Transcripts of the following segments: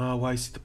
Why is it...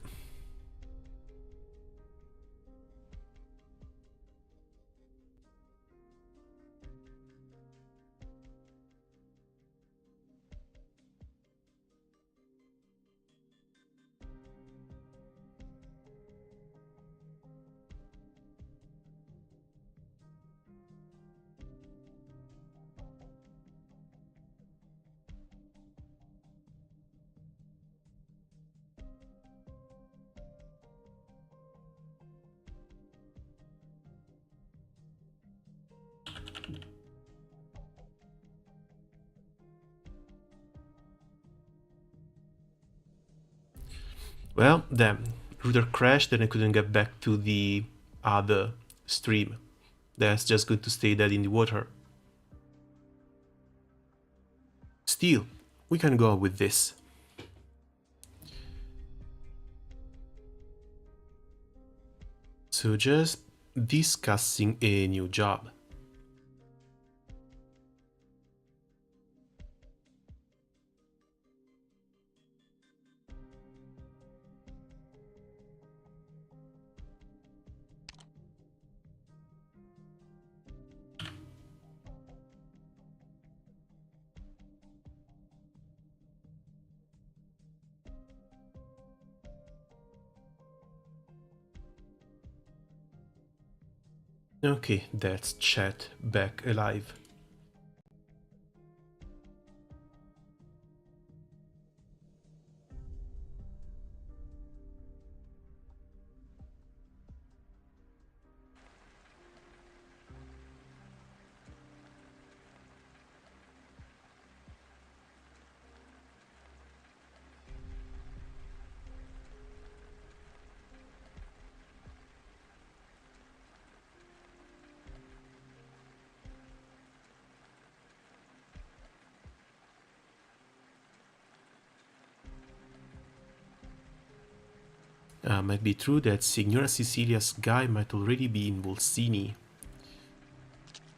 Well, the router crashed and I couldn't get back to the other stream. That's just going to stay dead in the water. Still, we can go with this. So just discussing a new job. Okay, that's chat back alive. Might be true that Signora Cecilia's guy might already be in Volsini.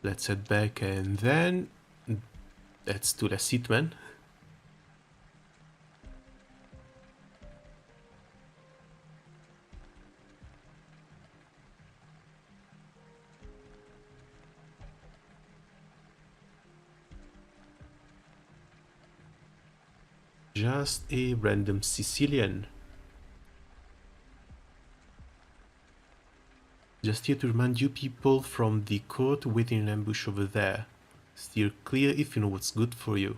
Let's head back and then... That's to the Sitman. Just a random Sicilian. Just here to remind you people from the court waiting in ambush over there. Steer clear if you know what's good for you.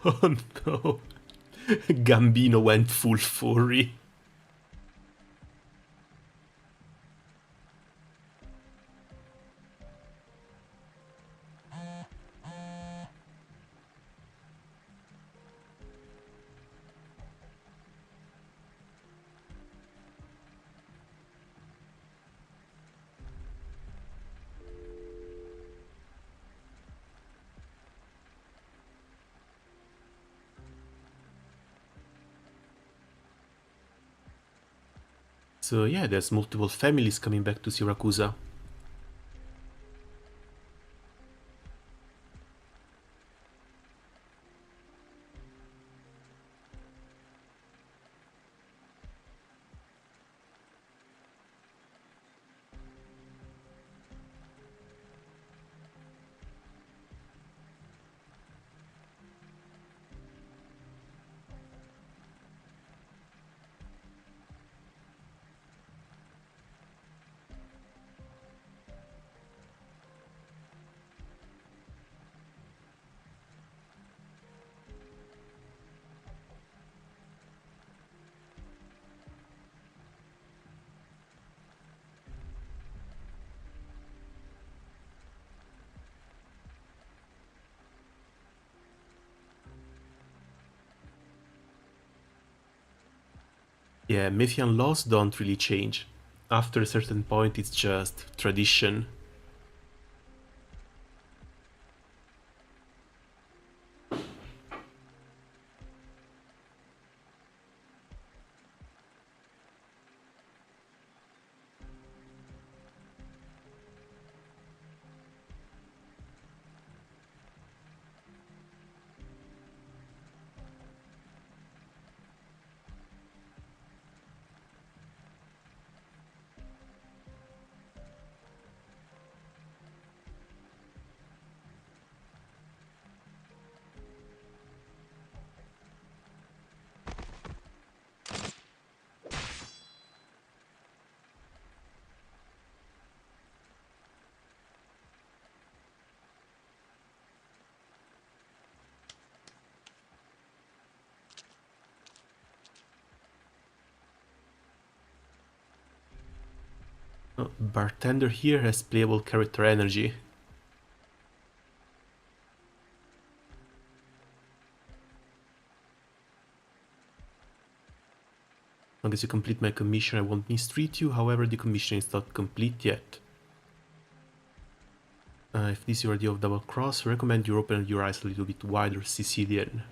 Oh no. Gambino went full furry. So yeah, there's multiple families coming back to Siracusa. Yeah, Methian laws don't really change. After a certain point, it's just tradition. bartender here has playable character energy. As long as you complete my commission, I won't mistreat you. However, the commission is not complete yet. If this is your idea of double cross, recommend you open your eyes a little bit wider, Sicilian.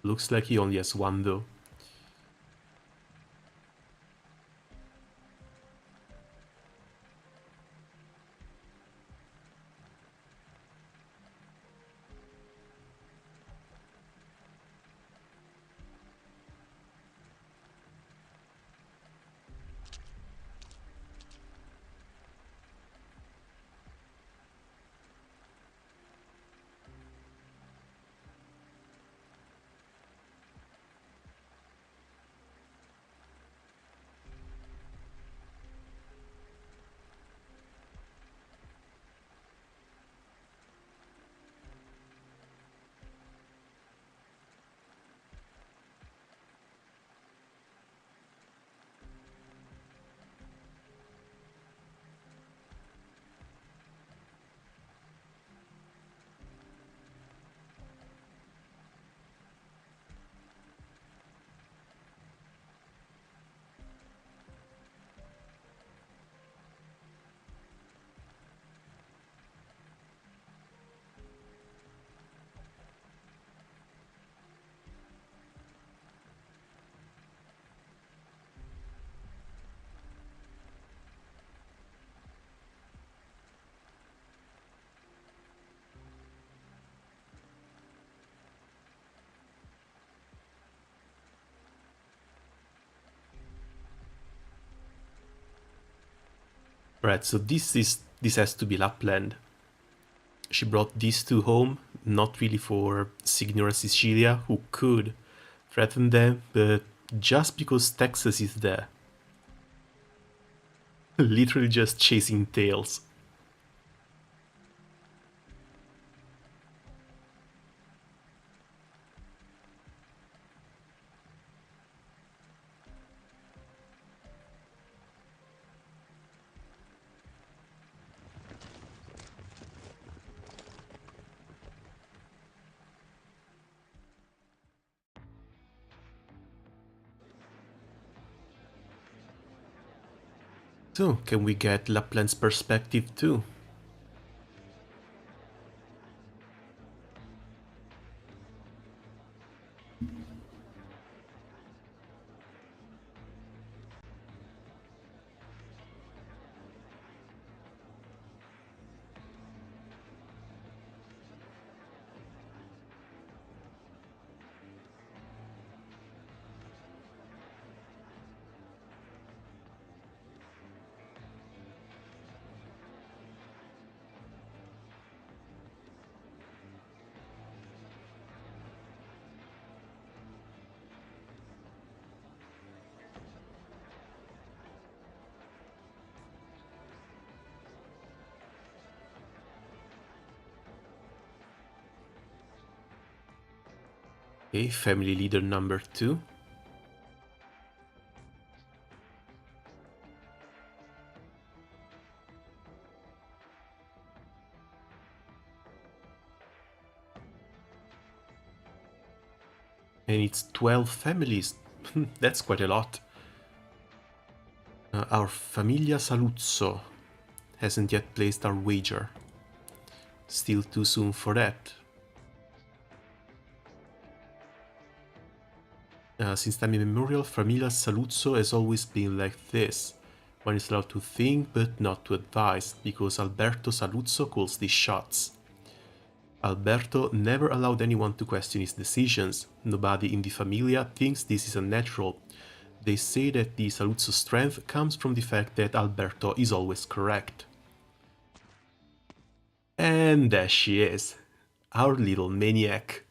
Looks like he only has one though. Right, so this has to be Lapland. She brought these two home, not really for Signora Sicilia, who could threaten them, but just because Texas is there. Literally just chasing tails. So, can we get Lapland's perspective too? Okay, family leader number 2. And it's 12 families. That's quite a lot. Our Familia Saluzzo hasn't yet placed our wager. Still too soon for that. Since time immemorial, Familia Saluzzo has always been like this. One is allowed to think, but not to advise, because Alberto Saluzzo calls the shots. Alberto never allowed anyone to question his decisions. Nobody in the Familia thinks this is unnatural. They say that the Saluzzo strength comes from the fact that Alberto is always correct. And there she is, our little maniac.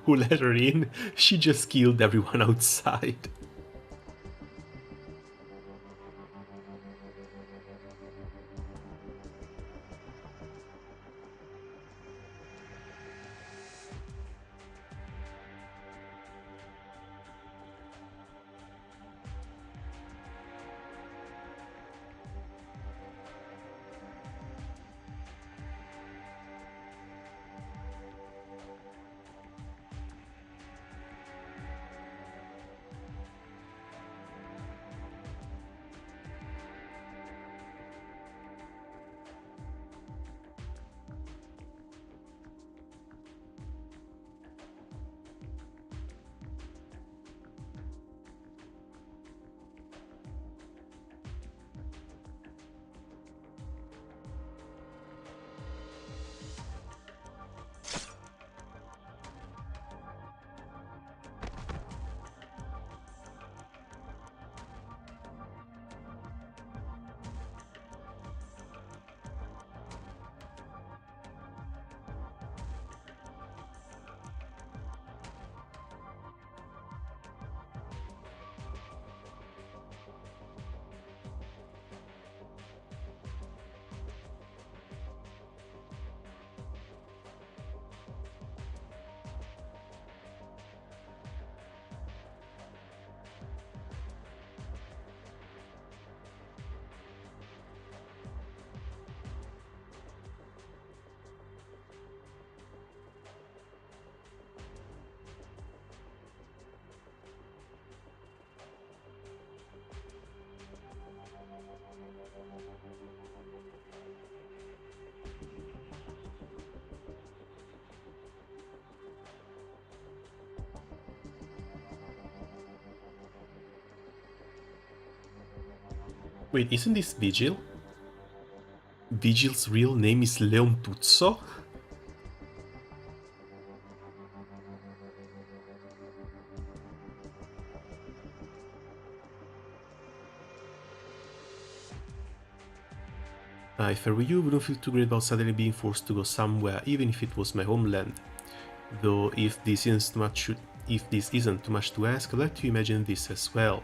who let her in? She just killed everyone outside. Wait, isn't this Vigil? Vigil's real name is Leontuzzo? If I were you, I wouldn't feel too great about suddenly being forced to go somewhere, even if it was my homeland. Though if this isn't too much to ask, I'd like to imagine this as well.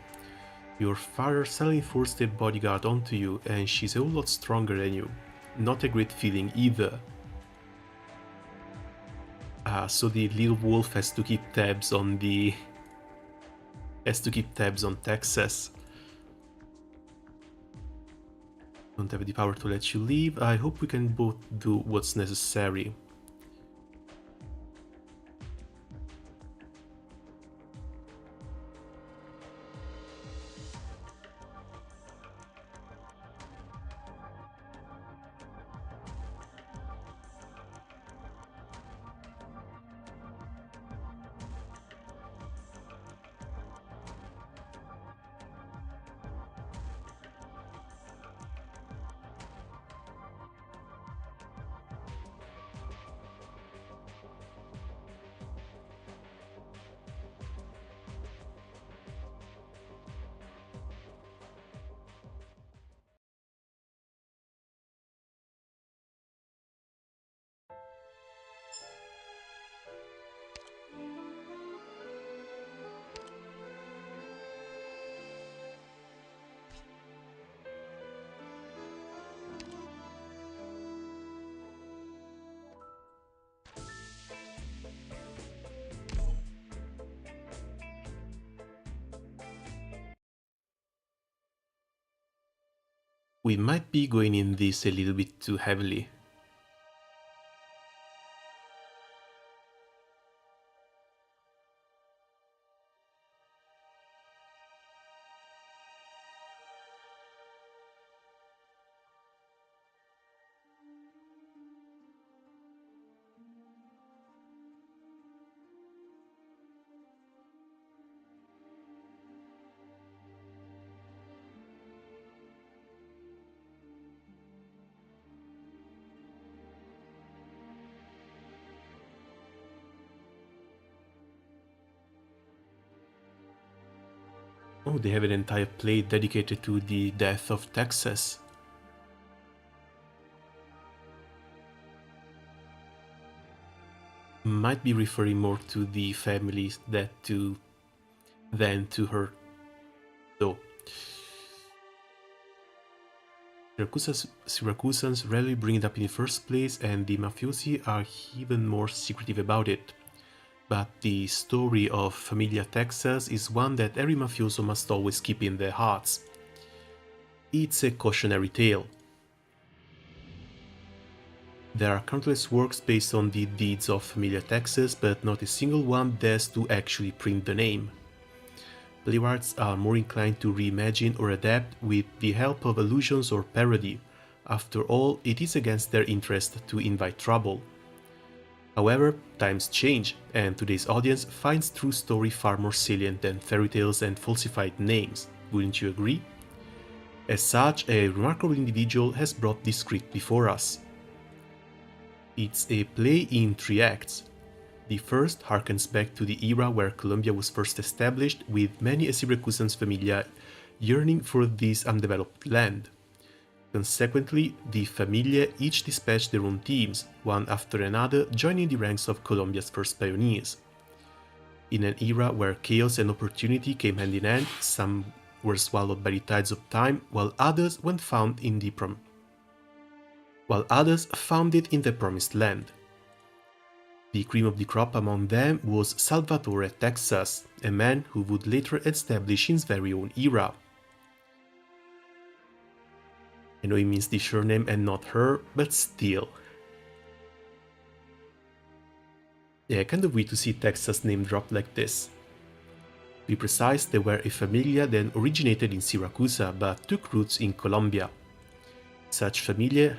Your father suddenly forced a bodyguard onto you, and she's a whole lot stronger than you. Not a great feeling either. So the little wolf has to keep tabs on Texas. Don't have the power to let you leave. I hope we can both do what's necessary. We might be going in this a little bit too heavily. Oh, they have an entire plate dedicated to the death of Texas. might be referring more to the families than to her, though. Syracusans rarely bring it up in the first place, and the mafiosi are even more secretive about it. But the story of Familia Texas is one that every mafioso must always keep in their hearts. It's a cautionary tale. There are countless works based on the deeds of Familia Texas, but not a single one dares to actually print the name. Playwrights are more inclined to reimagine or adapt with the help of allusions or parody. After all, it is against their interest to invite trouble. However, times change, and today's audience finds true story far more salient than fairy tales and falsified names. Wouldn't you agree? As such, a remarkable individual has brought this script before us. It's a play in 3 acts. The first harkens back to the era where Colombia was first established, with many a Syracusan's familia yearning for this undeveloped land. Consequently, the familia each dispatched their own teams, one after another, joining the ranks of Colombia's first pioneers. In an era where chaos and opportunity came hand in hand, some were swallowed by the tides of time, while others found it in the promised land. The cream of the crop among them was Salvatore Texas, a man who would later establish his very own era. I know it means the surname and not her, but still. Yeah, kind of weird to see Texas name dropped like this. To be precise, they were a familia that originated in Siracusa but took roots in Colombia. Such familia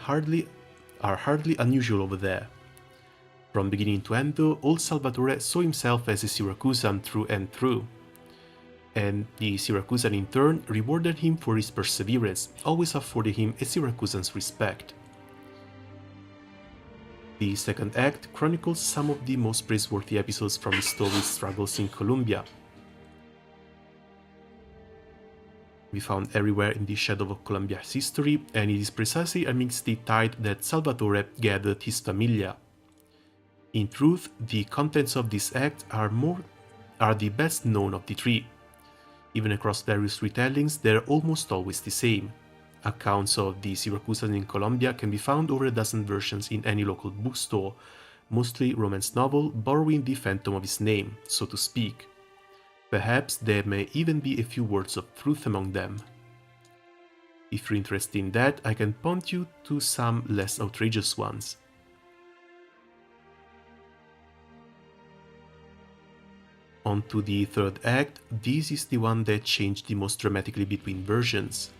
are hardly unusual over there. From beginning to end though, old Salvatore saw himself as a Syracusan through and through. And the Syracusan in turn rewarded him for his perseverance, always affording him a Syracusan's respect. The second act chronicles some of the most praiseworthy episodes from his story's struggles in Colombia. We found everywhere in the shadow of Colombia's history, and it is precisely amidst the tide that Salvatore gathered his familia. In truth, the contents of this act are the best known of the 3. Even across various retellings, they are almost always the same. Accounts of the Syracusans in Colombia can be found over a dozen versions in any local bookstore, mostly romance novel borrowing the phantom of his name, so to speak. Perhaps there may even be a few words of truth among them. If you're interested in that, I can point you to some less outrageous ones. On to the third act. This is the one that changed the most dramatically between versions.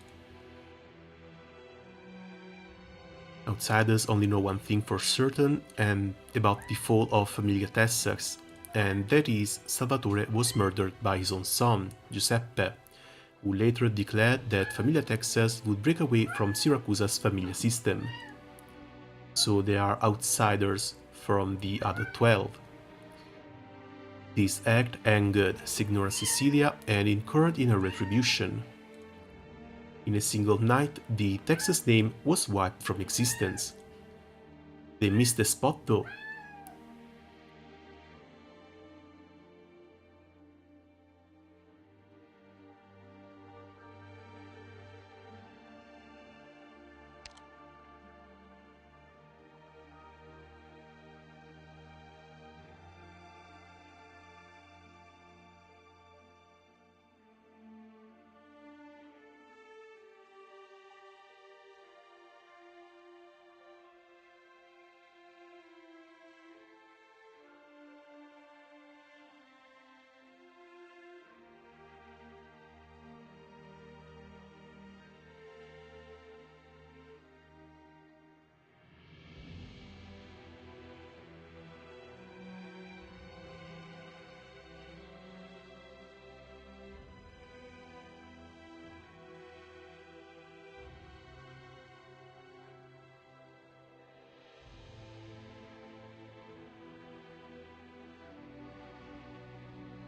Outsiders only know one thing for certain and about the fall of Familia Texas, and that is Salvatore was murdered by his own son, Giuseppe, who later declared that Familia Texas would break away from Syracusa's familia system. So they are outsiders from the other 12. This act angered Signora Cecilia and incurred in her retribution. In a single night, the Texas name was wiped from existence. They missed the spot though.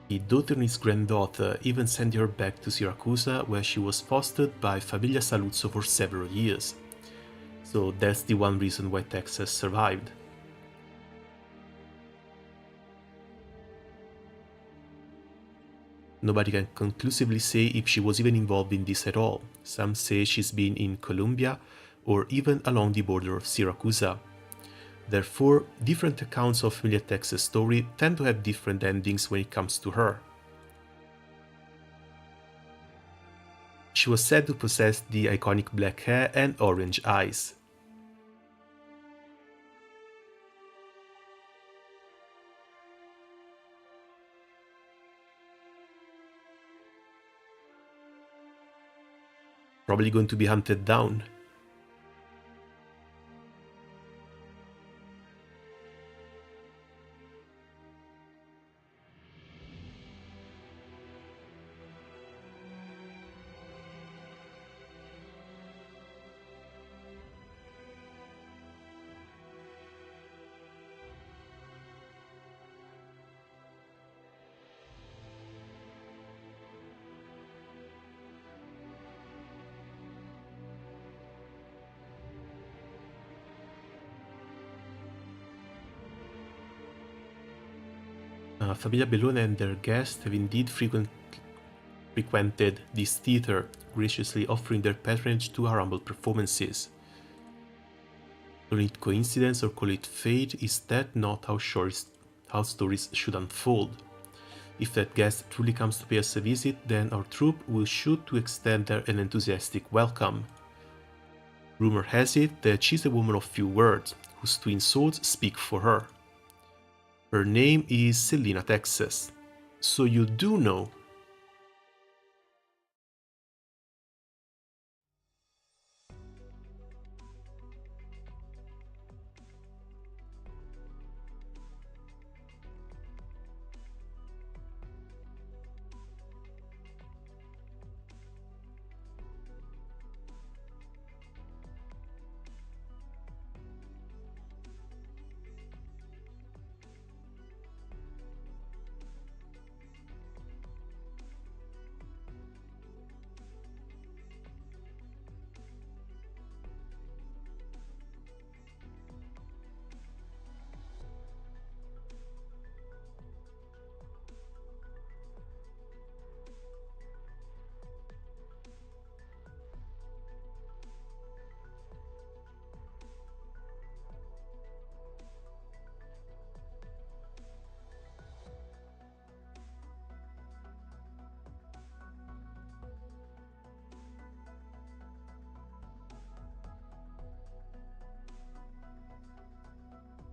The daughter and his granddaughter even sent her back to Siracusa, where she was fostered by Familia Saluzzo for several years. So that's the one reason why Texas survived. Nobody can conclusively say if she was even involved in this at all. Some say she's been in Columbia or even along the border of Syracuse. Therefore, different accounts of Emilia Tex's story tend to have different endings when it comes to her. She was said to possess the iconic black hair and orange eyes. Probably going to be hunted down. Familia Bellone and their guests have indeed frequented this theater, graciously offering their patronage to our humble performances. Call it coincidence or call it fate, is that not how stories should unfold? If that guest truly comes to pay us a visit, then our troupe will shoot to extend her an enthusiastic welcome. Rumor has it that she's a woman of few words, whose twin souls speak for her. Her name is Selina Texas. So you do know.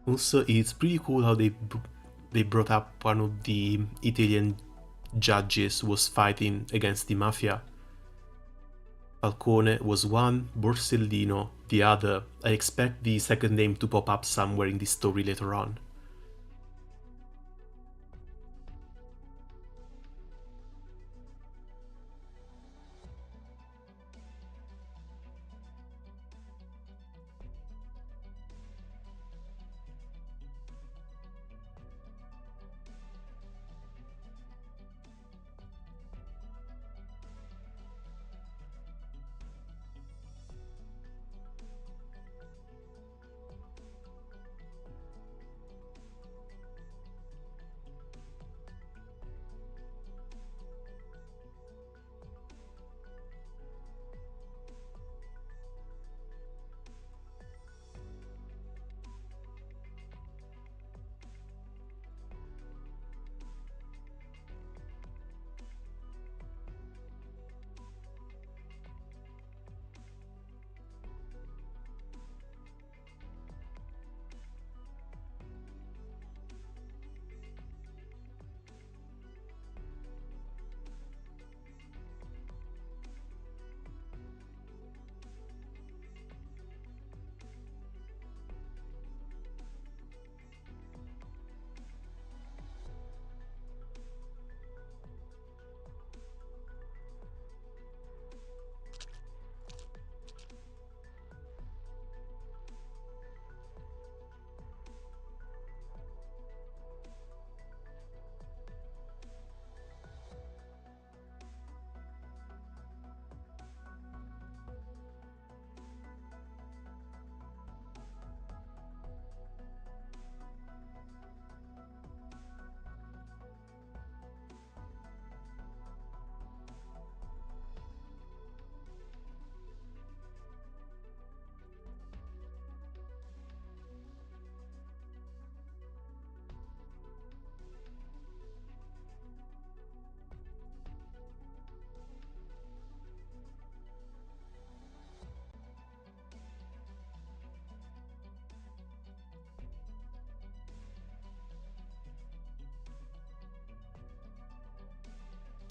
Also, it's pretty cool how they brought up one of the Italian judges who was fighting against the mafia. Falcone was one, Borsellino the other. I expect the second name to pop up somewhere in the story later on.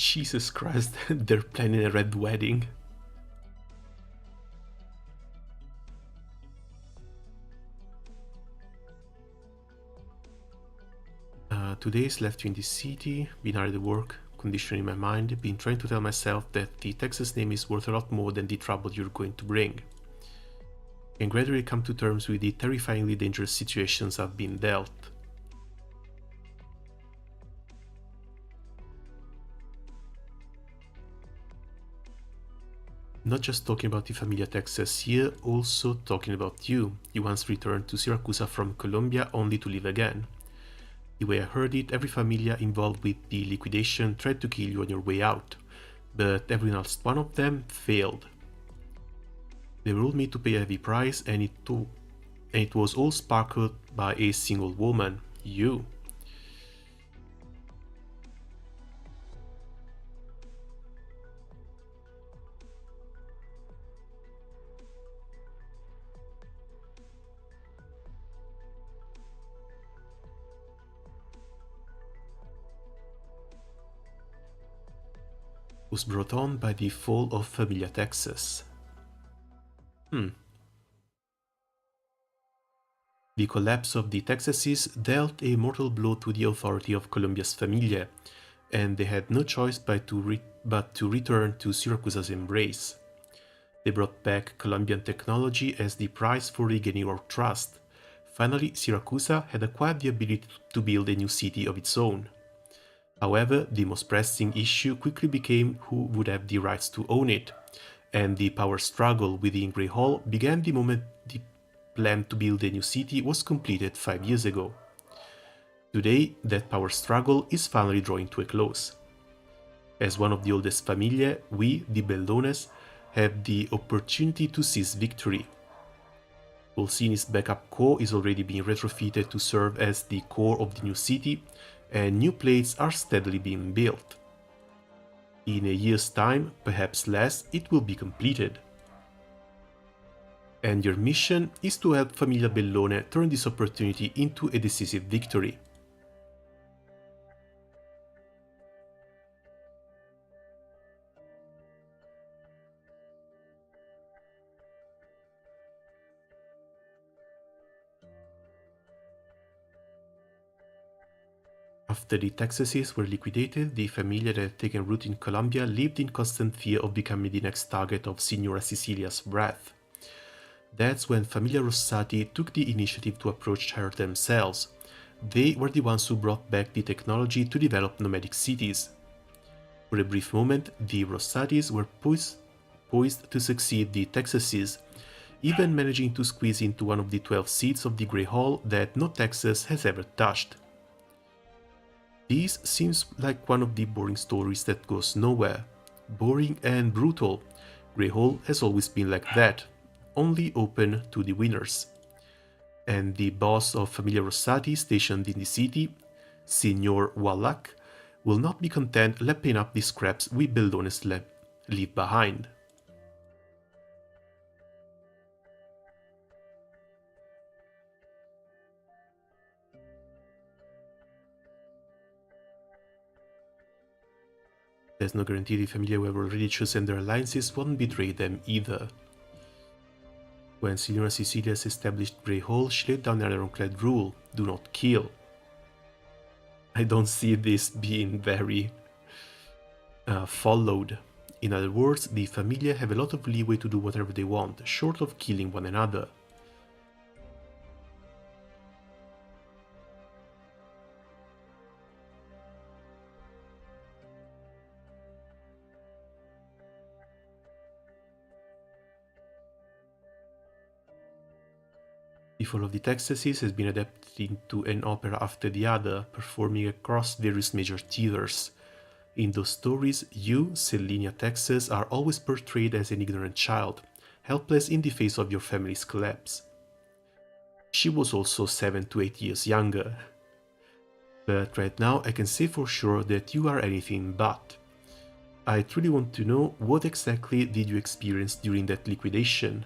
Jesus Christ, they're planning a red wedding. Today's left in the city, been hard at work, condition in my mind, been trying to tell myself that the Texas name is worth a lot more than the trouble you're going to bring. And gradually come to terms with the terrifyingly dangerous situations I've been dealt. Not just talking about the Familia Texas here, also talking about you. You once returned to Syracuse from Colombia only to leave again. The way I heard it, every Familia involved with the liquidation tried to kill you on your way out, but every last one of them failed. They ruled me to pay a heavy price, and it was all sparkled by a single woman, you. Was brought on by the fall of Familia Texas. The collapse of the Texases dealt a mortal blow to the authority of Colombia's Familia, and they had no choice but to return to Syracuse's embrace. They brought back Colombian technology as the price for regaining our trust. Finally, Syracuse had acquired the ability to build a new city of its own. However, the most pressing issue quickly became who would have the rights to own it, and the power struggle within Grey Hall began the moment the plan to build a new city was completed 5 years ago. Today, that power struggle is finally drawing to a close. As one of the oldest familia, we, the Bellones, have the opportunity to seize victory. Bolsini's backup core is already being retrofitted to serve as the core of the new city, and new plates are steadily being built. In a year's time, perhaps less, it will be completed. And your mission is to help Familia Bellone turn this opportunity into a decisive victory. After the Texases were liquidated, the Familia that had taken root in Colombia lived in constant fear of becoming the next target of Signora Sicilia's wrath. That's when Familia Rossati took the initiative to approach her themselves. They were the ones who brought back the technology to develop nomadic cities. For a brief moment, the Rossatis were poised to succeed the Texases, even managing to squeeze into one of the 12 seats of the Grey Hall that no Texas has ever touched. This seems like one of the boring stories that goes nowhere. Boring and brutal. Grey Hall has always been like that, only open to the winners. And the boss of Familia Rossati stationed in the city, Signor Wallach, will not be content lapping up the scraps we Bellones leave behind. There's no guarantee the Familia who have already chosen their alliances won't betray them either. When Signora Sicilia's established Grey Hall, she laid down an ironclad rule: do not kill. I don't see this being very followed. In other words, the Familia have a lot of leeway to do whatever they want, short of killing one another. The fall of the Texases has been adapted into an opera after the other, performing across various major theaters. In those stories, you, Selenia Texas, are always portrayed as an ignorant child, helpless in the face of your family's collapse. She was also 7 to 8 years younger. But right now I can say for sure that you are anything but. I truly want to know, what exactly did you experience during that liquidation?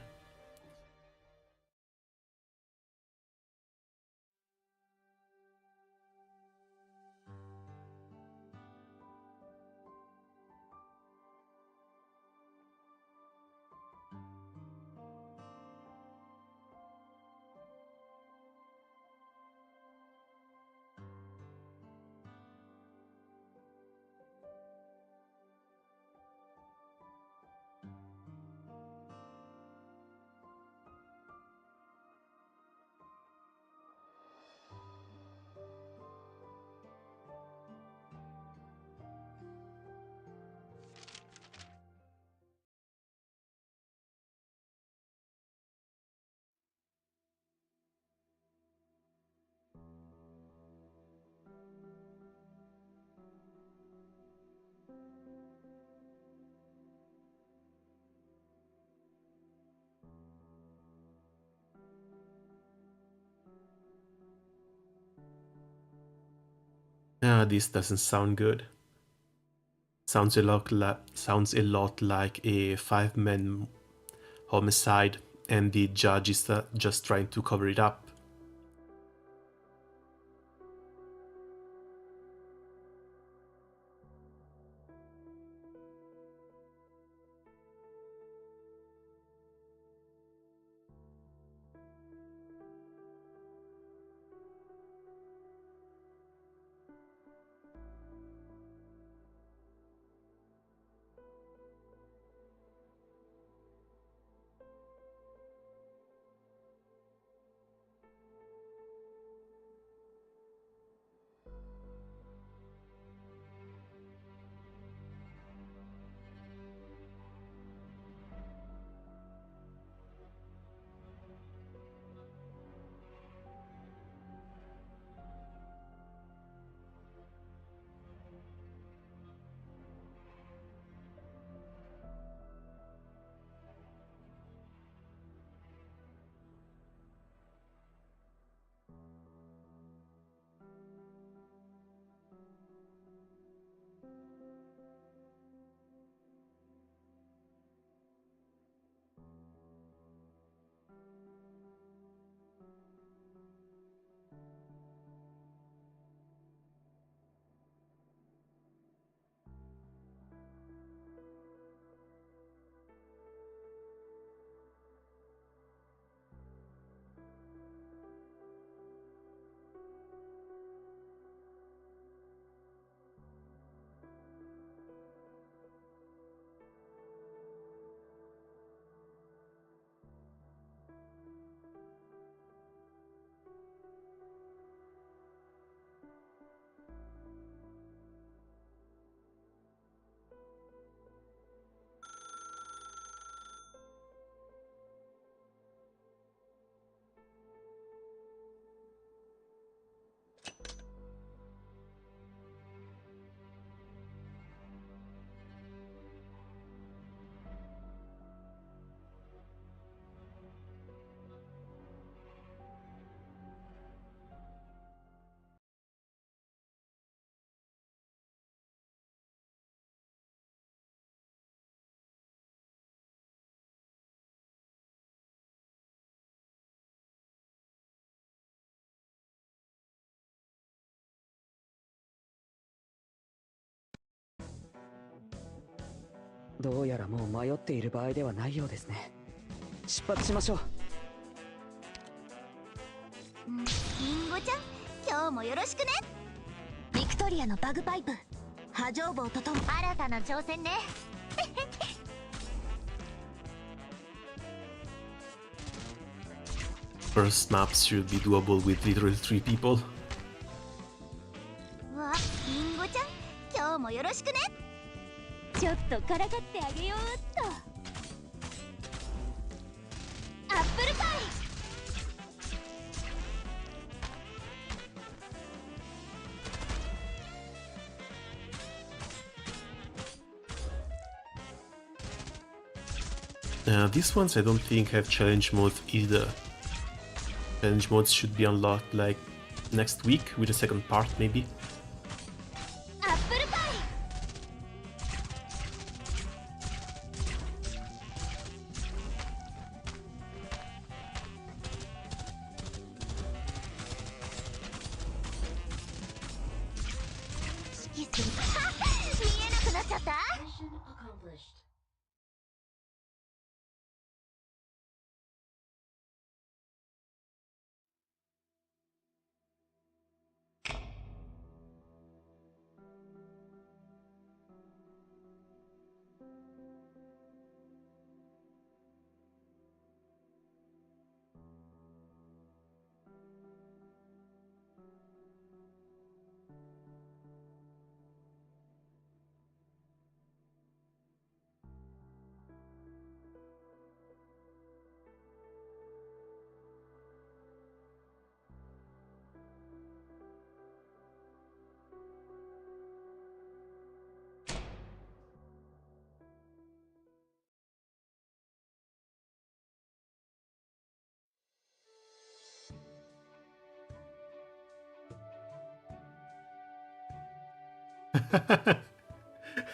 This doesn't sound good. Sounds a lot like a 5-man homicide, and the judge is just trying to cover it up.どうやらもう迷っている場合ではないようですね。出発しましょう。リンゴちゃん、今日もよろしくね。ビクトリアのバグパイプ、波状棒ととも新たな挑戦ね。First maps should be doable with literally 3 people. わ、リンゴちゃん、今日もよろしくね。ちょっとからかってあげようっと。アップルパイ。These ones I don't think have challenge mode either. Challenge modes should be unlocked like next week with a second part maybe.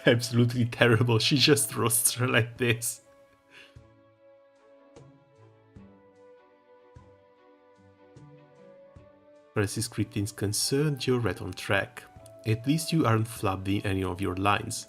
Absolutely terrible. She just roasts her like this. As far as this script is concerned, you're right on track. At least you aren't flubbed in any of your lines.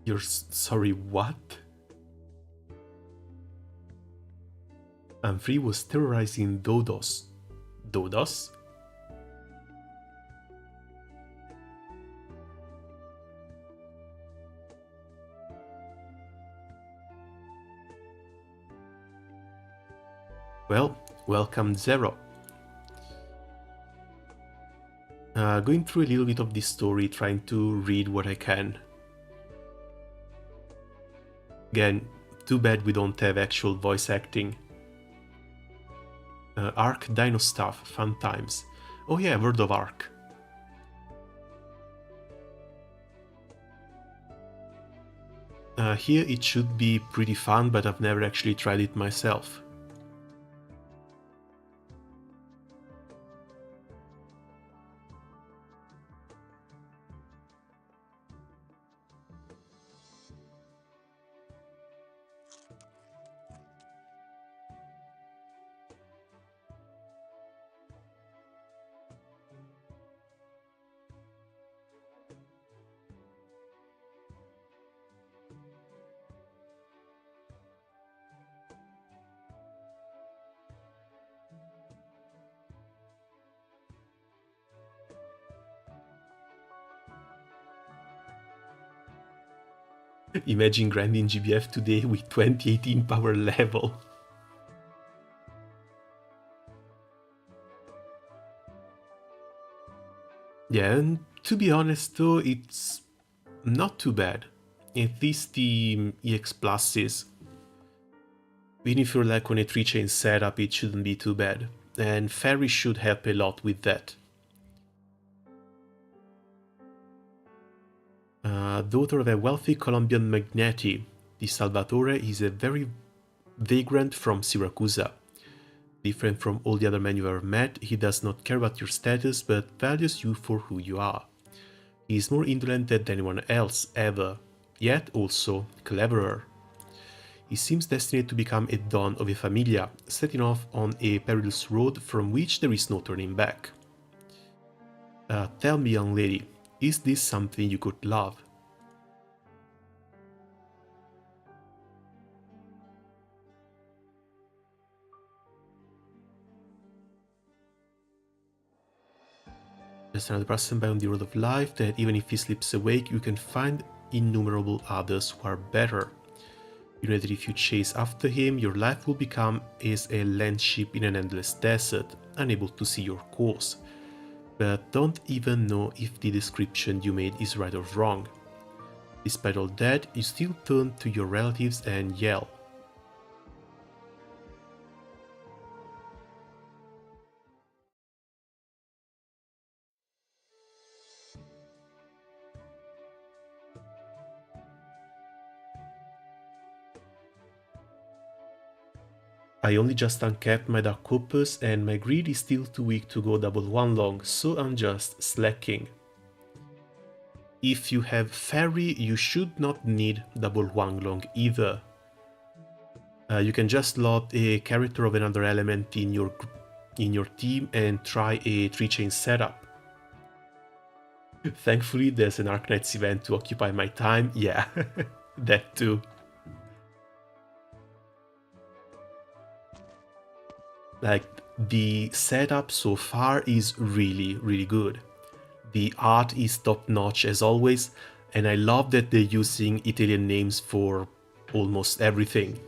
You're sorry, what? Humphrey was terrorizing Dodos. Dodos? Well, welcome Zero. Going through a little bit of this story, trying to read what I can. Again, too bad we don't have actual voice acting. Ark Dino Stuff, fun times. Oh yeah, Word of Ark. Here it should be pretty fun, but I've never actually tried it myself. Imagine grinding GBF today with 2018 power level. Yeah, and to be honest though, it's not too bad. At least the EX pluses. Even if you're like on a 3-chain setup, it shouldn't be too bad. And Ferry should help a lot with that. Daughter of a wealthy Colombian magnate, Di Salvatore is a very vagrant from Siracusa. Different from all the other men you've ever met, he does not care about your status, but values you for who you are. He is more indolent than anyone else ever, yet also cleverer. He seems destined to become a don of a familia, setting off on a perilous road from which there is no turning back. Tell me, young lady, is this something you could love? There's another person on the road of life that even if he slips awake, you can find innumerable others who are better. You know that if you chase after him, your life will become as a land ship in an endless desert, unable to see your course. But don't even know if the description you made is right or wrong. Despite all that, you still turn to your relatives and yell. I only just uncapped my Dark Opus and my greed is still too weak to go double one long, so I'm just slacking. If you have Fairy, you should not need double one long either. You can just load a character of another element in your team and try a 3-chain setup. Thankfully, there's an Arknights event to occupy my time. Yeah, that too. Like, the setup so far is really good. The art is top-notch as always, and I love that they're using Italian names for almost everything.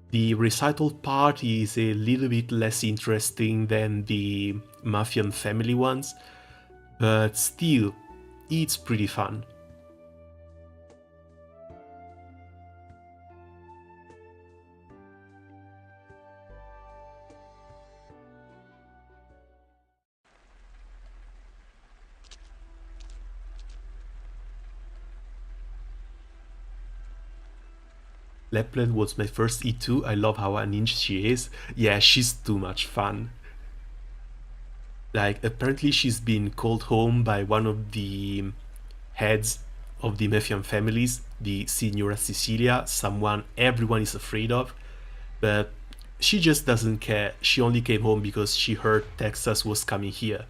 The recital part is a little bit less interesting than the Mafian family ones, but still, it's pretty fun. Lapland was my first E2. I love how a ninja she is. Yeah, she's too much fun. Like, apparently she's been called home by one of the heads of the Mafian families, the Signora Sicilia, someone everyone is afraid of, but she just doesn't care. She only came home because she heard Texas was coming here.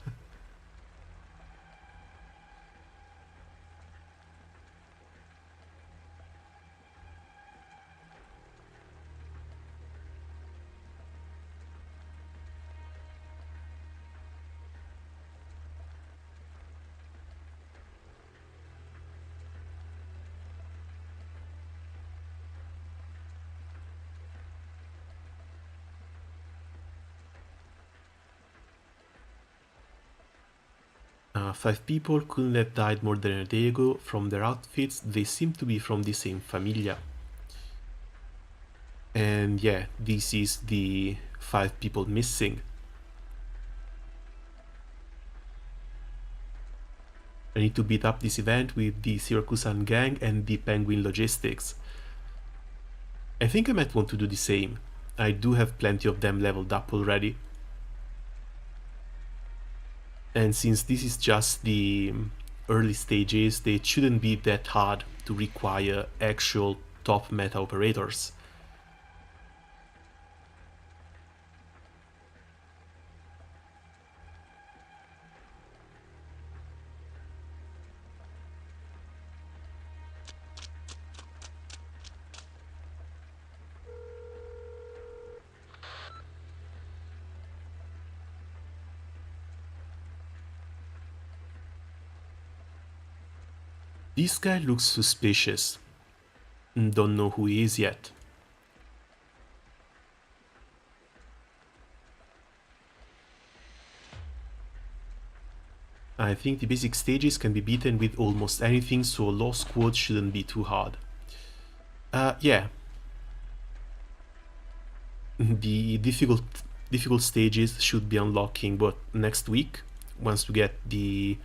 Five people couldn't have died more than a day ago. From their outfits, they seem to be from the same familia. And yeah, this is the 5 people missing. I need to beat up this event with the Syracusan gang and the Penguin Logistics. I think I might want to do the same. I do have plenty of them leveled up already. And since this is just the early stages, they shouldn't be that hard to require actual top meta operators. This guy looks suspicious. Don't know who he is yet. I think the basic stages can be beaten with almost anything, so a low squad shouldn't be too hard. Yeah. The difficult stages should be unlocking, but next week, once we get the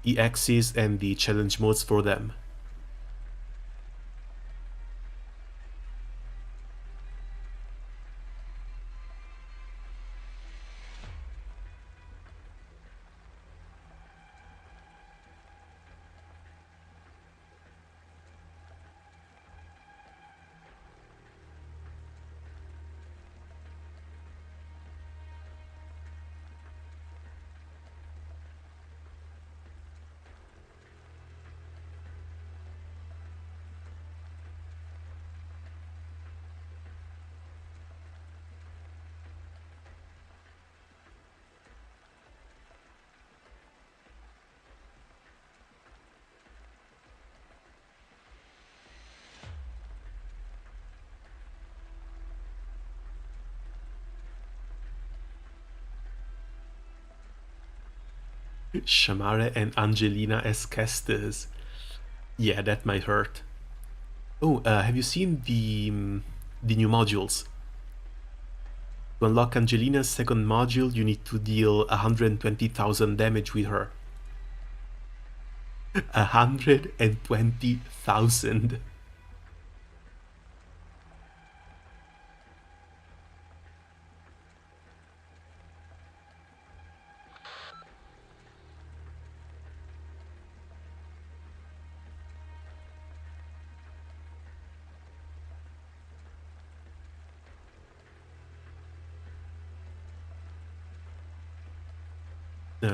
EXs and the challenge modes for them. Shamare and Angelina as casters. Yeah, that might hurt. Oh, have you seen the new modules? To unlock Angelina's second module, you need to deal 120,000 damage with her. 120,000.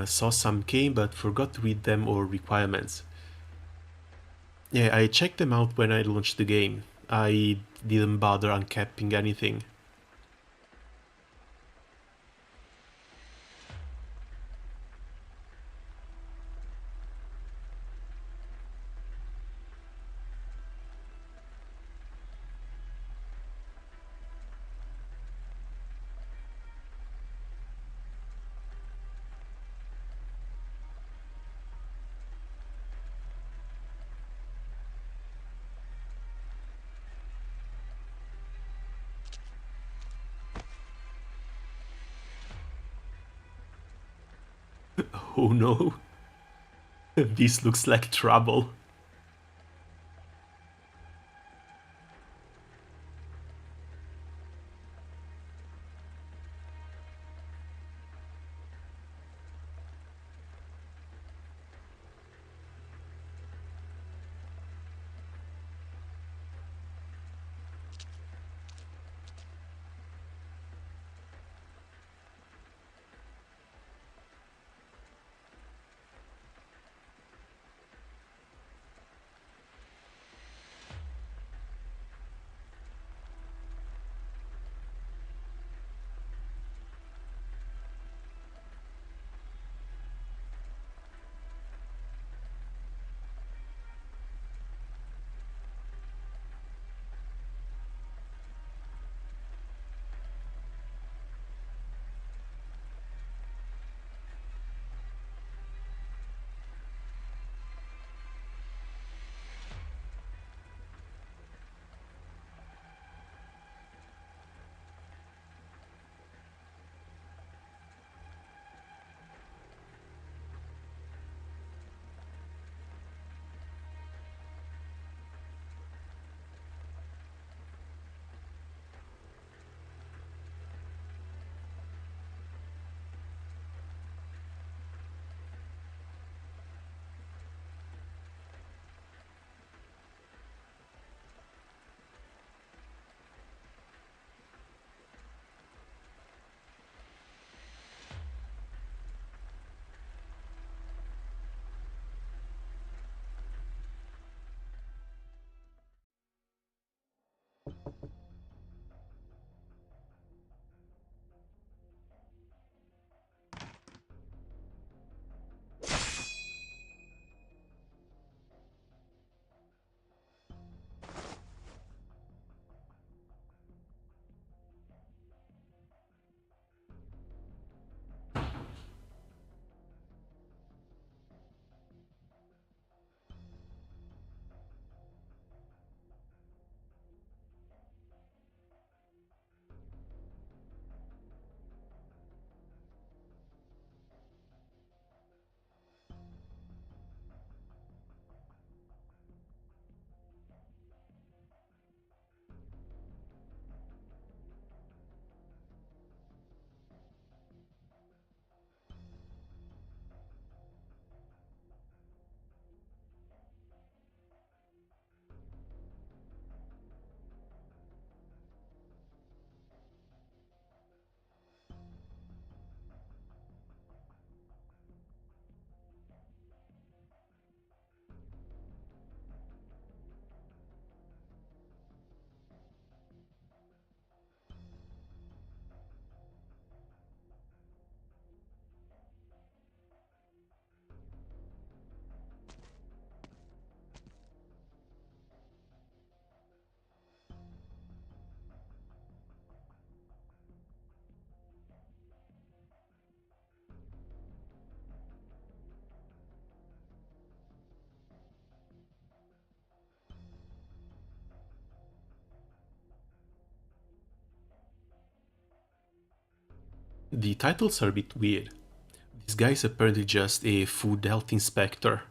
Saw some came but forgot to read them or requirements. Yeah, I checked them out when I launched the game. I didn't bother uncapping anything. Oh no. This looks like trouble. The titles are a bit weird. This guy is apparently just a food health inspector.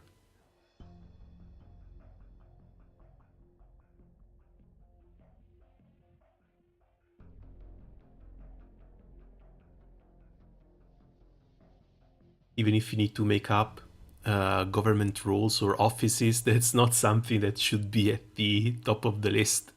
Even if you need to make up government roles or offices, that's not something that should be at the top of the list.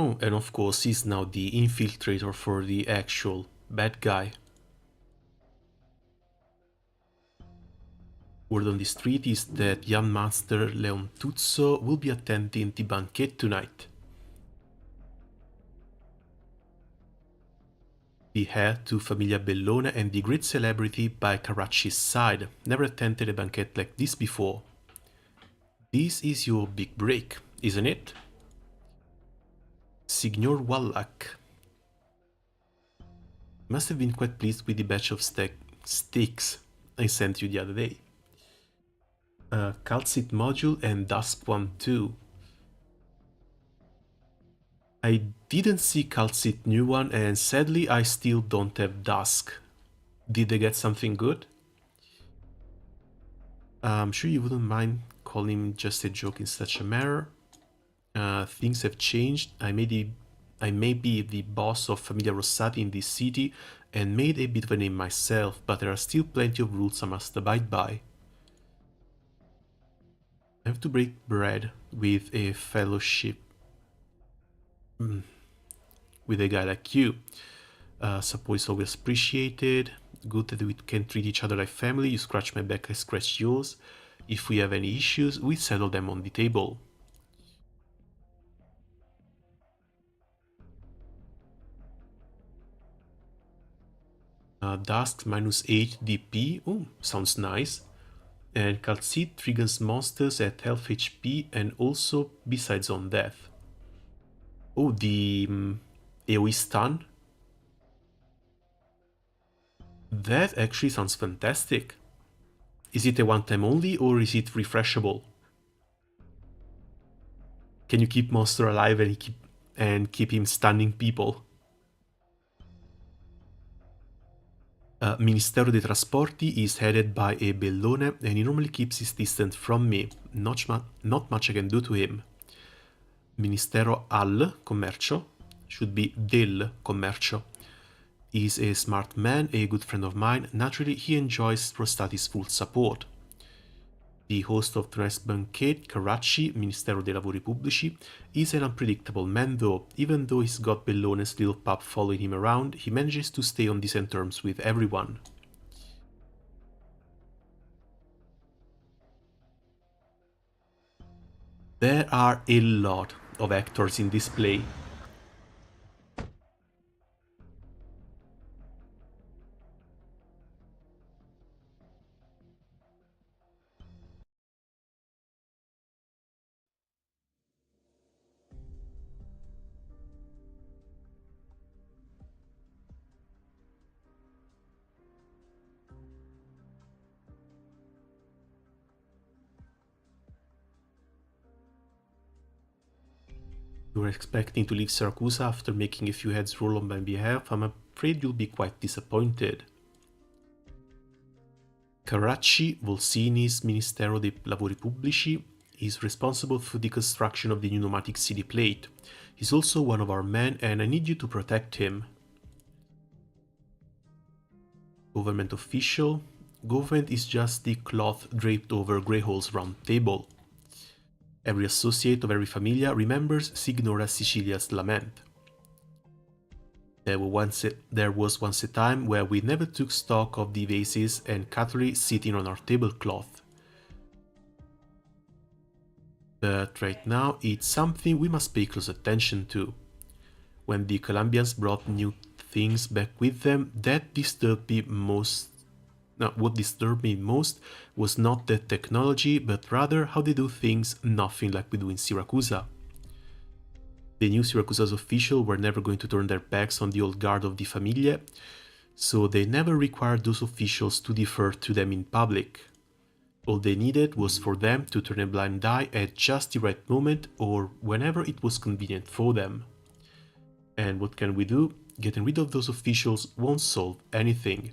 Oh, and of course he's now the infiltrator for the actual bad guy. Word on the street is that young Master Leon Tuzzo will be attending the banquet tonight. The heir to Famiglia Bellone and the great celebrity by Carracci's side never attended a banquet like this before. This is your big break, isn't it? Signor Wallach must have been quite pleased with the batch of steaks I sent you the other day. Calcit module and Dusk one too. I didn't see Calcit new one, and sadly I still don't have Dusk. Did they get something good? I'm sure you wouldn't mind calling just a joke in such a manner. Things have changed. I may be the boss of Famiglia Rossati in this city and made a bit of a name myself, but there are still plenty of rules I must abide by. I have to break bread with a fellowship with a guy like you. Support is always appreciated. Good that we can treat each other like family. You scratch my back, I scratch yours. If we have any issues, we settle them on the table. Dusk minus 8 DP. Oh, sounds nice. And Calcit triggers monsters at half HP and also besides on death. Oh, the AoE stun. That actually sounds fantastic. Is it a one-time only or is it refreshable? Can you keep monster alive and keep him stunning people? Ministero dei Trasporti is headed by a Bellone and he normally keeps his distance from me. Not much I can do to him. Ministero al Commercio should be del Commercio. He's a smart man, a good friend of mine. Naturally, he enjoys Rostati's full support. The host of tonight's banquet, Carracci, Ministero dei Lavori Pubblici, is an unpredictable man though. Even though he's got Bellone's little pup following him around, he manages to stay on decent terms with everyone. There are a lot of actors in this play. You're expecting to leave Syracuse after making a few heads roll on my behalf. I'm afraid you'll be quite disappointed. Carracci Volsini's Ministero dei Lavori Pubblici is responsible for the construction of the new pneumatic city plate. He's also one of our men and I need you to protect him. Government official. Government is just the cloth draped over Greyhole's round table. Every associate of every famiglia remembers Signora Sicilia's lament. There was once a time where we never took stock of the vases and cutlery sitting on our tablecloth. But right now it's something we must pay close attention to. When the Colombians brought new things back with them, that disturbed me most. What disturbed me most was not the technology, but rather how they do things nothing like we do in Syracuse. The new Syracuse's officials were never going to turn their backs on the old guard of the Famiglia, so they never required those officials to defer to them in public. All they needed was for them to turn a blind eye at just the right moment or whenever it was convenient for them. And what can we do? Getting rid of those officials won't solve anything.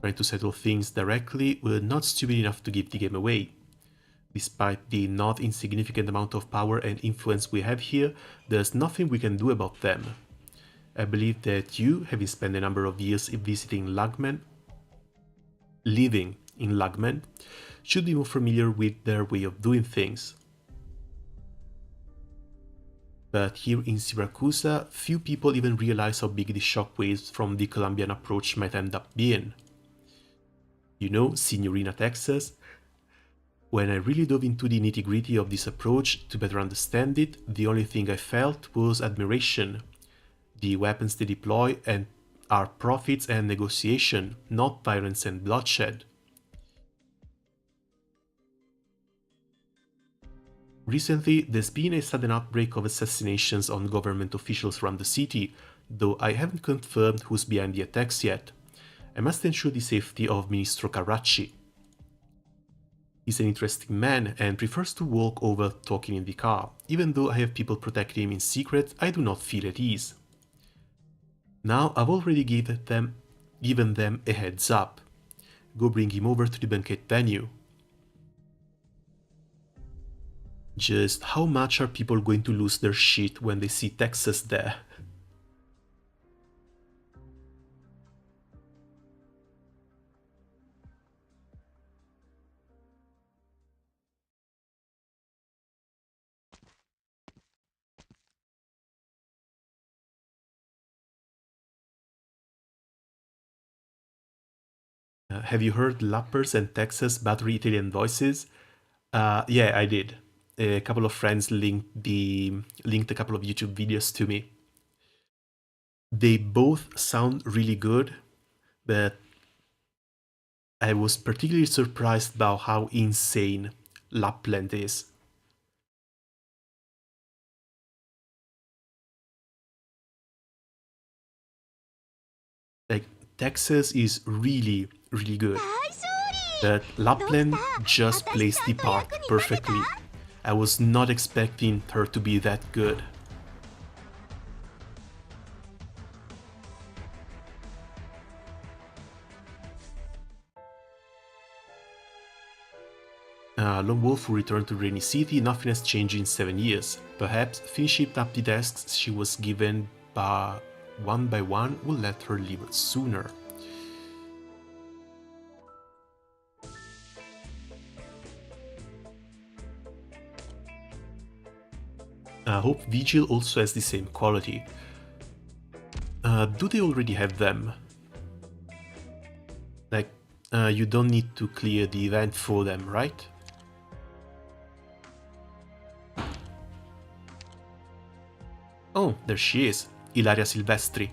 Trying to settle things directly, we're not stupid enough to give the game away. Despite the not insignificant amount of power and influence we have here, there's nothing we can do about them. I believe that you, having spent a number of years living in Lagman, should be more familiar with their way of doing things. But here in Syracuse, few people even realize how big the shockwaves from the Colombian approach might end up being. You know, Signorina Texas? When I really dove into the nitty-gritty of this approach to better understand it, the only thing I felt was admiration. The weapons they deploy and are profits and negotiation, not violence and bloodshed. Recently, there's been a sudden outbreak of assassinations on government officials around the city, though I haven't confirmed who's behind the attacks yet. I must ensure the safety of Ministro Carracci. He's an interesting man and prefers to walk over talking in the car. Even though I have people protecting him in secret, I do not feel at ease. Now I've already given them a heads up. Go bring him over to the banquet venue. Just how much are people going to lose their shit when they see Texas there? Have you heard Lappers and Texas Battery Italian Voices? Yeah, I did. A couple of friends linked a couple of YouTube videos to me. They both sound really good, but I was particularly surprised about how insane Lapland is. Like, Texas is really, really good, but Lapland just plays the part perfectly. I was not expecting her to be that good. Lone Wolf will return to Rainy City. Nothing has changed in 7 years. Perhaps finishing up the tasks she was given one by one will let her leave sooner. I hope Vigil also has the same quality. Do they already have them? Like, you don't need to clear the event for them, right? Oh, there she is, Ilaria Silvestri.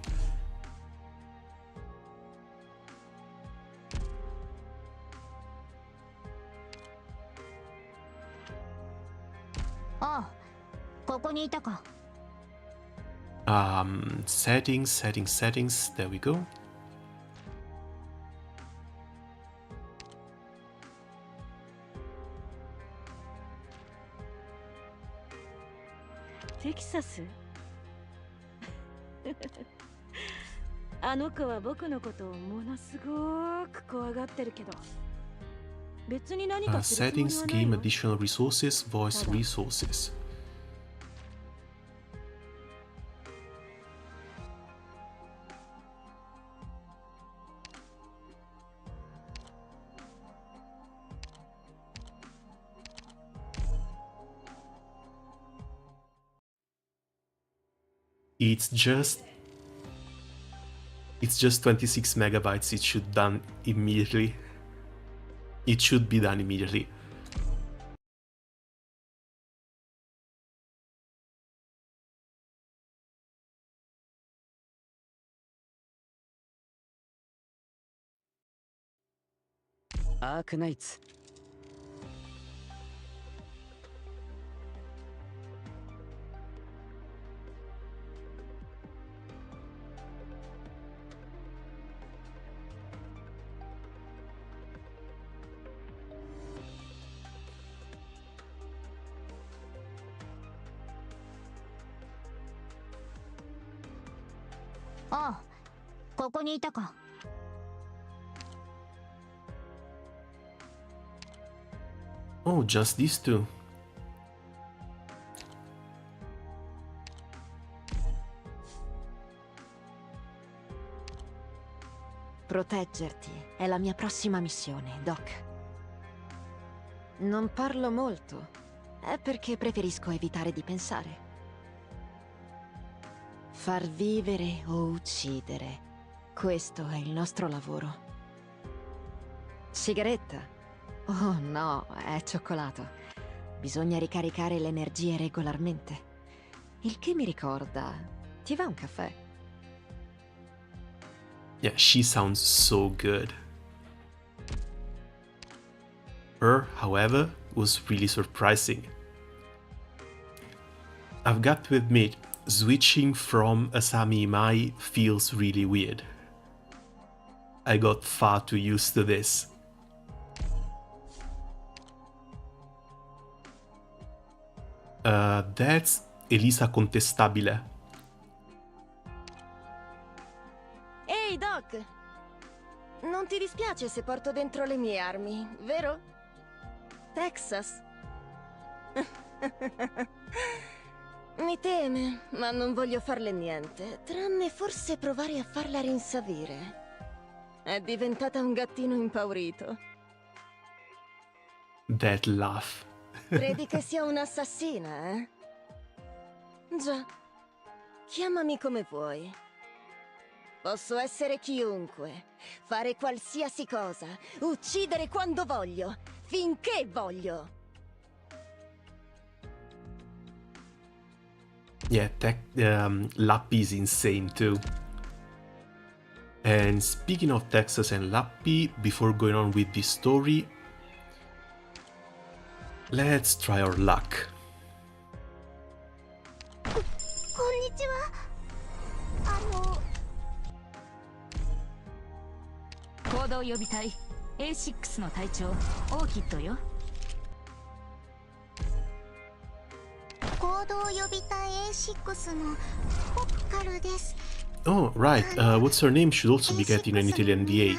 Settings, there we go. Texas? あの子は僕のことをものすごく怖がってるけど、別に何かするつもりは Settings, ないよ。 game additional resources, voice resources. It's just 26 megabytes. It should done immediately. It should be done immediately. Arknights. Oh, just these two. Proteggerti è la mia prossima missione, Doc. Non parlo molto, è perché preferisco evitare di pensare. Far vivere o uccidere. Questo è il nostro lavoro. Sigaretta? Oh no, è cioccolato. Bisogna ricaricare le energie regolarmente. Il che mi ricorda, ti va un caffè? Yeah, she sounds so good. Her, however, was really surprising. I've got to admit, switching from Asami Imai feels really weird. I got far too used to this. That's Elisa Contestabile. Ehi, Doc! Non ti dispiace se porto dentro le mie armi, vero? Texas? Mi teme, ma non voglio farle niente, tranne forse provare a farla rinsavire. È diventata un gattino impaurito. That laugh. Credi che sia un'assassina, eh? Già. Chiamami come vuoi. Posso essere chiunque, fare qualsiasi cosa, uccidere quando voglio, finché voglio. Yeah, Lappy is insane too. And speaking of Texas and Lappy, before going on with this story, let's try our luck. こんにちは。行動予備隊 A6 の隊長オーキッドよ。行動予備隊 A6 のポプカルです。 Oh, right. What's her name should also be getting an Italian DA.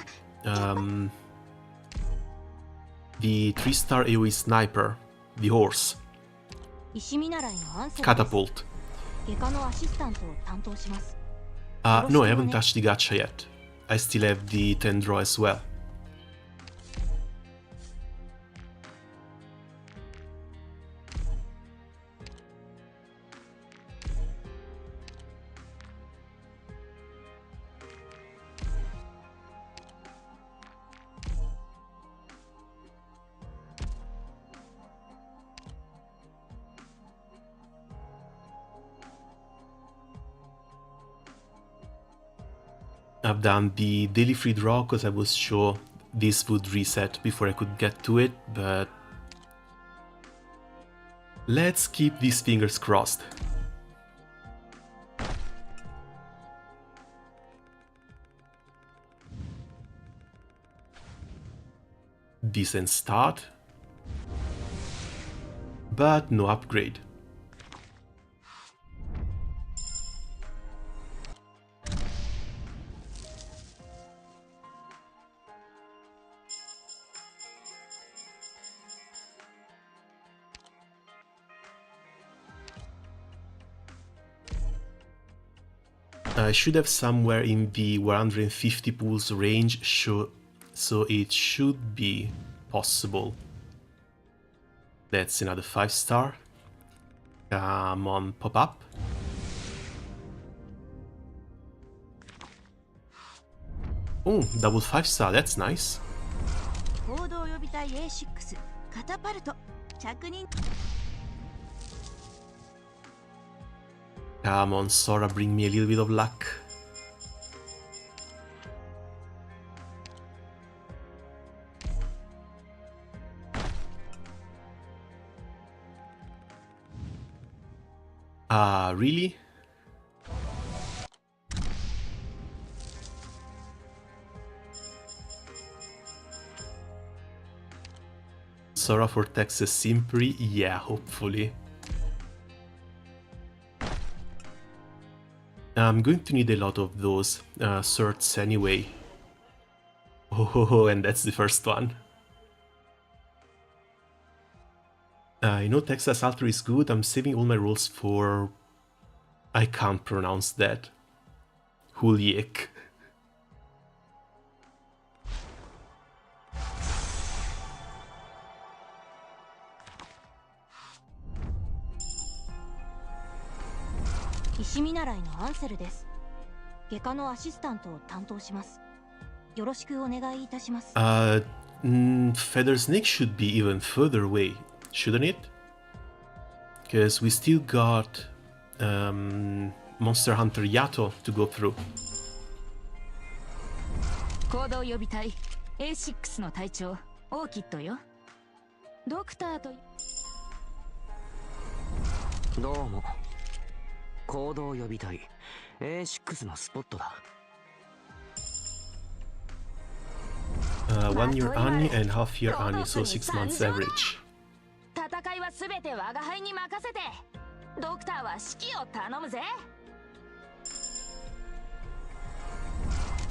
The 3-star AoE sniper, the horse. 石見習いのアンセムです。 Catapult. 外科のアシスタントを担当します。 No, I haven't touched the gacha yet. I still have the Tendro as well. I've done the daily free draw because I was sure this would reset before I could get to it, but let's keep these fingers crossed. Decent start, but no upgrade. I should have somewhere in the 150 pools range, so it should be possible. That's another 5-star. Come on, pop up. Oh, double 5-star, that's nice. 行動予備隊 A6 カタパルト着任。 Come on, Sora, bring me a little bit of luck. Really? Sora for Texas Simpri? Yeah, hopefully. I'm going to need a lot of those certs anyway. Oh, and that's the first one. I know Texas Alter is good, I'm saving all my rolls for... I can't pronounce that. Huliek. 医師見習いのアンセルです。外科のアシスタントを担当します。よろしくお願いいたします。Feather Snake should be even further away, shouldn't it? Because we still got Monster Hunter Yato to go through. 行動予備隊 A6 の隊長オーキッドよ。ドクターとどうも。行動予備隊 A6 のスポットだ。1 year Ani and half year Ani, so 6 months average. 戦いはすべて我が輩に任せて。ドクターは指揮を頼むぜ。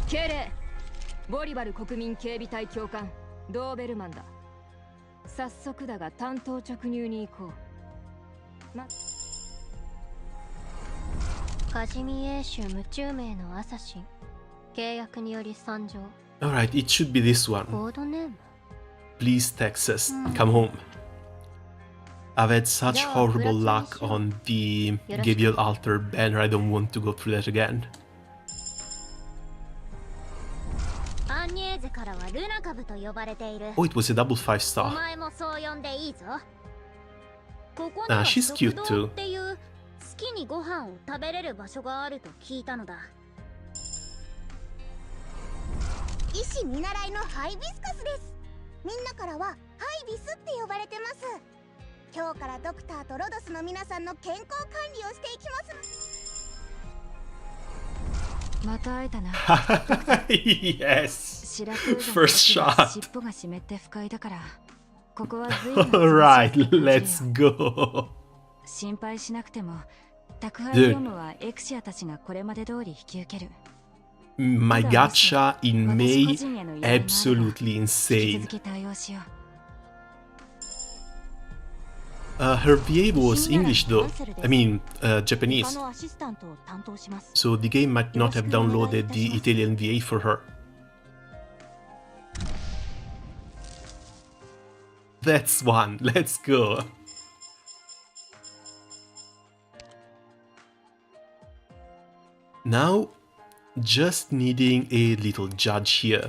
敬礼。ボリバル国民警備隊教官ドーベルマンだ。早速だが担当直入に行こう。カジミ英州無中名のアサシン。契約により参上。Alright, it should be this one. コードネーム Please, Texas, come home. I've had such horrible luck on the Gabriel Altar banner, I don't want to go through that again. アンニエーゼからはルナカブと呼ばれている。 Oh, it was a double 5お star. 前もそう呼んでいいぞ。ここに Ah, は she's 食 cute 堂 too. っていう好きにご飯を食べれる場所があると聞いたのだ。医師見習いのハイビスカスです。みんなからはハイビスって呼ばれてます。今日からドクターとロドスの皆さんの健康管理をしていきます。また会えたな。Yes! 白く First shot. 尻尾が湿って不快だから、ここは随分 Alright, let's go. 心配しなくても、宅配業務はエクシアたちがこれまで通り引き受ける。My gacha in May, absolutely insane. Her VA was English though, I mean Japanese, so the game might not have downloaded the Italian VA for her. That's one, let's go. Now, just needing a little judge here.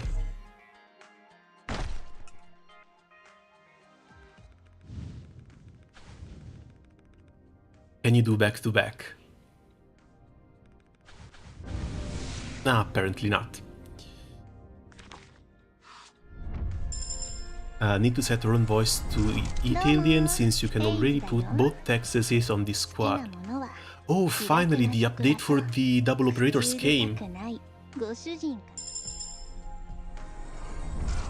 Can you do back-to-back? Ah, apparently not. Need to set your own voice to Italian since you can already put both Texases on this squad. Oh, finally, the update for the double operators came.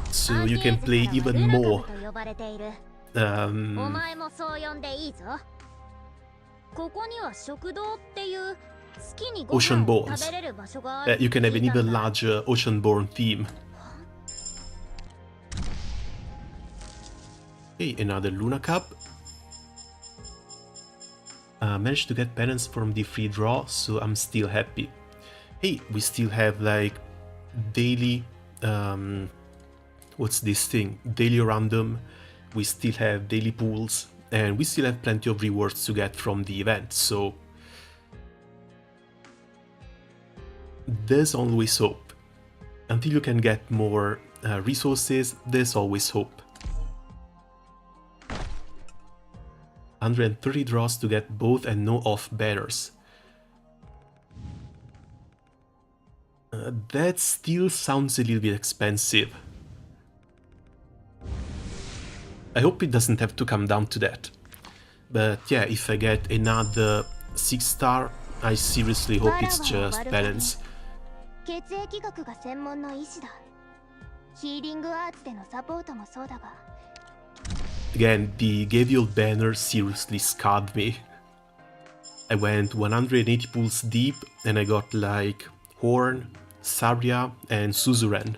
So you can play even more Oceanborns. You can have an even larger Oceanborn theme. Okay, another Luna Cup. Managed to get penance from the free draw, so I'm still happy. Hey, we still have like daily, what's this thing? Daily random, we still have daily pools, and we still have plenty of rewards to get from the event, so there's always hope. Until you can get more resources, there's always hope. 130 draws to get both and no off banners. That still sounds a little bit expensive. I hope it doesn't have to come down to that. But yeah, if I get another 6 star, I seriously hope it's just balance. Again, the Gavial banner seriously scarred me. I went 180 pools deep and I got like Horn, Saria and Suzerain.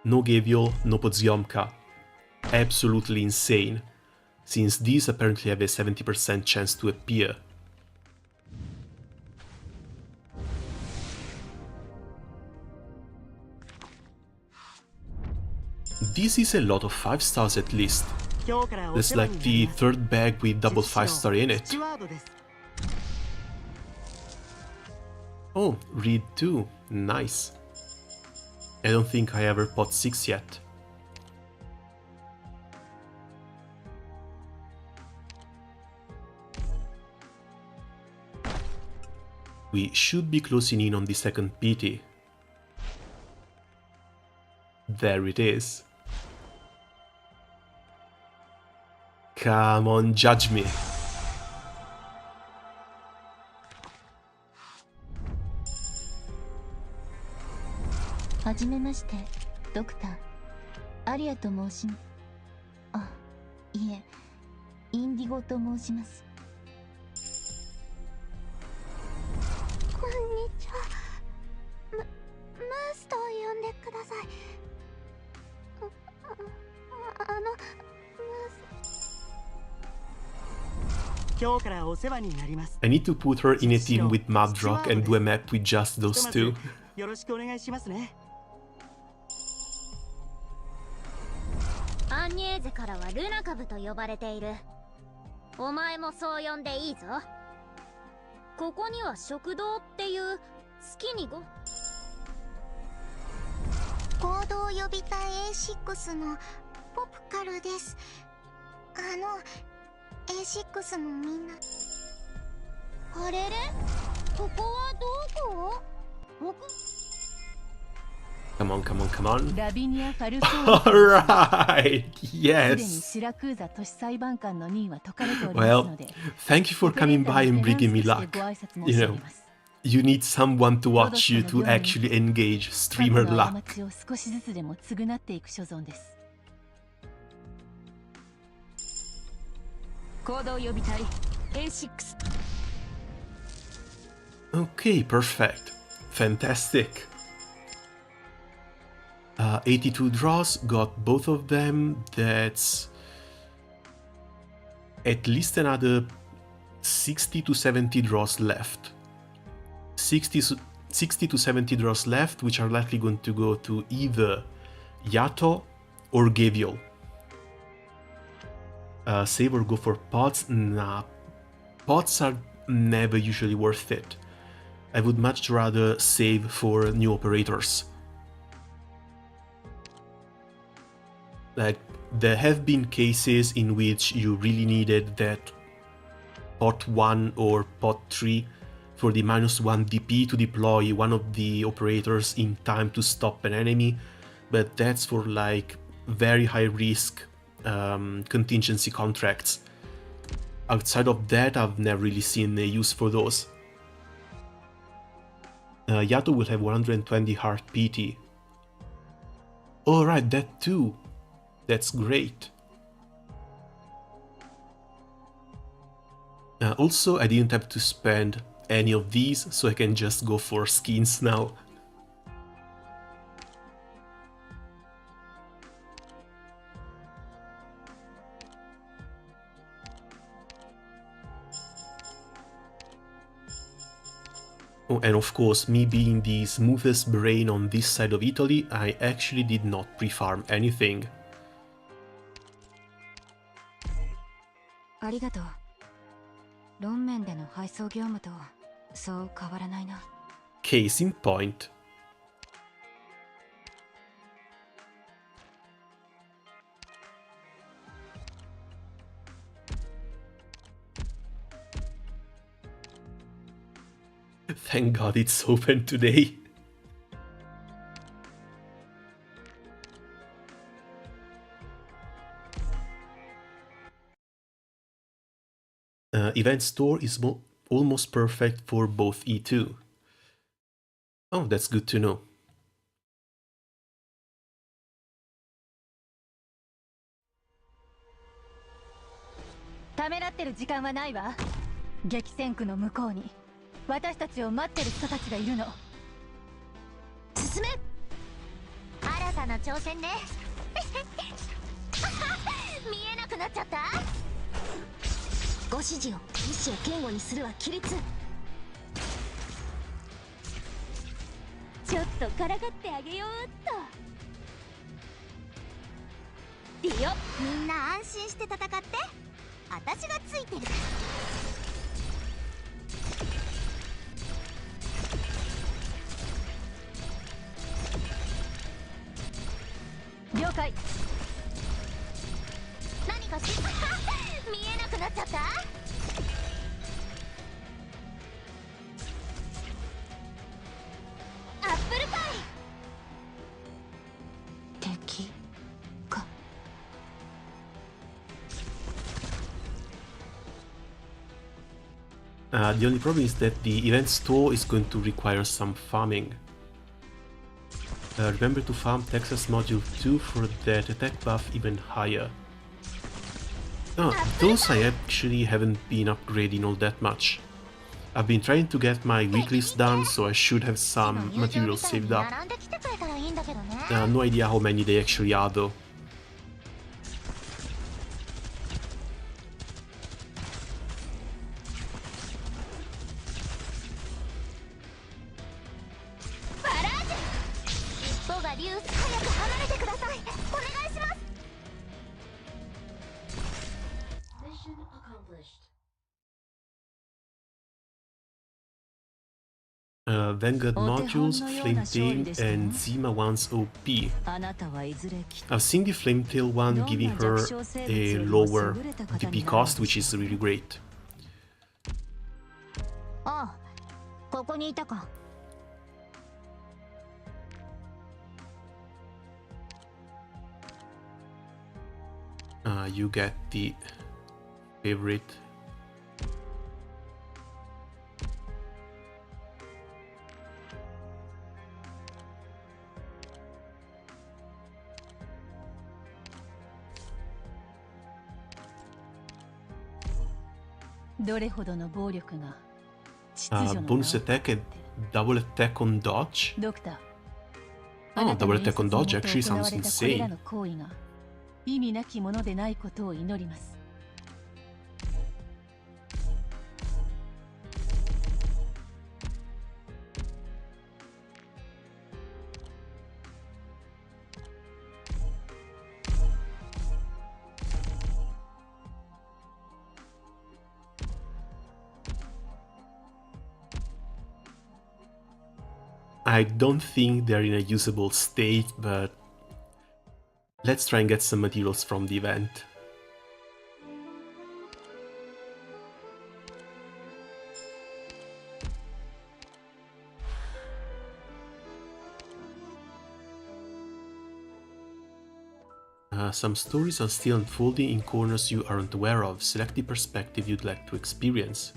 No Gavial, no Podziomka. Absolutely insane, since these apparently have a 70% chance to appear. This is a lot of 5 stars at least. There's like the third bag with double 5-star in it. Oh, read 2. Nice. I don't think I ever pot 6 yet. We should be closing in on the second PT. There it is. Come on, judge me. I need to put her in a team with Madrock and do a map with just those two. アンニエーゼからはルナ株と呼ばれている。お前もそう呼んでいいぞ。ここには食堂っていう好きにご行動予備隊 A6 のポプカルです。A6 のみんな。あれれ？ここはどこ？僕 Come on, come on, come on. ラビニア・ファルソ Alright, すでに yes. シラクーザ都市裁判官の任意は解かれております Well, ので、 thank you for coming by and bringing me luck. ご挨拶 You 申し上 know, げます。 you need someone to watch you to actually engage 過去 streamer の過 luck. ちを少しずつでも償っていく所存です。行動予備隊 A6。 Okay, perfect. Fantastic. 82 draws, got both of them. That's at least another 60 to 70 draws left. 60 to 70 draws left, which are likely going to go to either Yato or Gaviol. Save or go for pots? Nah. Pots are never usually worth it. I would much rather save for new operators. Like, there have been cases in which you really needed that pot 1 or pot 3 for the -1 DP to deploy one of the operators in time to stop an enemy, but that's for like very high risk contingency contracts. Outside of that, I've never really seen a use for those. Yato will have 120 heart PT. Alright, that too. That's great. Also, I didn't have to spend any of these, so I can just go for skins now. Oh, and of course, me being the smoothest brain on this side of Italy, I actually did not pre-farm anything. ありがとう。論面での配送業務とそう変わらないな。Case in point. Thank God it's open today. Event store is almost perfect for both E2. Oh, that's good to know. ためらってる時間はないわ。激戦区の向こうに私たちを待ってる人たちがいるの。進め。新たな挑戦ね。見えなくなっちゃった。ご指示を意志を堅固にするは規律。ちょっとからかってあげようっと。ディオ、みんな安心して戦って。私がついてる。了解。何かし見えなくなっちゃった。アップルパイ。敵か。The only problem is that the event store is going to require some farming. Remember to farm Texas Module 2 for that attack buff even higher. Oh, those I actually haven't been upgrading all that much. I've been trying to get my weeklies done, so I should have some materials saved up. No idea how many they actually are though. Vanguard modules, Flametail, and Zima one's OP. I've seen the Flametail one giving her a lower DP cost, which is really great. ああ、ここにいたか。You get the favorite. Bonus attack and double attack on dodge? Oh, double attack on dodge actually sounds insane. I don't think they're in a usable state, but let's try and get some materials from the event. Some stories are still unfolding in corners you aren't aware of. Select the perspective you'd like to experience.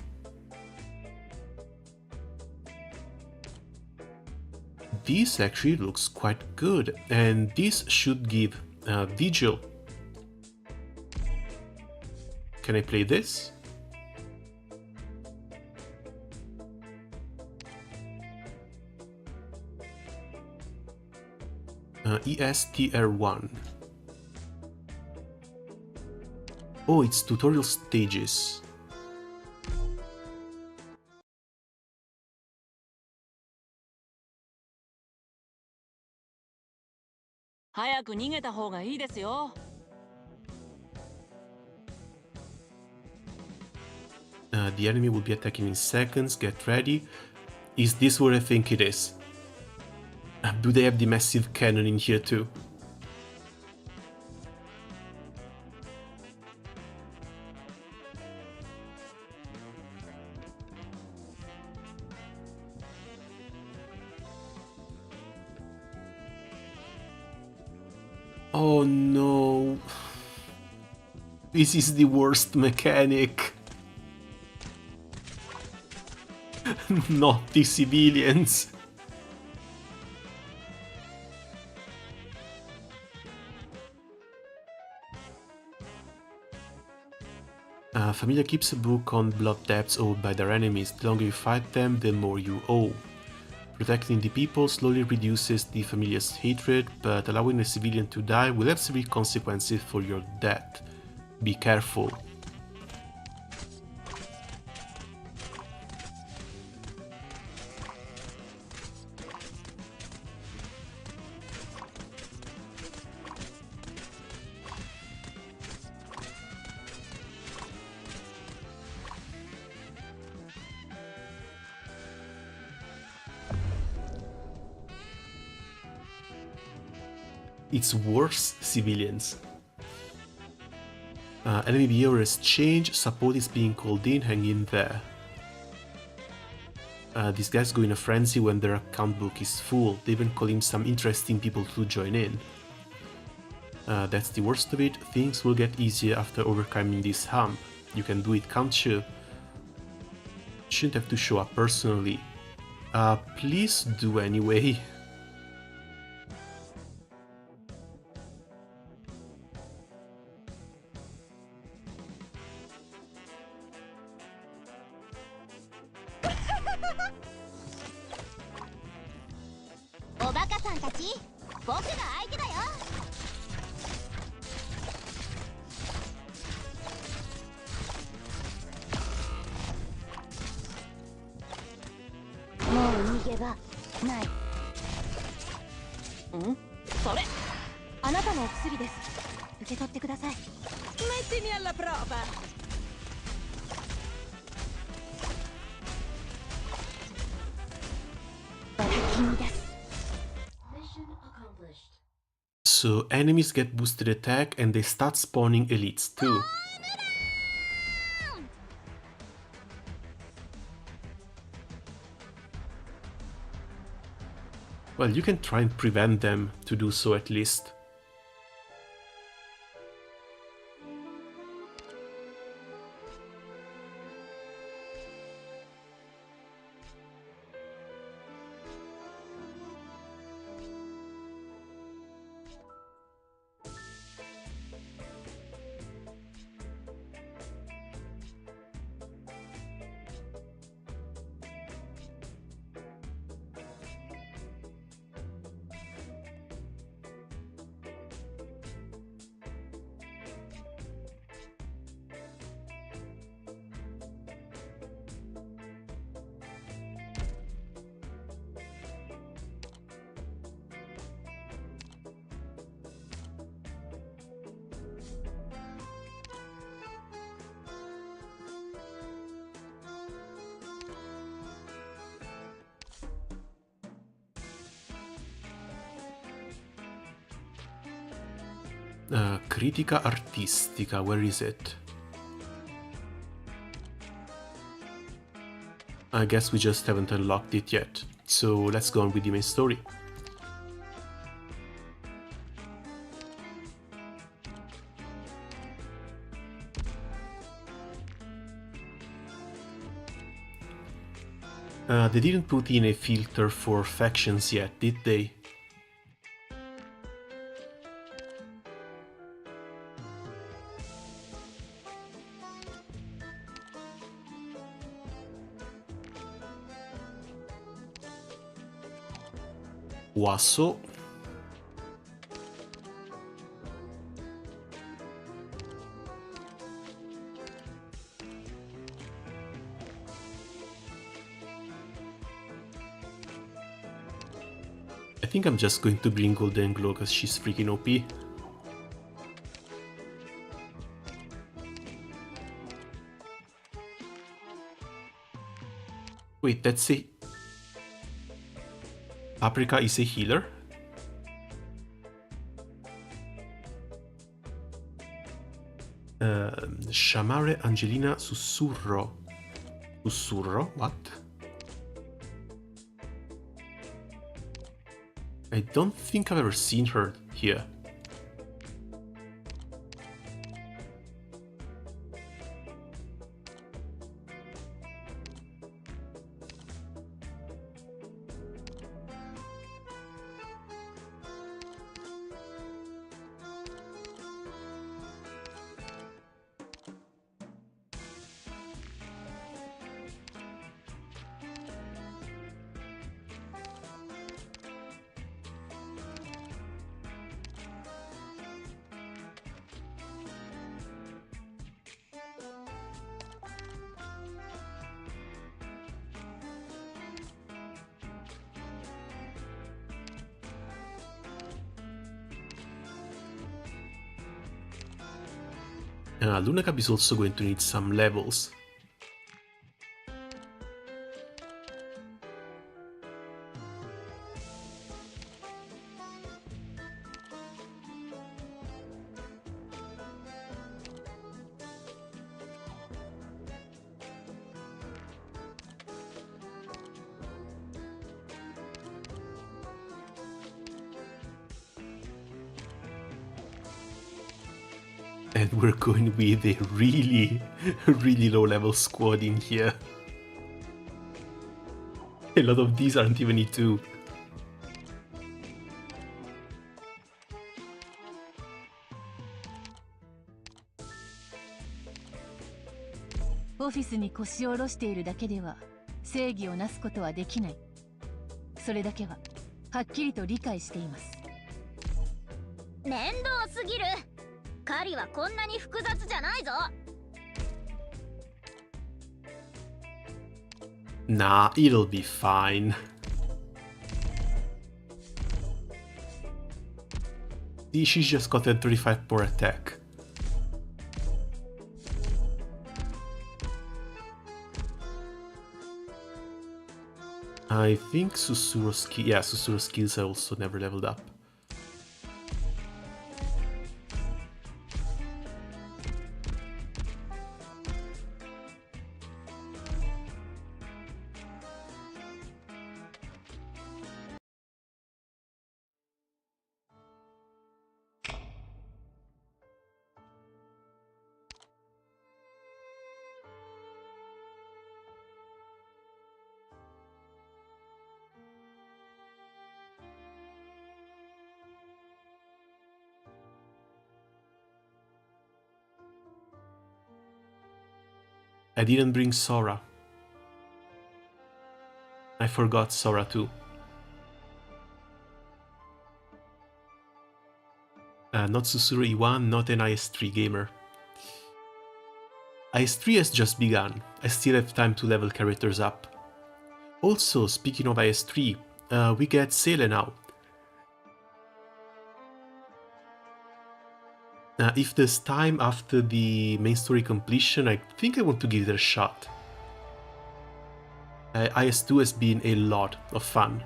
This actually looks quite good, and this should give Vigil. Can I play this? ESTR1. Oh, it's tutorial stages. The enemy will be attacking in seconds, get ready. Is this what I think it is? Do they have the massive cannon in here too? Oh no. This is the worst mechanic. Not the civilians. Familia keeps a book on blood debts owed by their enemies. The longer you fight them, the more you owe. Protecting the people slowly reduces the Familia's hatred, but allowing a civilian to die will have severe consequences for your debt. Be careful. It's worse civilians. Enemy behavior has changed, support is being called in, hang in there. These guys go in a frenzy when their account book is full. They even call in some interesting people to join in. That's the worst of it. Things will get easier after overcoming this hump. You can do it, can't you? Shouldn't have to show up personally. Please do anyway. Mettimi alla prova! So enemies get boosted attack and they start spawning elites too. Well, you can try and prevent them to do so at least. Critica artistica, where is it? I guess we just haven't unlocked it yet, so let's go on with the main story. They didn't put in a filter for factions yet, did they? Wasso. I think I'm just going to bring Golden Glow because she's freaking OP. Wait, that's a... Paprika is a healer? Sciamare Angelina Sussurro. Sussurro? What? I don't think I've ever seen her here. Luna Cub is also going to need some levels. And we're going with a really, really low level squad in here. A lot of these aren't even E2. オフィスに腰を下ろしているだけでは正義をなすことはできない。それだけははっきりと理解しています。面倒すぎる。狩りはこんなに複雑じゃないぞ。Nah, it'll be fine. See, she's just gotten 35 more attack. I think Susuru's Susuru's skills are also never leveled up. I didn't bring Sora. I forgot Sora too. Not Susuru E1, not an IS3 gamer. IS3 has just begun. I still have time to level characters up. Also, speaking of IS3, we get Sele now. If there's time after the main story completion, I think I want to give it a shot. IS2 has been a lot of fun.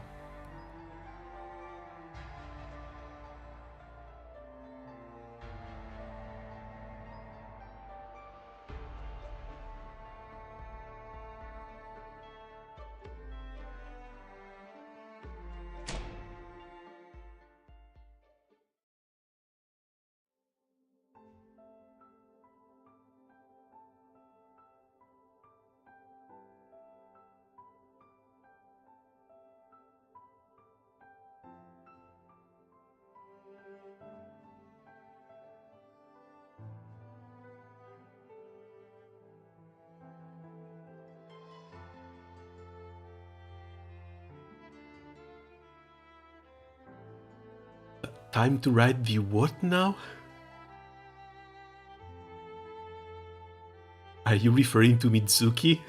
Time to write the what now? Are you referring to Mitsuki?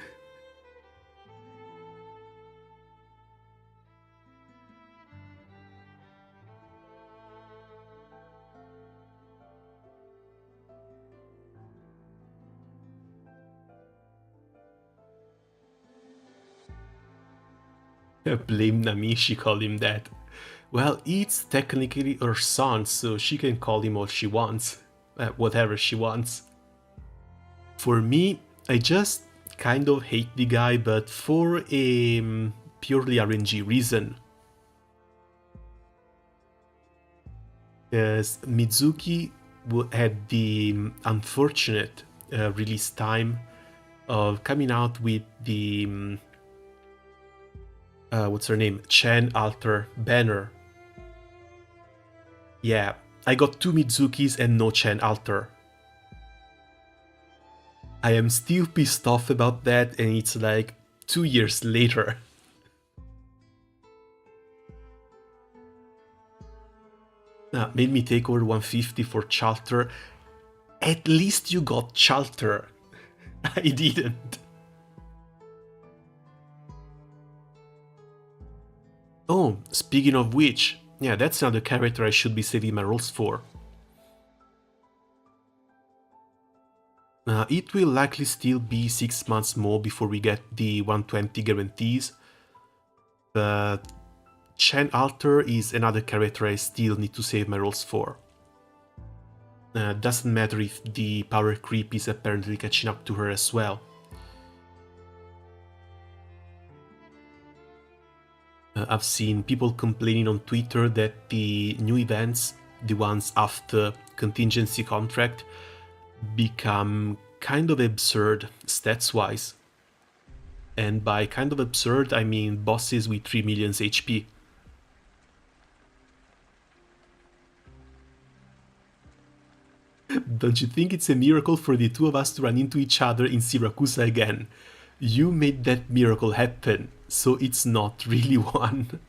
Blame Nami, she called him that. Well, it's technically her son, so she can call him what she wants. Whatever she wants. For me, I just kind of hate the guy, but for a purely RNG reason. Because Mizuki had the unfortunate release time of coming out with the what's her name? Chen Alter banner. Yeah, I got 2 Mizukis and no Chen Alter. I am still pissed off about that, and it's like 2 years later. Made me take over 150 for Chalter. At least you got Chalter. I didn't. Oh, speaking of which, yeah, that's another character I should be saving my rolls for. It will likely still be 6 months more before we get the 120 guarantees, but Chen Alter is another character I still need to save my rolls for. Doesn't matter if the power creep is apparently catching up to her as well. I've seen people complaining on Twitter that the new events, the ones after contingency contract, become kind of absurd stats-wise. And by kind of absurd, I mean bosses with 3 million HP. Don't you think it's a miracle for the two of us to run into each other in Siracusa again? You made that miracle happen, so it's not really one.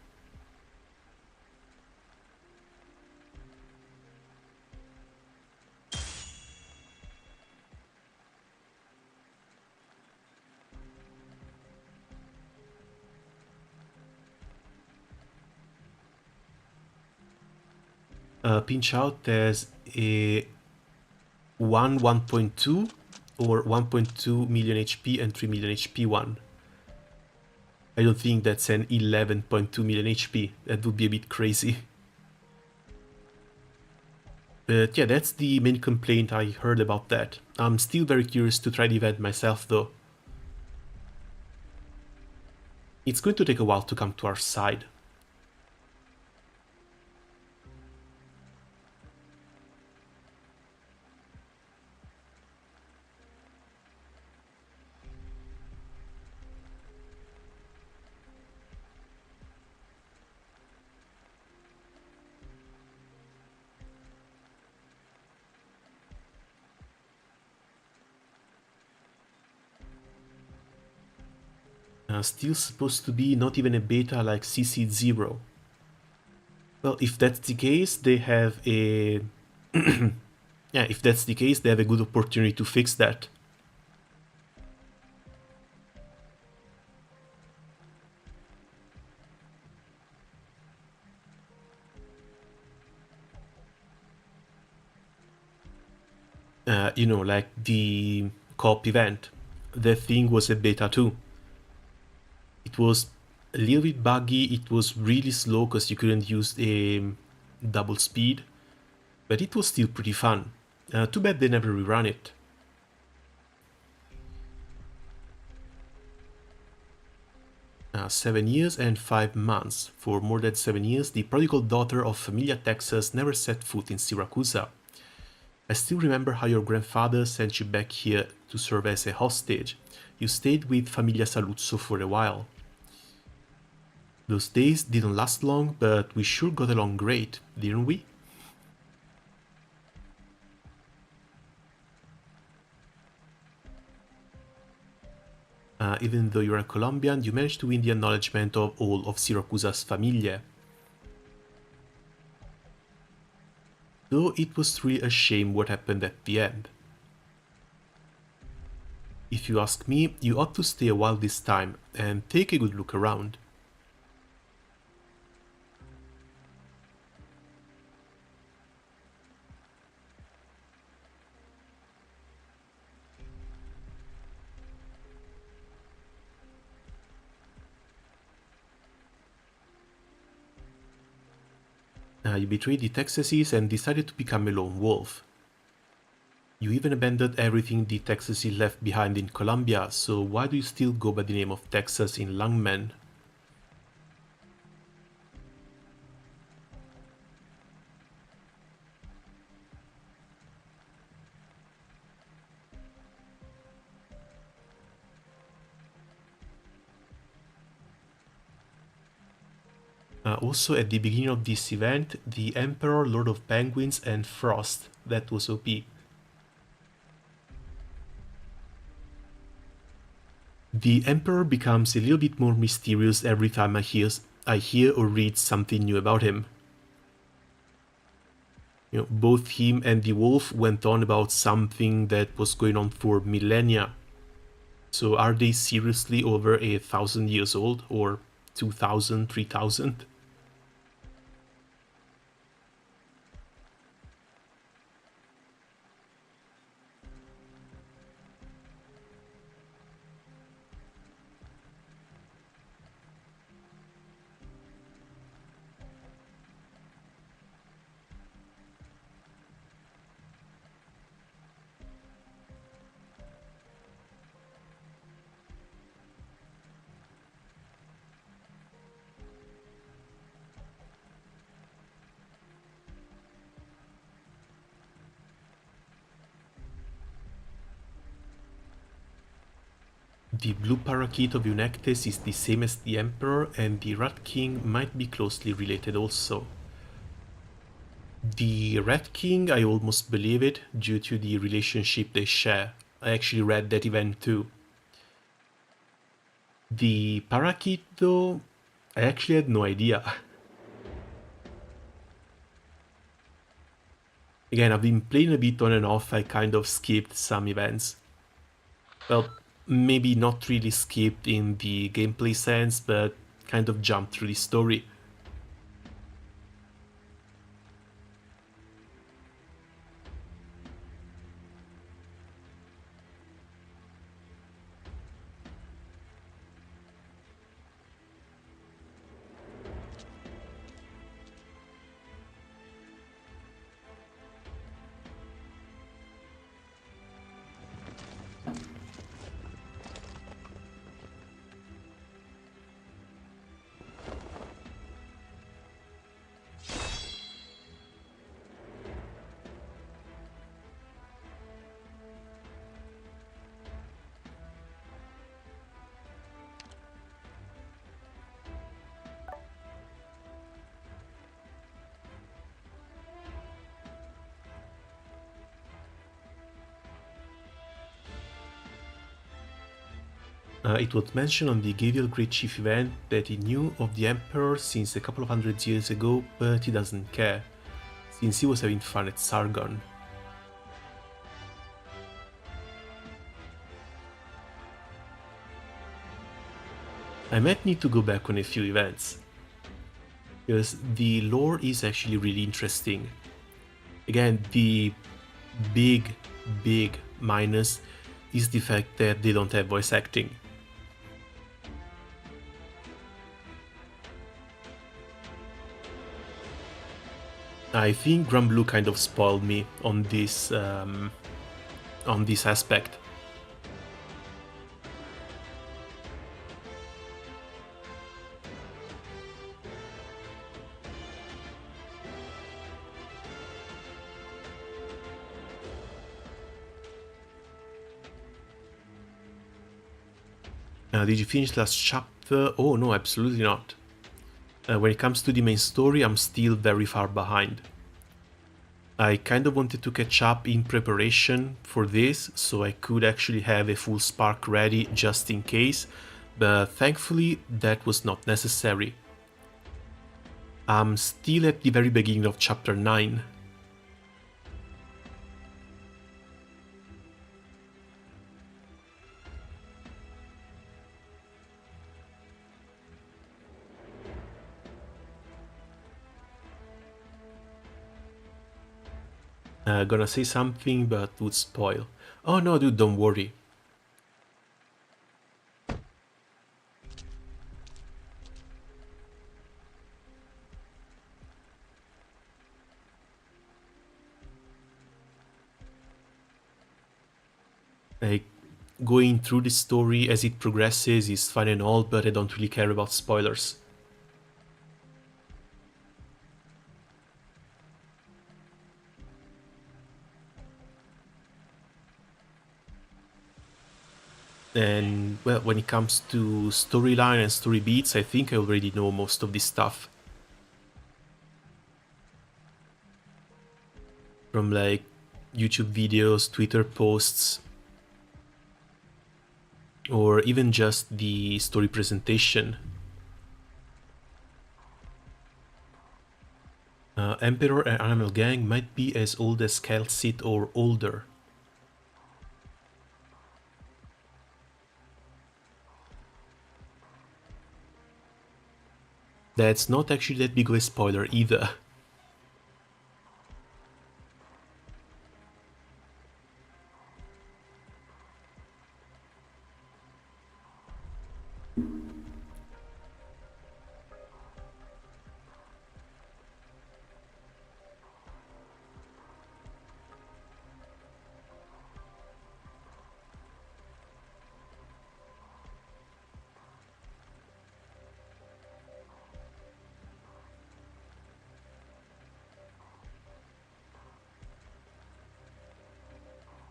Pinch out has a 1.2 or 1.2 million HP and 3 million HP one. I don't think that's an 11.2 million HP. That would be a bit crazy. But yeah, that's the main complaint I heard about that. I'm still very curious to try the event myself though. It's going to take a while to come to our side. Still supposed to be not even a beta like CC0. Well, if that's the case, they have a... yeah, if that's the case, they have a good opportunity to fix that. You know, like the co-op event. That thing was a beta too. It was a little bit buggy, it was really slow because you couldn't use a double speed, but it was still pretty fun. Too bad they never rerun it. 7 years and 5 months. For more than 7 years, the prodigal daughter of Familia Texas never set foot in Siracusa. I still remember how your grandfather sent you back here to serve as a hostage. You stayed with Familia Saluzzo for a while. Those days didn't last long, but we sure got along great, didn't we? Even though you're a Colombian, you managed to win the acknowledgement of all of Siracusa's familia. Though it was really a shame what happened at the end. If you ask me, you ought to stay a while this time and take a good look around. You betrayed the Texases and decided to become a lone wolf. You even abandoned everything the Texases left behind in Colombia, so why do you still go by the name of Texas in Lungmen? Also, at the beginning of this event, the Emperor, Lord of Penguins, and Frost. That was OP. The Emperor becomes a little bit more mysterious every time I hear or read something new about him. You know, both him and the wolf went on about something that was going on for millennia. So are they seriously over 1,000 years old, or 2,000, 3,000? The blue parakeet of Eunectes is the same as the Emperor, and the Rat King might be closely related also. The Rat King, I almost believe it, due to the relationship they share. I actually read that event too. The parakeet, though, I actually had no idea. Again, I've been playing a bit on and off, I kind of skipped some events. Well, maybe not really skipped in the gameplay sense, but kind of jumped through the story. It was mentioned on the Gavial Great Chief event that he knew of the Emperor since a couple of hundred years ago, but he doesn't care, since he was having fun at Sargon. I might need to go back on a few events, because the lore is actually really interesting. Again, the big minus is the fact that they don't have voice acting. I think Granblue kind of spoiled me on this aspect. Did you finish last chapter? Oh no, absolutely not. When it comes to the main story, I'm still very far behind. I kind of wanted to catch up in preparation for this, so I could actually have a full spark ready just in case, but thankfully that was not necessary. I'm still at the very beginning of chapter 9. Gonna say something but would spoil. Oh no dude, don't worry. Like, going through the story as it progresses is fine and all, but I don't really care about spoilers. And, well, when it comes to storyline and story beats, I think I already know most of this stuff. From, like, YouTube videos, Twitter posts, or even just the story presentation. Emperor and Animal Gang might be as old as Kelsit or older. That's not actually that big of a spoiler either.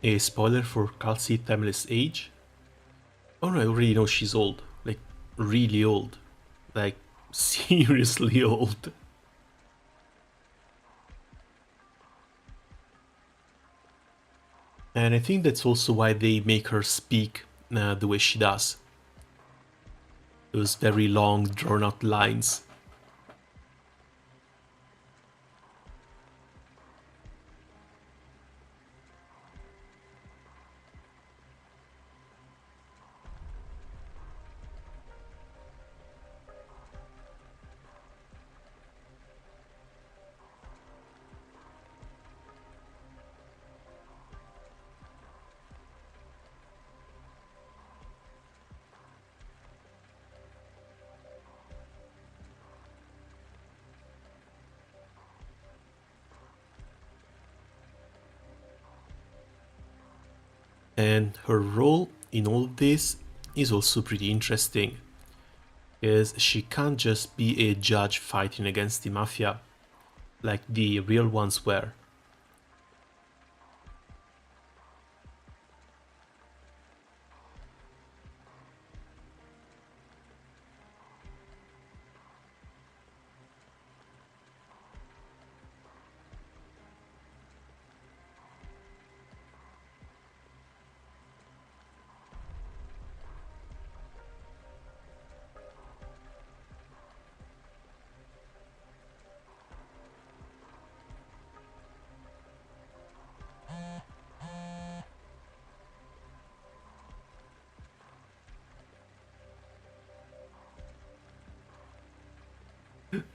A spoiler for Calci Timeless Age? Oh no, I already know she's old. Like, really old. Like, seriously old. And I think that's also why they make her speak the way she does. Those very long, drawn-out lines. And her role in all of this is also pretty interesting, because she can't just be a judge fighting against the mafia like the real ones were.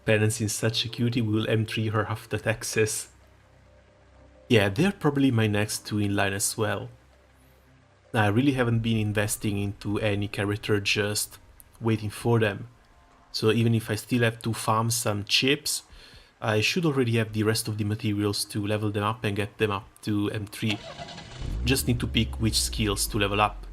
Balancing such security will M3 her after Texas. Yeah, they're probably my next two in line as well. I really haven't been investing into any character, just waiting for them. So even if I still have to farm some chips, I should already have the rest of the materials to level them up and get them up to M3. Just need to pick which skills to level up.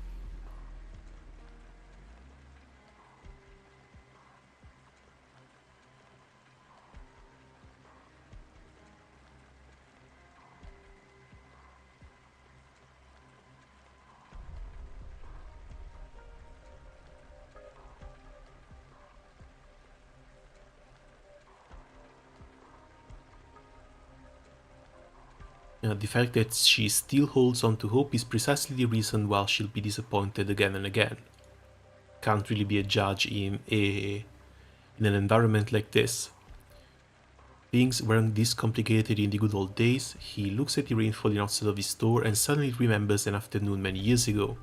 The fact that she still holds on to hope is precisely the reason why she'll be disappointed again and again. Can't really be a judge in an environment like this. Things weren't this complicated in the good old days. He looks at the rain falling outside of his door and suddenly remembers an afternoon many years ago.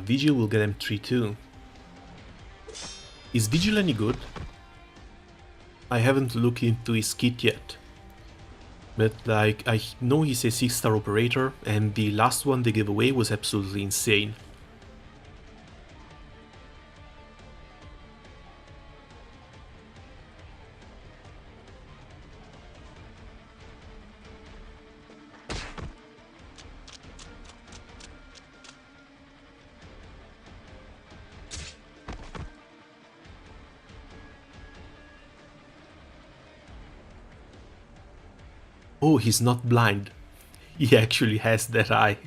Vigil will get M3 too. Is Vigil any good? I haven't looked into his kit yet. But like, I know he's a 6-star operator, and the last one they gave away was absolutely insane. Oh, he's not blind. He actually has that eye.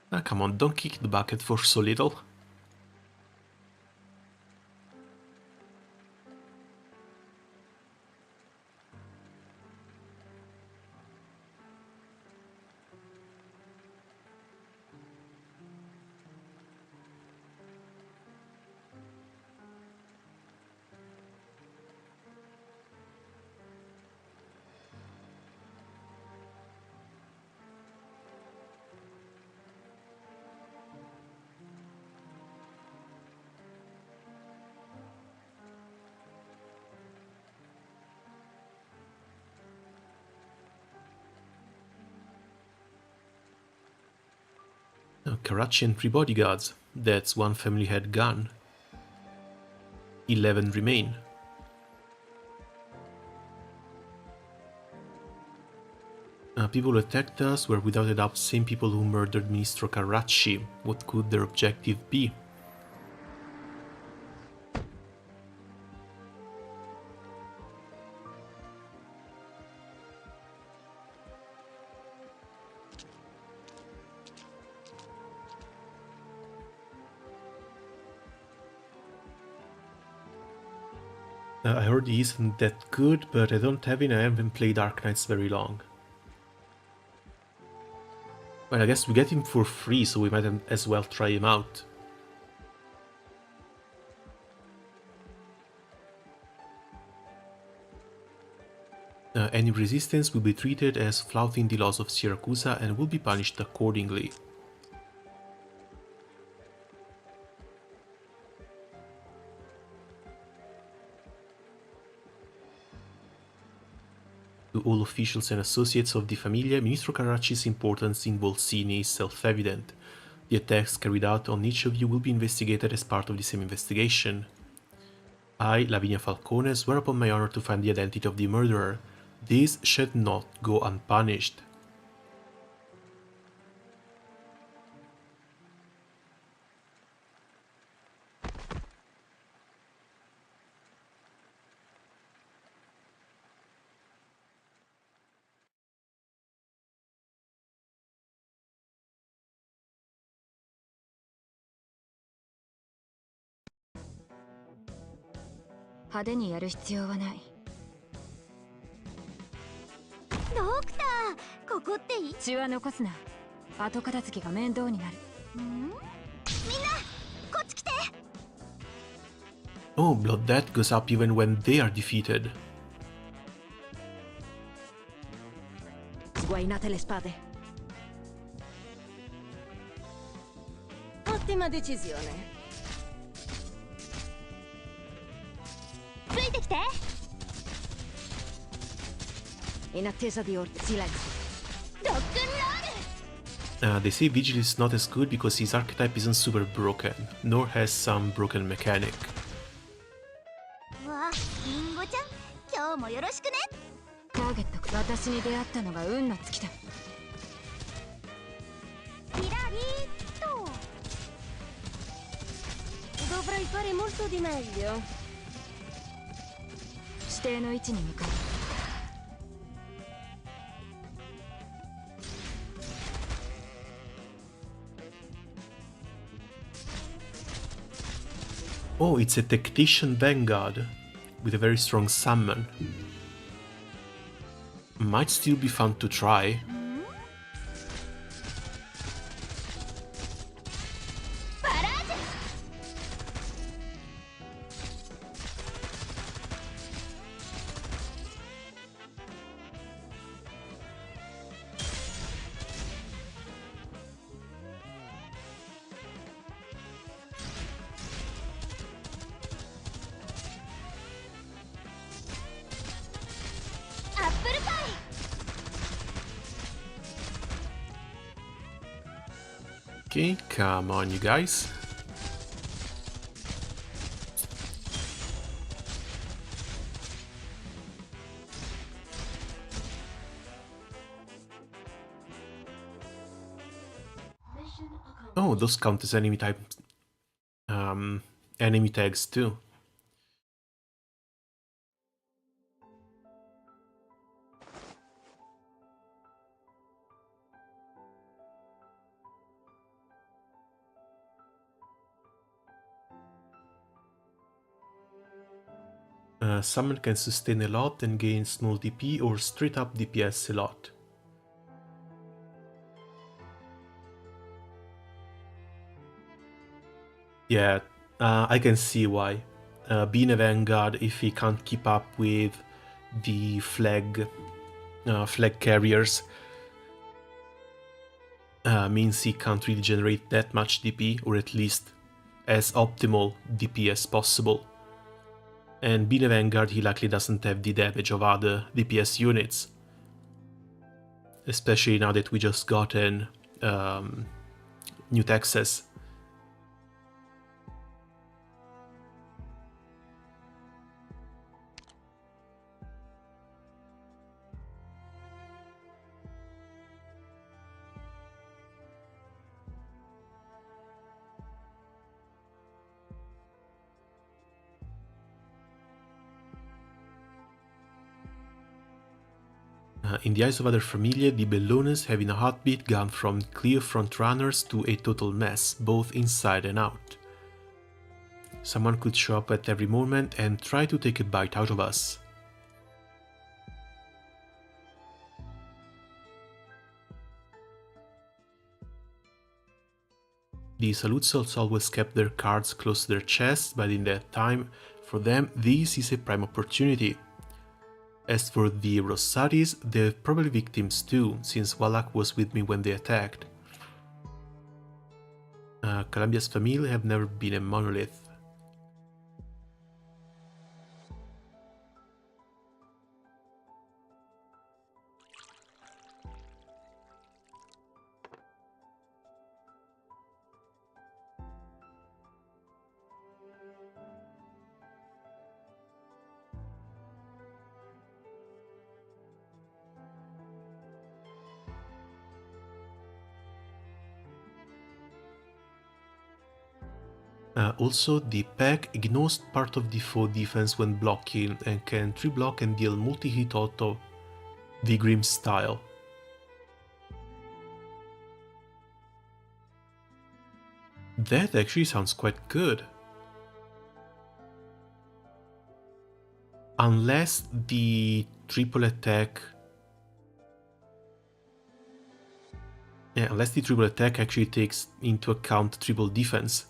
Ah, come on, don't kick the bucket for so little. Karachi and 3 bodyguards. That's one family head gone. 11 remain. People who attacked us were without a doubt the same people who murdered Ministro Karachi. What could their objective be? I heard he isn't that good, but I don't have it. I haven't played Arknights very long. Well, I guess we get him for free, so we might as well try him out. Any resistance will be treated as flouting the laws of Siracusa and will be punished accordingly. To all officials and associates of the Familia, Ministro Karachi's importance in Volsini is self-evident. The attacks carried out on each of you will be investigated as part of the same investigation. I, Lavinia Falcone, swear upon my honor to find the identity of the murderer. This shall not go unpunished.派手にやる必要はない。ドクター、ここっていい？血は残すな。後片付けが面倒になる。みんな、こっち来て。Oh, blood debt goes up even when they are defeated. Sguainate le spade. Ottima decisione. ついてきて。In attesa di ordine. Silenzio.ロックンロール。 They say Vigil is not as good because his archetype isn't super broken, nor has some broken mechanic. わあ、リンゴちゃん、今日もよろしくね。ターゲット、私に出会ったのが運の尽きだ。キラリーと。Dovrei fare molto di meglio. 指定の位置に向かう。Oh, it's a Tactician Vanguard with a very strong summon. Might still be fun to try. Okay, come on you guys. Oh, those count as enemy type enemy tags too. Summon can sustain a lot and gain small DP or straight up DPS a lot. Yeah, I can see why. Being a Vanguard, if he can't keep up with the flag carriers, means he can't really generate that much DP, or at least as optimal DP as possible. And being a Vanguard, he likely doesn't have the damage of other DPS units. Especially now that we just got an New Texas. In the eyes of other familia, the Bellones have in a heartbeat gone from clear frontrunners to a total mess, both inside and out. Someone could show up at every moment and try to take a bite out of us. The Saluzos always kept their cards close to their chests, but in that time, for them, this is a prime opportunity. As for the Rossaris, they're probably victims too, since Wallach was with me when they attacked. Columbia's family have never been a monolith. Also, the pack ignores part of the foe defense when blocking and can 3-block and deal multi-hit auto Vigrim style. That actually sounds quite good. Unless the triple attack... Yeah, unless the triple attack actually takes into account triple defense.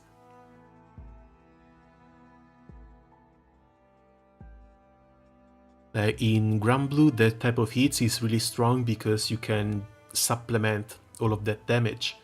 In Granblue, that type of hits is really strong because you can supplement all of that damage.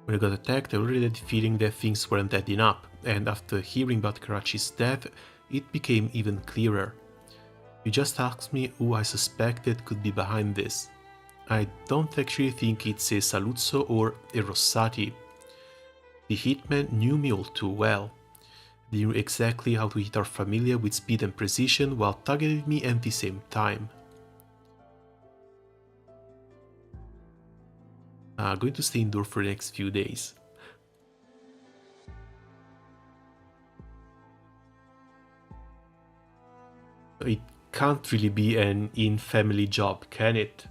When I got attacked, I already had the feeling that things weren't adding up, and after hearing about Karachi's death, it became even clearer. You just asked me who I suspected could be behind this. I don't actually think it's a Saluzzo or a Rossati. The hitman knew me all too well. They knew exactly how to hit our familia with speed and precision while targeting me at the same time. I'm going to stay indoors for the next few days. It can't really be an in-family job, can it?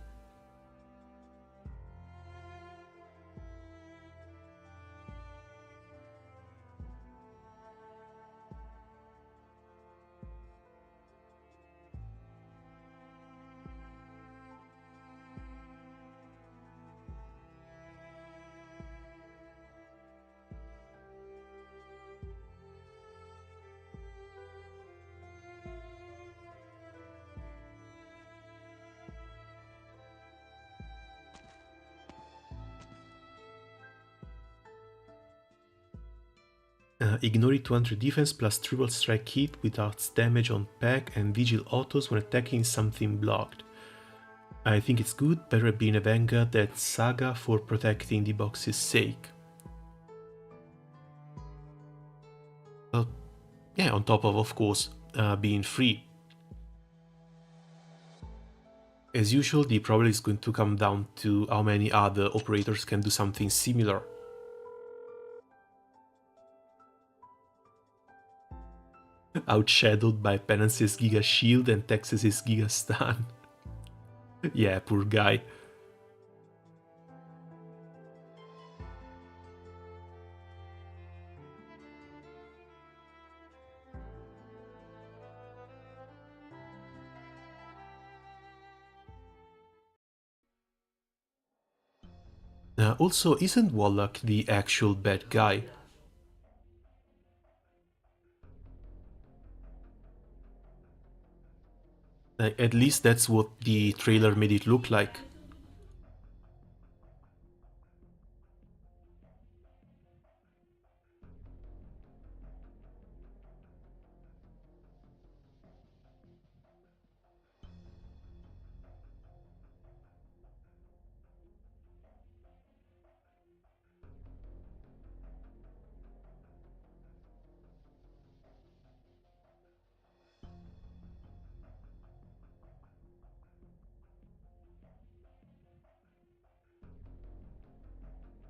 Ignore 200 defense plus triple strike hit without damage on pack and vigil autos when attacking something blocked. I think it's good, better being a Vanguard than Saga for protecting the box's sake. Well, yeah, on top of course, being free. As usual, the problem is going to come down to how many other operators can do something similar. Outshadowed by Penance's Giga Shield and Texas's Giga Stun. Yeah, poor guy. Also, isn't Wallach the actual bad guy? At least that's what the trailer made it look like.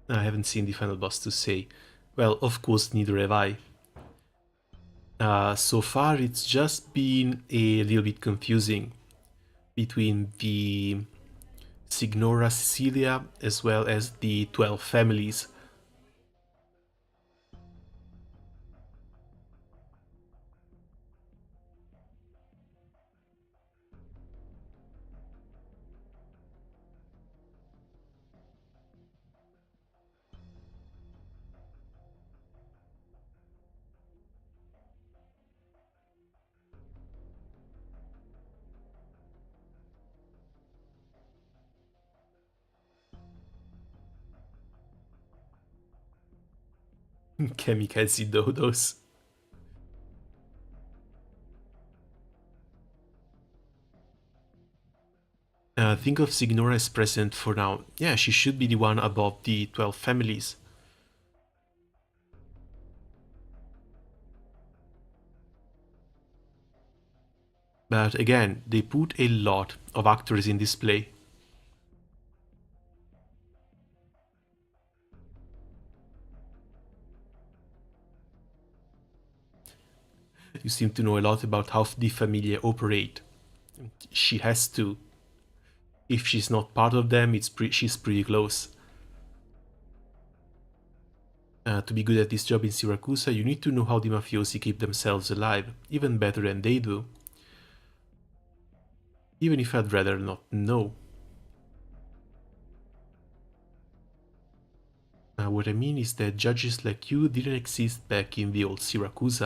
I haven't seen the final boss to say. Well, of course, neither have I. So far, it's just been a little bit confusing between the Signora Cecilia as well as the 12 families. Kamikaze dodos. Think of Signora as president for now. Yeah, she should be the one above the 12 families. But again, they put a lot of actors in this play. You seem to know a lot about how the Familia operate. She has to. If she's not part of them, she's pretty close. To be good at this job in Syracuse, you need to know how the mafiosi keep themselves alive, even better than they do. Even if I'd rather not know. What I mean is that judges like you didn't exist back in the old Syracuse.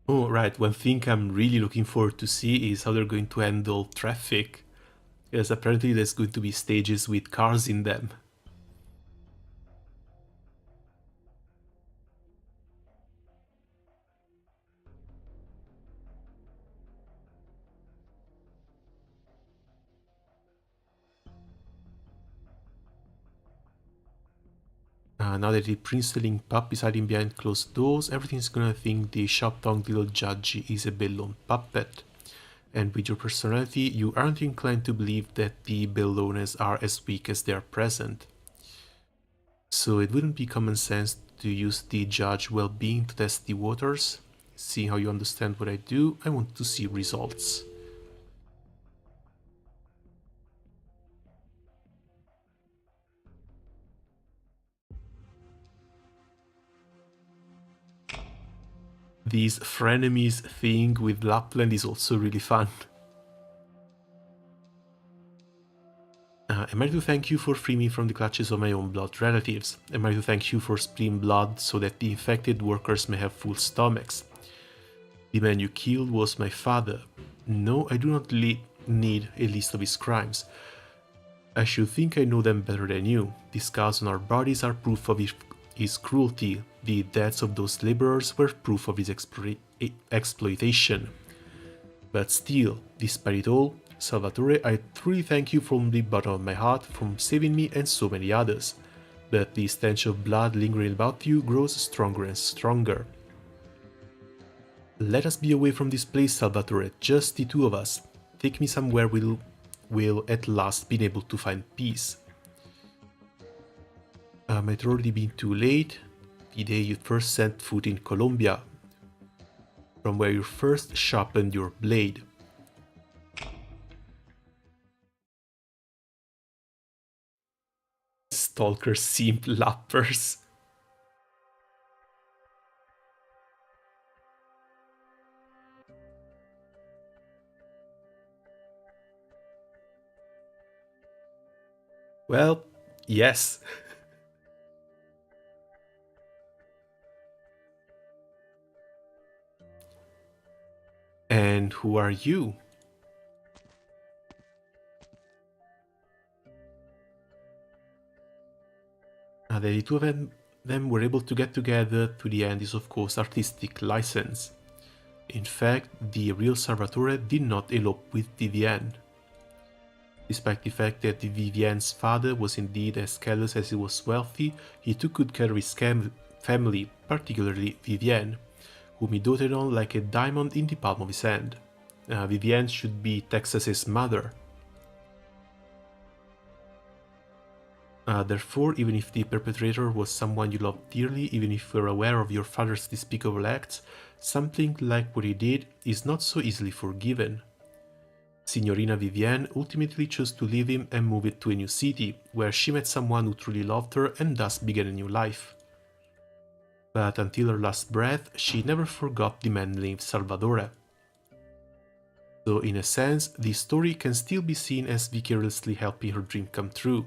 Oh, right. One thing I'm really looking forward to see is how they're going to handle traffic. Because apparently there's going to be stages with cars in them. Now that the prince-selling pup is hiding behind closed doors, everything's gonna think the sharp-tongued little judge is a Bellone puppet. And with your personality, you aren't inclined to believe that the Bellones are as weak as they are present. So it wouldn't be common sense to use the judge well-being to test the waters. Seeing how you understand what I do, I want to see results. This frenemies thing with Lapland is also really fun. Am I to thank you for freeing me from the clutches of my own blood relatives? Am I to thank you for spilling blood so that the infected workers may have full stomachs? The man you killed was my father. No, I do not need a list of his crimes. I should think I know them better than you. The scars on our bodies are proof of his cruelty. The deaths of those laborers were proof of his exploitation. But still, despite it all, Salvatore, I truly thank you from the bottom of my heart for saving me and so many others. But the stench of blood lingering about you grows stronger and stronger. Let us be away from this place, Salvatore, just the two of us. Take me somewhere we'll at last be able to find peace. Might already been too late. The day you first set foot in Colombia, from where you first sharpened your blade. Stalker simp lappers. Well, yes. And who are you? The two of them were able to get together to the end is of course artistic license. In fact, the real Salvatore did not elope with Vivienne. Despite the fact that Vivienne's father was indeed as careless as he was wealthy, he took good care of his family, particularly Vivienne, whom he doted on like a diamond in the palm of his hand. Vivienne should be Texas's mother. Therefore, even if the perpetrator was someone you loved dearly, even if you were aware of your father's despicable acts, something like what he did is not so easily forgiven. Signorina Vivienne ultimately chose to leave him and move it to a new city, where she met someone who truly loved her and thus began a new life. But until her last breath, she never forgot the man named Salvatore. So in a sense, the story can still be seen as vicariously helping her dream come true.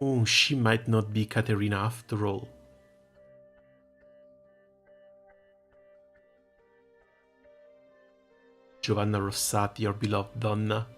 Oh, she might not be Caterina after all. Giovanna Rossati, our beloved donna.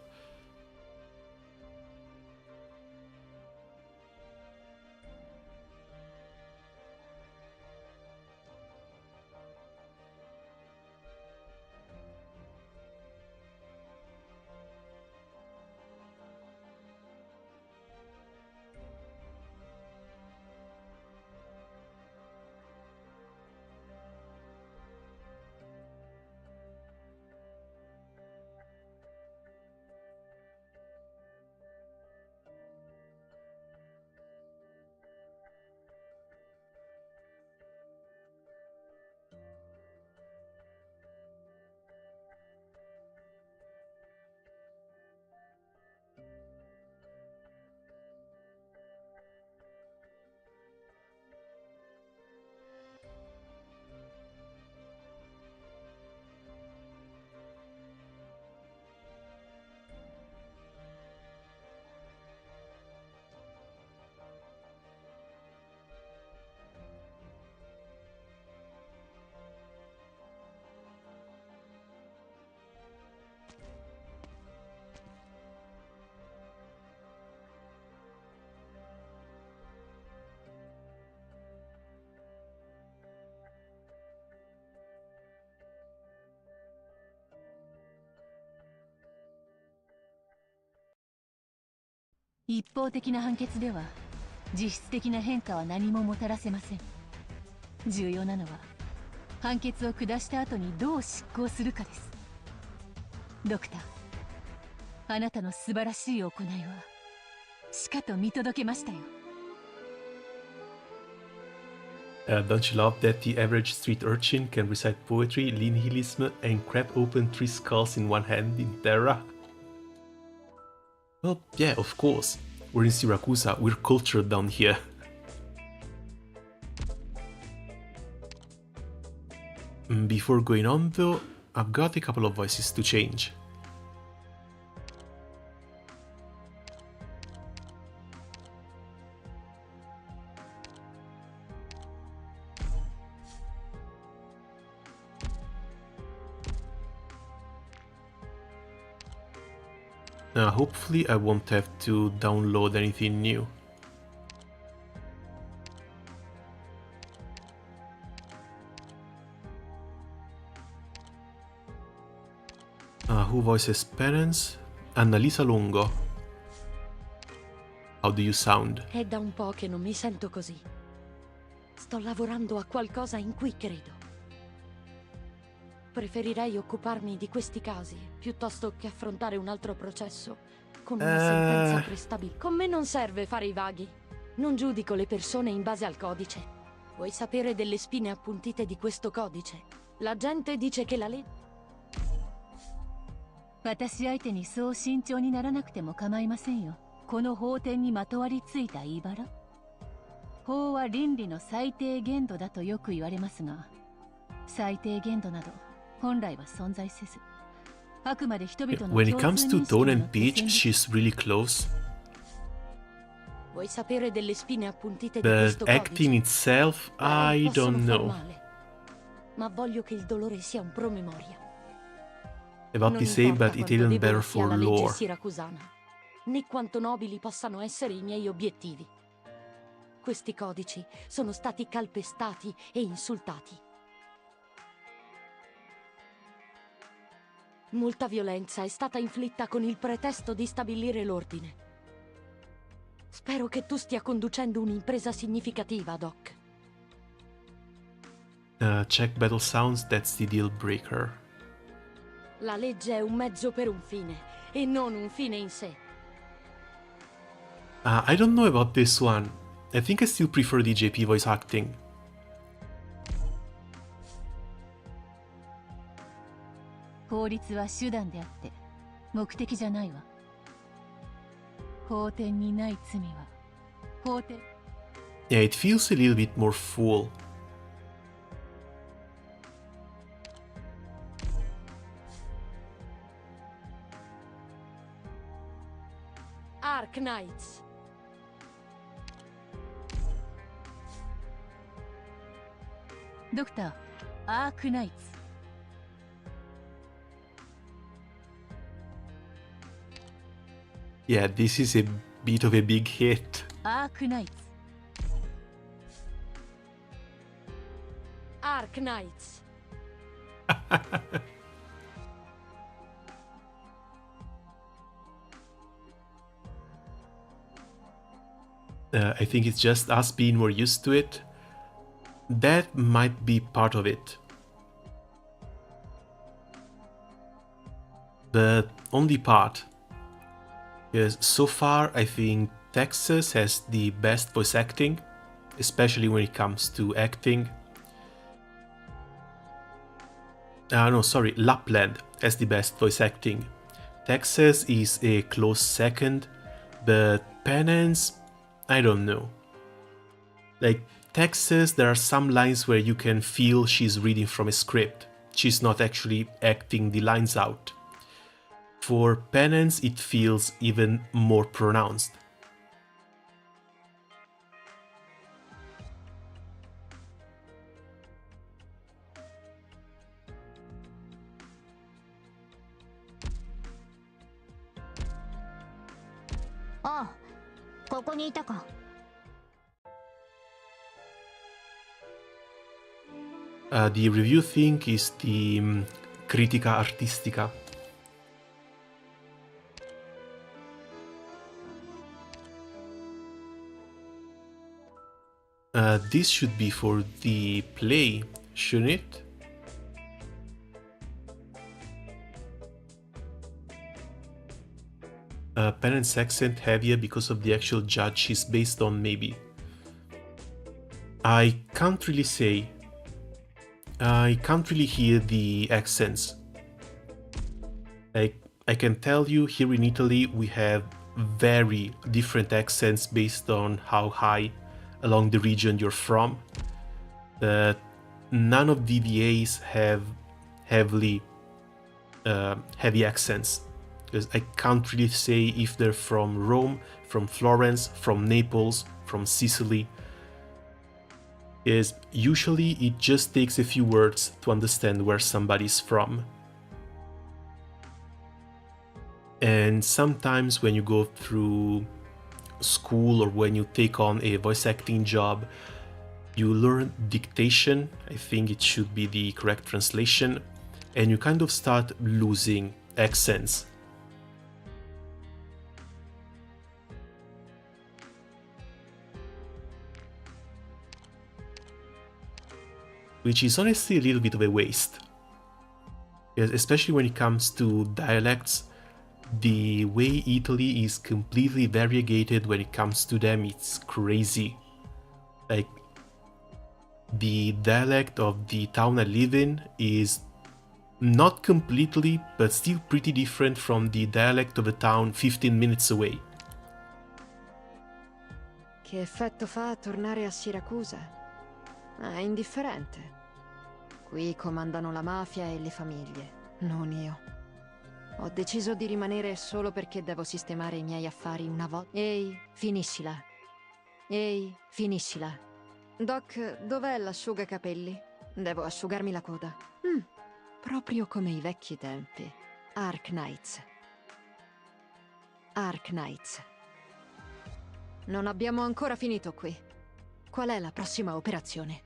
一方的な判決では実質的な変化は何ももたらせません。重要なのは判決を下した後にどう執行するかです。ドクター、あなたの素晴らしい行いはしかと見届けましたよ。Don't you love that the average street urchin can recite poetry, nihilism, and crack open 3 skulls in one hand in Terra? Well, yeah, of course. We're in Siracusa, we're cultured down here. Before going on though, I've got a couple of voices to change. Hopefully I won't have to download anything new. Who voices Penance? Annalisa Longo. How do you sound? È da un po' che non mi sento così. Sto lavorando a qualcosa in cui credo. Preferirei occuparmi di questi casi piuttosto che affrontare un altro processo con una sentenza prestabile. Con me non serve fare i vaghi. Non giudico le persone in base al codice. Vuoi sapere delle spine appuntite di questo codice? La gente dice che la legge... 私相手にそう慎重にならなくても構いませんよ。この法典にまとわりついた言いバラ。法は倫理の最低限度だとよく言われますが、最低限度など本来は存在せず、あくまで人々の When it 共通 comes to 認識 tone によ and って pitch, 線引 she's really close. Vuoi sapere delle spine appuntite di But questo acting codice? itself, I Possono don't far know. male, ma voglio che il dolore sia un promemoria. About the Non same, importa but it quanto isn't debole better sia for la legge lore. siracusana, né quanto nobili possano essere i miei obiettivi. Questi codici sono stati calpestati e insultati. Molta violenza è stata inflitta con il pretesto di stabilire l'ordine. Spero che tu stia conducendo un'impresa significativa, Doc. Check battle sounds, that's the deal breaker. La legge è un mezzo per un fine, e non un fine in sé. I don't know about this one. I think I still prefer the JP voice acting. 法律は手段であって目的じゃないわ。法典にない罪は法典。 Yeah, it feels a little bit more full. Arknights. Doctor, Arknights. Yeah, this is a bit of a big hit. Arknights. Arknights. I think it's just us being more used to it. That might be part of it. But only part. Because so far I think Texas has the best voice acting, especially when it comes to acting. No, sorry, Lapland has the best voice acting. Texas is a close second, but Penance, I don't know. Like, Texas, there are some lines where you can feel she's reading from a script. She's not actually acting the lines out. For Penance, it feels even more pronounced. The review thing is the critica artistica. This should be for the play, shouldn't it? Penance accent heavier because of the actual judge she's based on, maybe. I can't really say. I can't really hear the accents. I can tell you here in Italy we have very different accents based on how high along the region you're from. None of the VAs have heavy accents, because I can't really say if they're from Rome, from Florence, from Naples, from Sicily. Is usually it just takes a few words to understand where somebody's from. And sometimes when you go through school or when you take on a voice acting job, you learn dictation, I think it should be the correct translation, and you kind of start losing accents. Which is honestly a little bit of a waste. Especially when it comes to dialects, the way Italy is completely variegated when it comes to them, it's crazy. Like, the dialect of the town I live in is not completely, but still pretty different from the dialect of a town 15 minutes away. Che effetto fa tornare a Siracusa? È indifferente. Qui comandano la mafia e le famiglie, non io. Ho deciso di rimanere solo perché devo sistemare i miei affari una volta. Ehi, finiscila. Ehi, finiscila. Doc, dov'è l'asciugacapelli? Devo asciugarmi la coda. Proprio come i vecchi tempi. Arknights. Arknights. Non abbiamo ancora finito qui. Qual è la prossima operazione?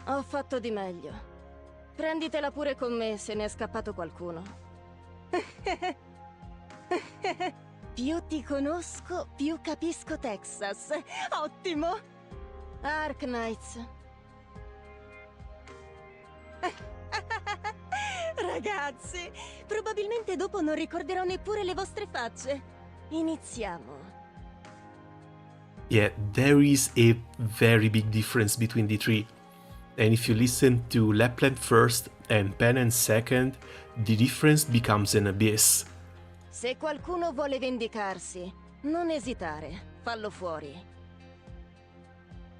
Ho fatto di meglio. Prenditela pure con me se ne è scappato qualcuno. Più ti conosco, più capisco Texas. Ottimo! Arknights. Ragazzi, probabilmente dopo non ricorderò neppure le vostre facce. Iniziamo. Yeah, there is a very big difference between the three. And if you listen to Lapland first and Penance second, the difference becomes an abyss. Se qualcuno vuole vendicarsi, non esitare, fallo fuori.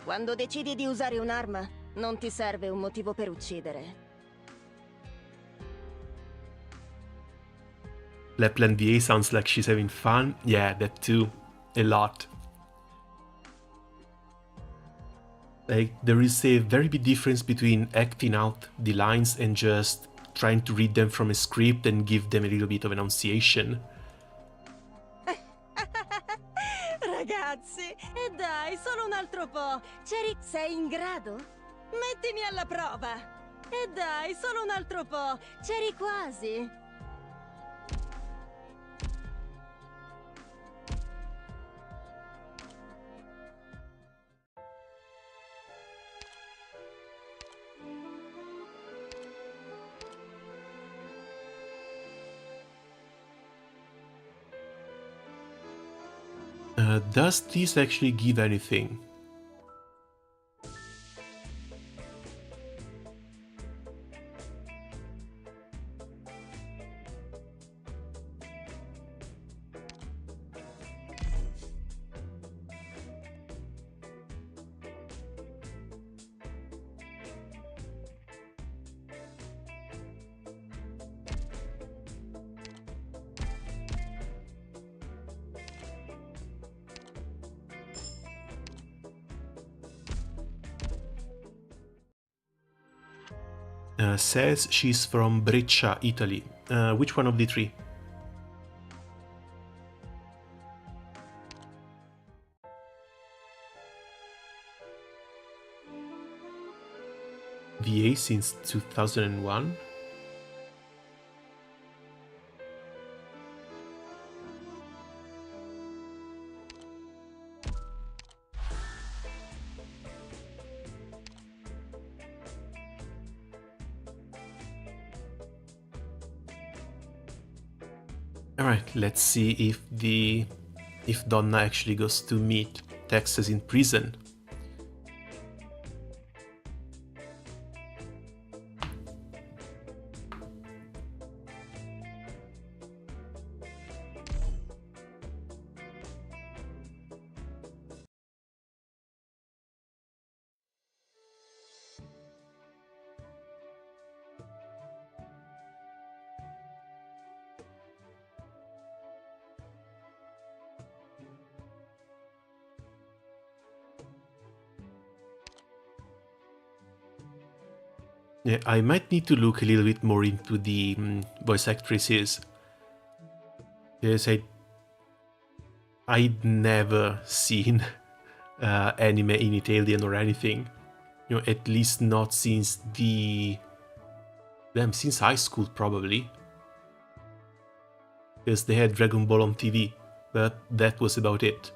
Quando decidi di usare un'arma, non ti serve un motivo per uccidere. Lapland VA sounds like she's having fun. Yeah, that too. A lot. Like, there is a very big difference between acting out the lines and just trying to read them from a script and give them a little bit of enunciation. Ragazzi, e dai, solo un altro po'. Sei in grado? Mettimi alla prova. E dai, solo un altro po'. C'eri quasi. Does this actually give anything? Says she's from Breccia, Italy. Which one of the three? VA since 2001. Alright, let's see if Donna actually goes to meet Texas in prison. Yeah, I might need to look a little bit more into the voice actresses. Yes, I'd never seen anime in Italian or anything. You know, at least not since since high school probably. Because they had Dragon Ball on TV, but that was about it.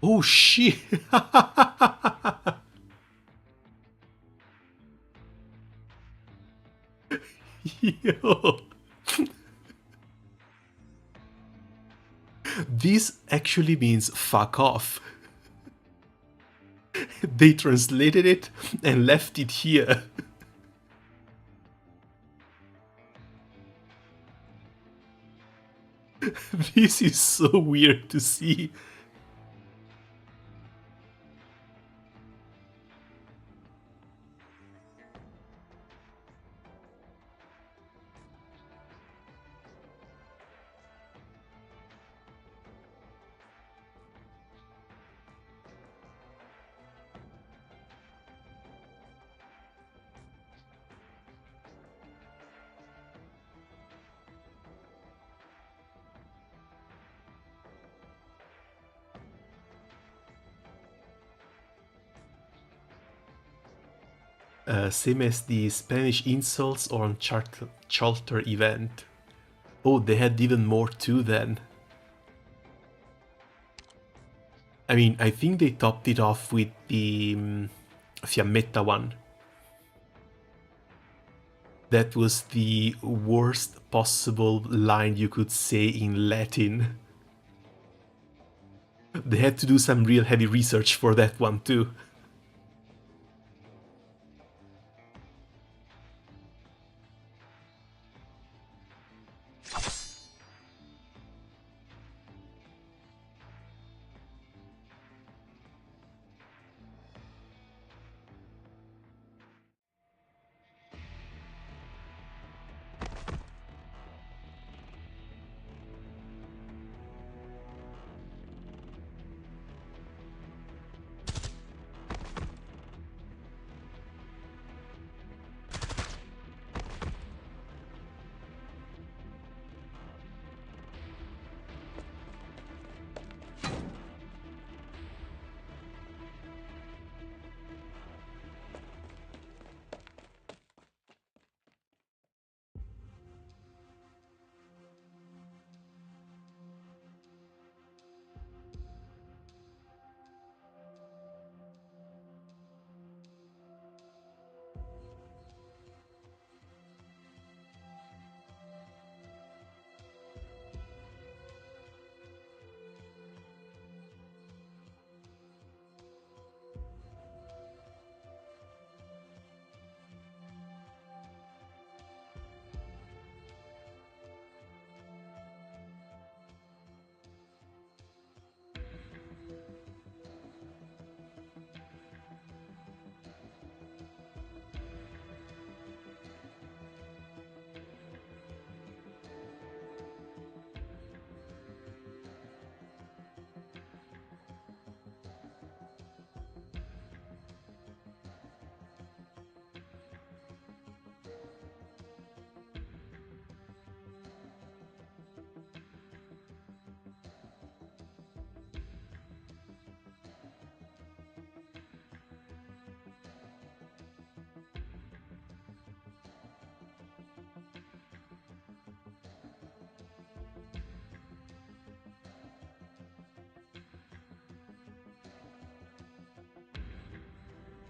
Oh shit! Yo! This actually means fuck off. They translated it and left it here. This is so weird to see. Same as the Spanish insults on Charter event. Oh, they had even more too then. I mean, I think they topped it off with the Fiammetta one. That was the worst possible line you could say in Latin. They had to do some real heavy research for that one too.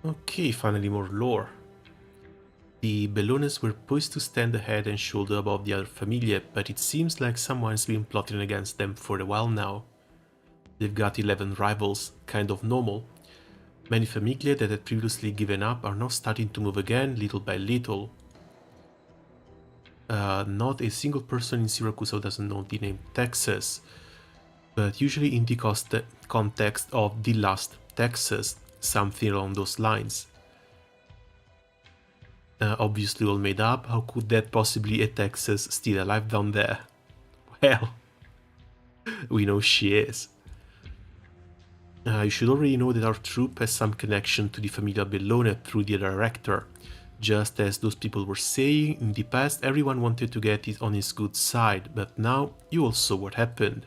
Okay, finally more lore. The Bellones were poised to stand a head and shoulder above the other Familia, but it seems like someone's been plotting against them for a while now. They've got 11 rivals, kind of normal. Many Famiglia that had previously given up are now starting to move again, little by little. Not a single person in Syracuse doesn't know the name Texas, but usually in the context of the last Texas, something along those lines. Obviously all made up, how could that possibly a Texas still alive down there? Well, we know she is. You should already know that our troop has some connection to the Familia Bellone through the director. Just as those people were saying, in the past everyone wanted to get it on his good side, but now you all saw what happened.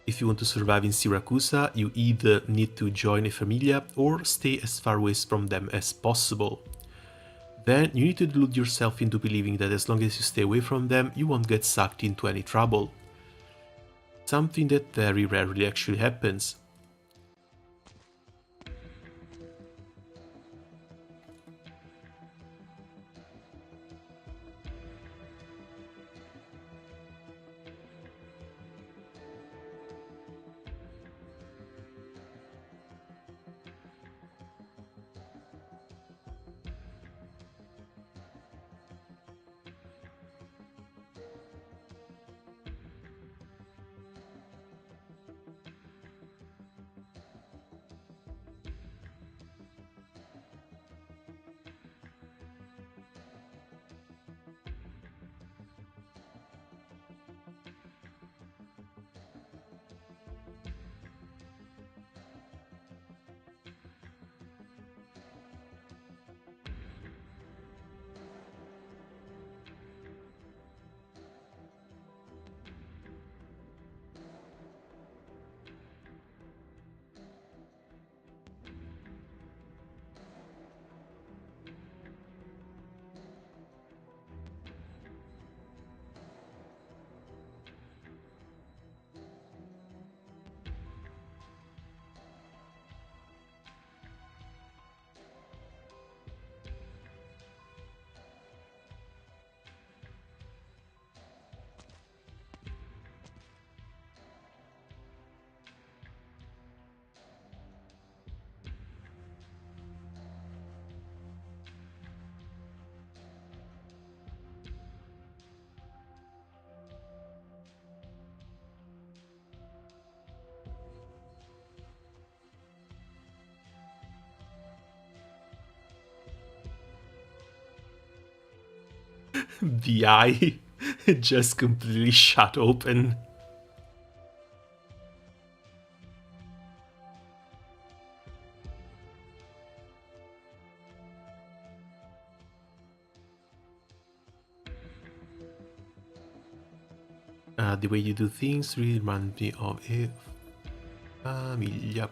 If you want to survive in Syracuse, you either need to join a Familia or stay as far away from them as possible. Then you need to delude yourself into believing that as long as you stay away from them, you won't get sucked into any trouble. Something that very rarely actually happens. The eye just completely shut open. The way you do things really reminds me of a famiglia.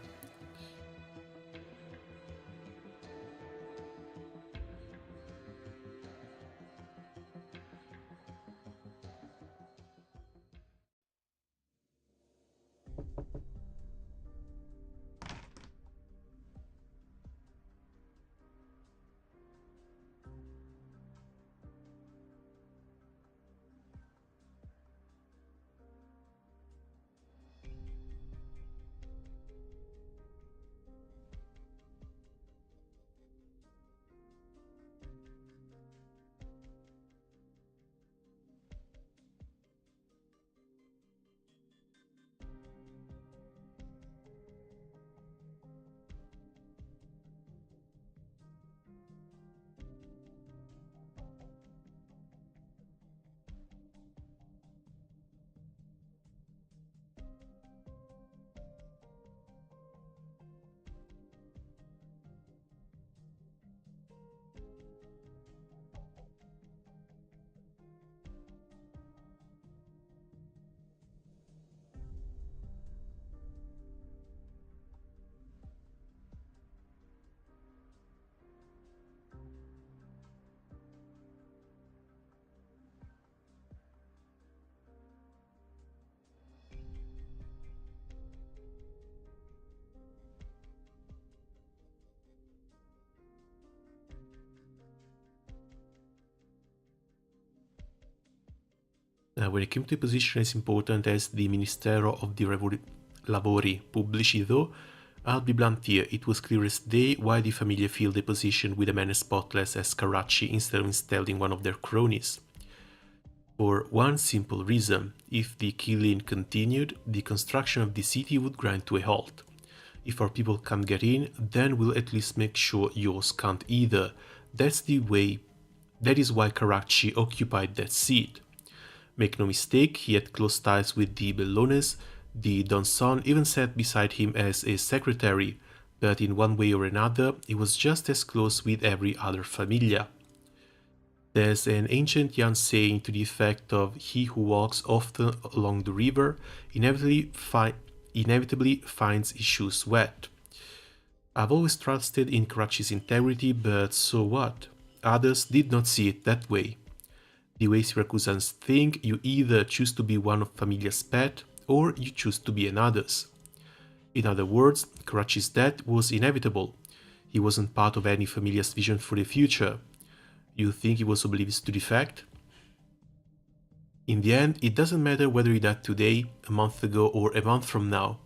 When it came to a position as important as the Ministero of the Lavori Pubblici, though, I'll be blunt here, it was clear as day why the Famiglia filled the position with a man as spotless as Carracci instead of installing one of their cronies. For one simple reason: if the killing continued, the construction of the city would grind to a halt. If our people can't get in, then we'll at least make sure yours can't either. That is why Carracci occupied that seat. Make no mistake, he had close ties with the Bellones. The Don's son even sat beside him as a secretary, but in one way or another, he was just as close with every other Famiglia. There's an ancient Yan saying to the effect of he who walks often along the river inevitably finds his shoes wet. I've always trusted in Carracci's integrity, but so what? Others did not see it that way. The way Syracusans think, you either choose to be one of Famiglia's pet, or you choose to be another's. In other words, Carracci's death was inevitable. He wasn't part of any Famiglia's vision for the future. You think he was oblivious to the fact? In the end, it doesn't matter whether he died today, a month ago, or a month from now.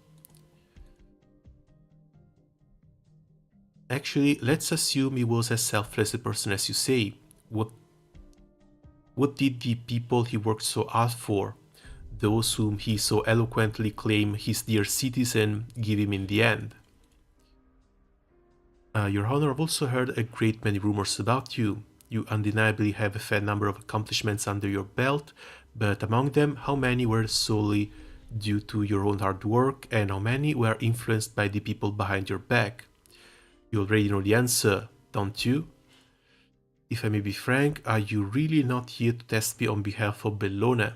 Actually, let's assume he was as selfless a person as you say. What did the people he worked so hard for, those whom he so eloquently claimed his dear citizen, give him in the end? Your Honor, I've also heard a great many rumors about you. You undeniably have a fair number of accomplishments under your belt, but among them, how many were solely due to your own hard work, and how many were influenced by the people behind your back? You already know the answer, don't you? If I may be frank, are you really not here to test me on behalf of Bellone?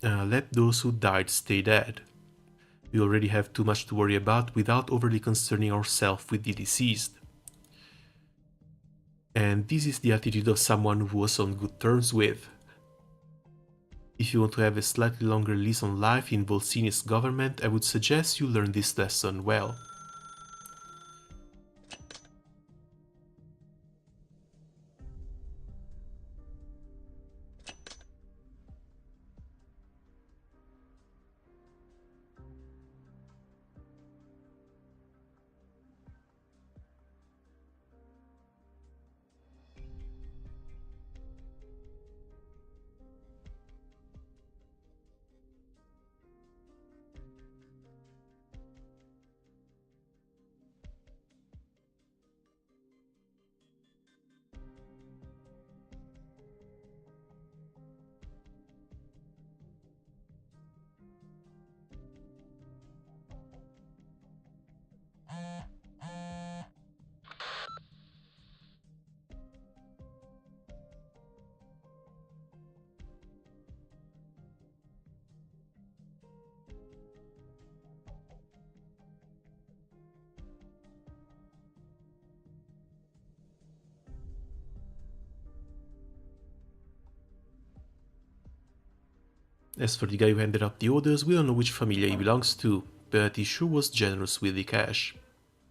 Let those who died stay dead. We already have too much to worry about without overly concerning ourselves with the deceased. And this is the attitude of someone who was on good terms with. If you want to have a slightly longer lease on life in Volsini's government, I would suggest you learn this lesson well. As for the guy who handed out the orders, we don't know which Famiglia he belongs to, but he sure was generous with the cash.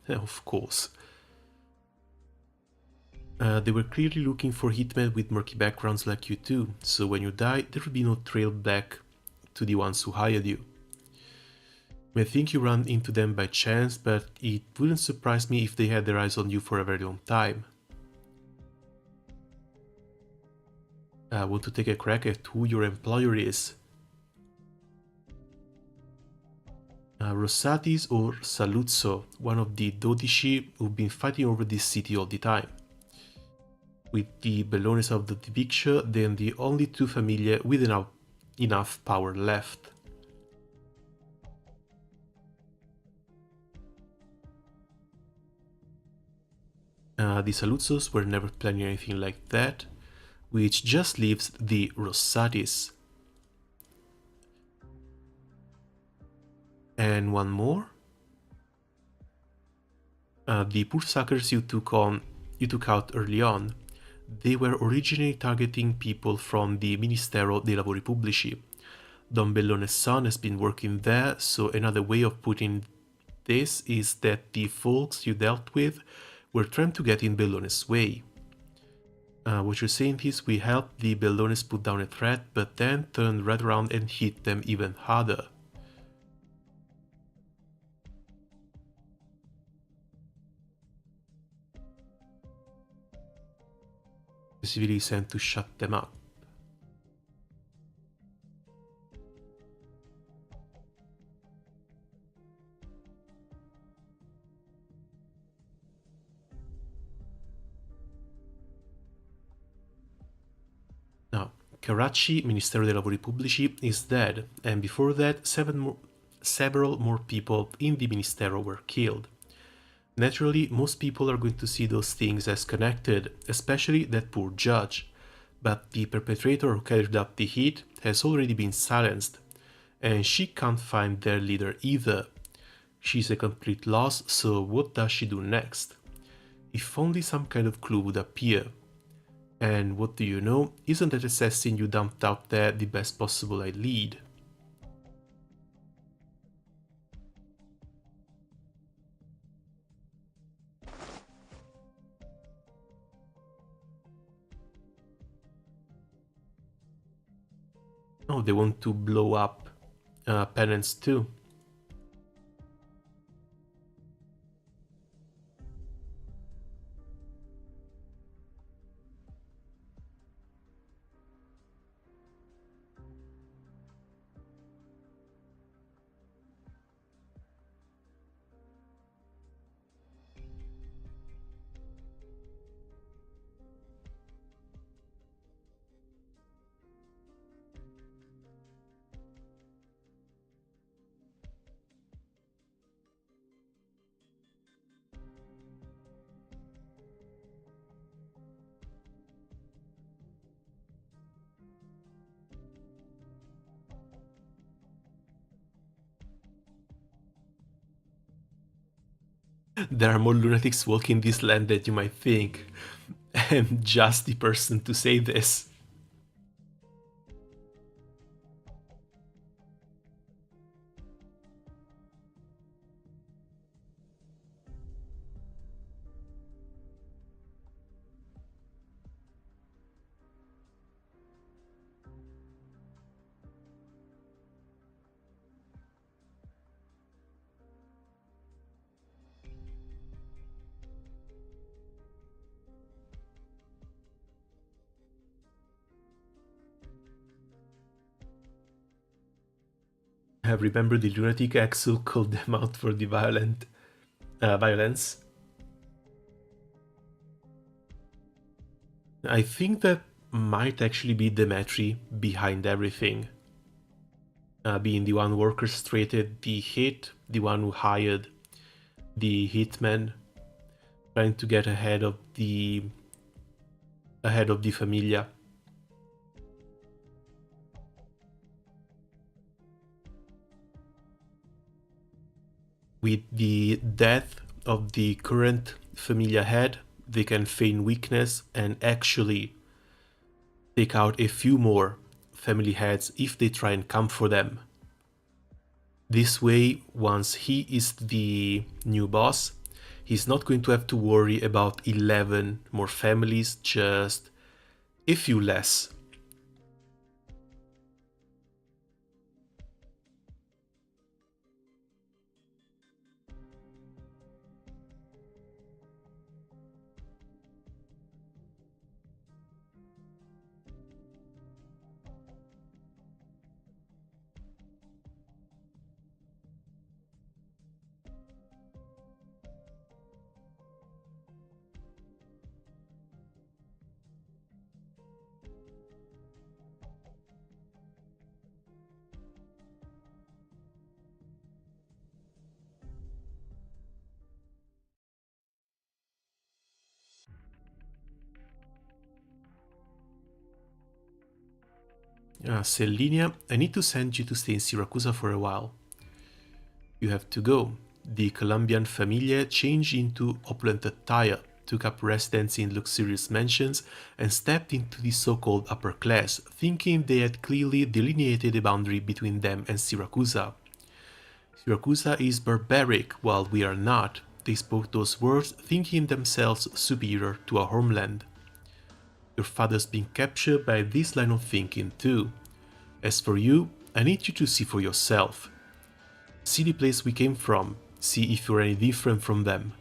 Of course. They were clearly looking for hitmen with murky backgrounds like you too, so when you die, there will be no trail back to the ones who hired you. You may think you ran into them by chance, but it wouldn't surprise me if they had their eyes on you for a very long time. I want to take a crack at who your employer is. Rossatis or Saluzzo, one of the Dodici who've been fighting over this city all the time. With the Bellones out of the picture, then the only two Famiglia with enough power left. The Saluzzos were never planning anything like that, which just leaves the Rossatis. And one more. The poor suckers you took out early on. They were originally targeting people from the Ministero dei Lavori Pubblici. Don Bellone's son has been working there, so another way of putting this is that the folks you dealt with were trying to get in Bellone's way. What you're saying is we helped the Bellones put down a threat, but then turned right around and hit them even harder. Specifically sent to shut them up. Now, Karachi, Ministero dei Lavori Pubblici, is dead, and before that, several more people in the Ministero were killed. Naturally, most people are going to see those things as connected, especially that poor judge, but the perpetrator who carried out the hit has already been silenced, and she can't find their leader either. She's a complete loss, so what does she do next? If only some kind of clue would appear. And what do you know, isn't that assassin you dumped out there the best possible lead? Oh, they want to blow up penance too. There are more lunatics walking this land than you might think. I'm just the person to say this. I remember the lunatic Axel called them out for the violence. I think that might actually be Demetri behind everything. Being the one who orchestrated the hit, the one who hired the hitman, trying to get ahead of the Familia. With the death of the current Familia head, they can feign weakness and actually take out a few more family heads if they try and come for them. This way, once he is the new boss, he's not going to have to worry about 11 more families, just a few less. Selenia, I need to send you to stay in Siracusa for a while. You have to go. The Colombian Familia changed into opulent attire, took up residence in luxurious mansions, and stepped into the so-called upper class, thinking they had clearly delineated a boundary between them and Siracusa. Siracusa is barbaric, while we are not. They spoke those words, thinking themselves superior to our homeland. Your father's been captured by this line of thinking too. As for you, I need you to see for yourself. See the place we came from. See if you're any different from them.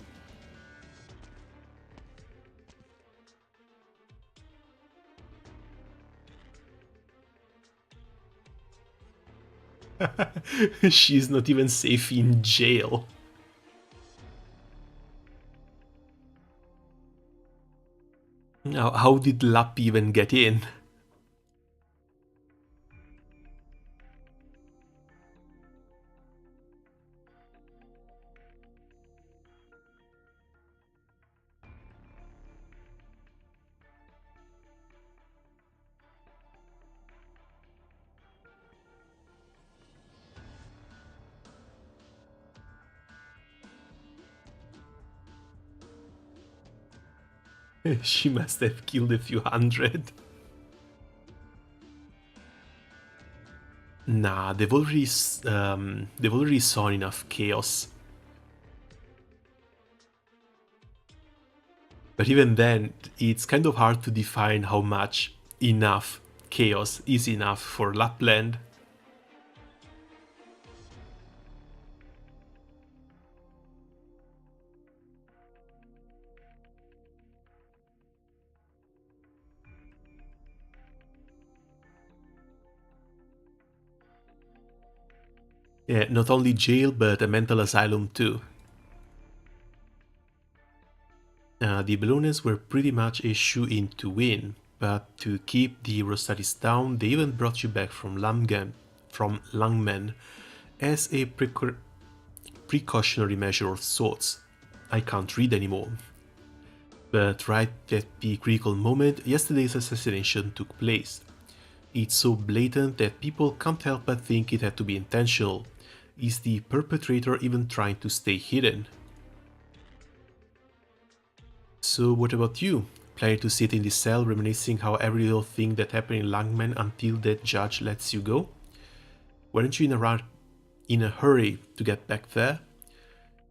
She's not even safe in jail. Now, how did Lapp even get in? She must have killed a few hundred. Nah, they've already sown enough chaos. But even then, it's kind of hard to define how much enough chaos is enough for Lapland. Yeah, not only jail, but a mental asylum too. The Ballooners were pretty much a shoe-in to win, but to keep the Rosaris down, they even brought you back from Langmen as a precautionary measure of sorts. I can't read anymore. But right at the critical moment, yesterday's assassination took place. It's so blatant that people can't help but think it had to be intentional. Is the perpetrator even trying to stay hidden? So what about you? Planning to sit in the cell reminiscing how every little thing that happened in Langman until that judge lets you go? Weren't you in a hurry to get back there?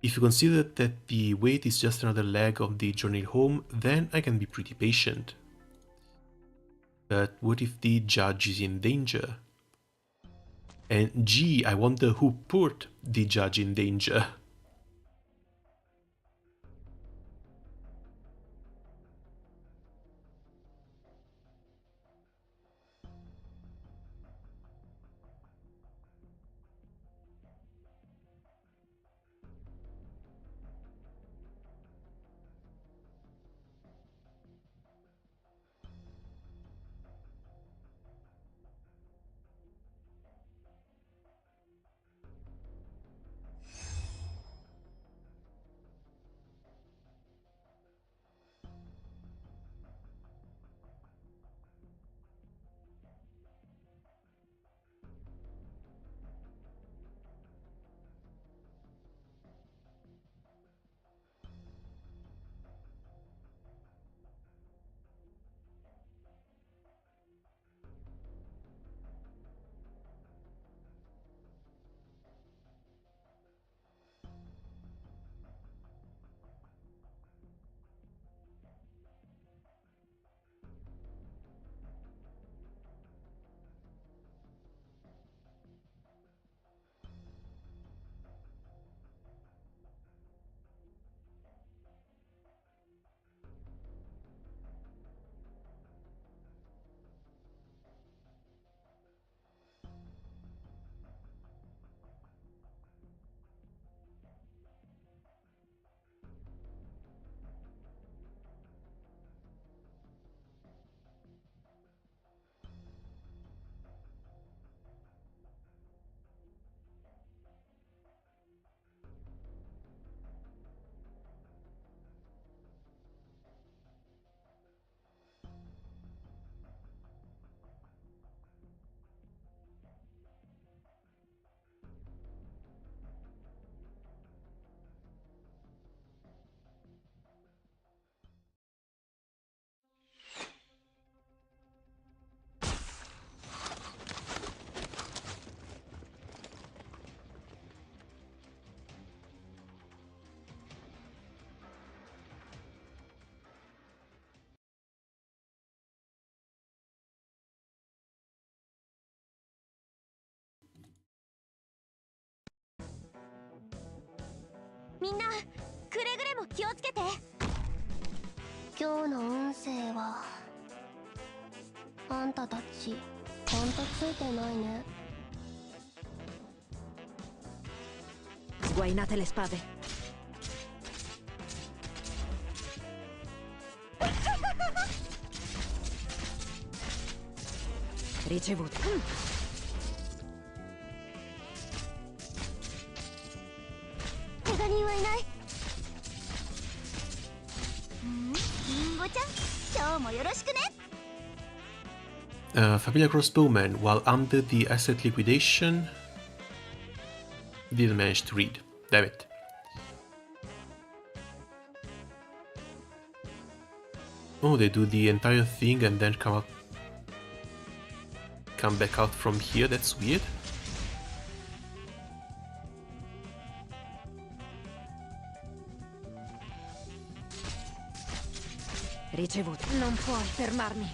If you consider that the wait is just another leg of the journey home, then I can be pretty patient. But what if the judge is in danger? And gee, I wonder who put the judge in danger. みんなくれぐれも気をつけて。今日の運勢はあんたたちほんとついてないね。 Sguainate le spade. Ricevuto. 怪我人はいない。リンゴちゃん、今日もよろしくね。Familiar crossbowman, while under the asset liquidation, didn't manage to read. Damn it. Oh, they do the entire thing and then come back out from here. That's weird. Ricevuto. Non puoi fermarmi.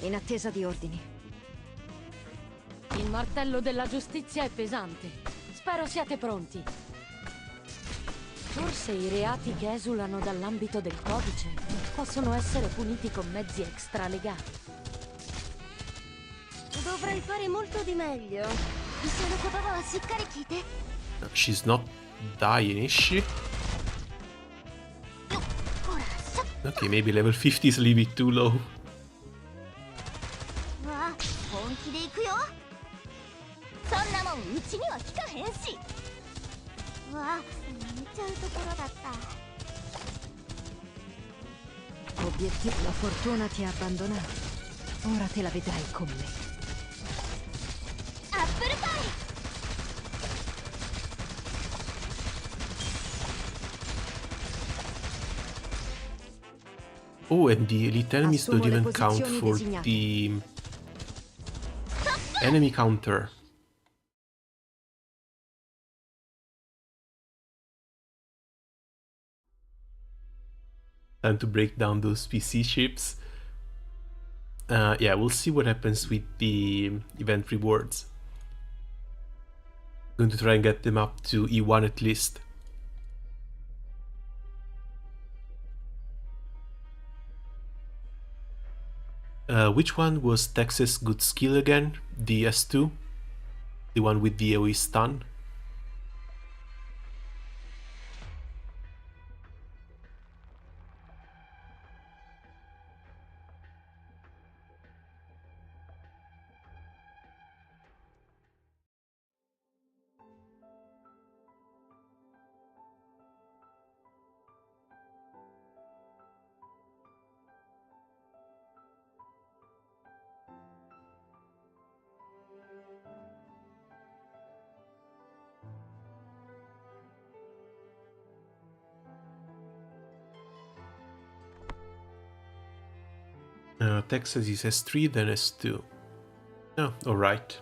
In attesa di ordini. Il martello della giustizia è pesante. Spero siate pronti. Forse i reati che esulano dall'ambito del codice possono essere puniti con mezzi extralegali. Dovrei fare molto di meglio. She's not dying, is she? Okay, maybe level 50 is a little bit too low. わあ、本気で行くよ。そんなもんうちには効かへんし。わあ、寝ちゃうところだった。 Obiettivo, la fortuna ti ha abbandonato. Ora te la vedrai con me. アップルパイ。 Oh, and the elite enemies don't even count for the enemy counter. Time to break down those PC ships. Yeah, we'll see what happens with the event rewards. Going to try and get them up to E1 at least. Which one was Texas' good skill again? The S2? The one with the AoE stun? Texas is S3, then S2. Oh, alright.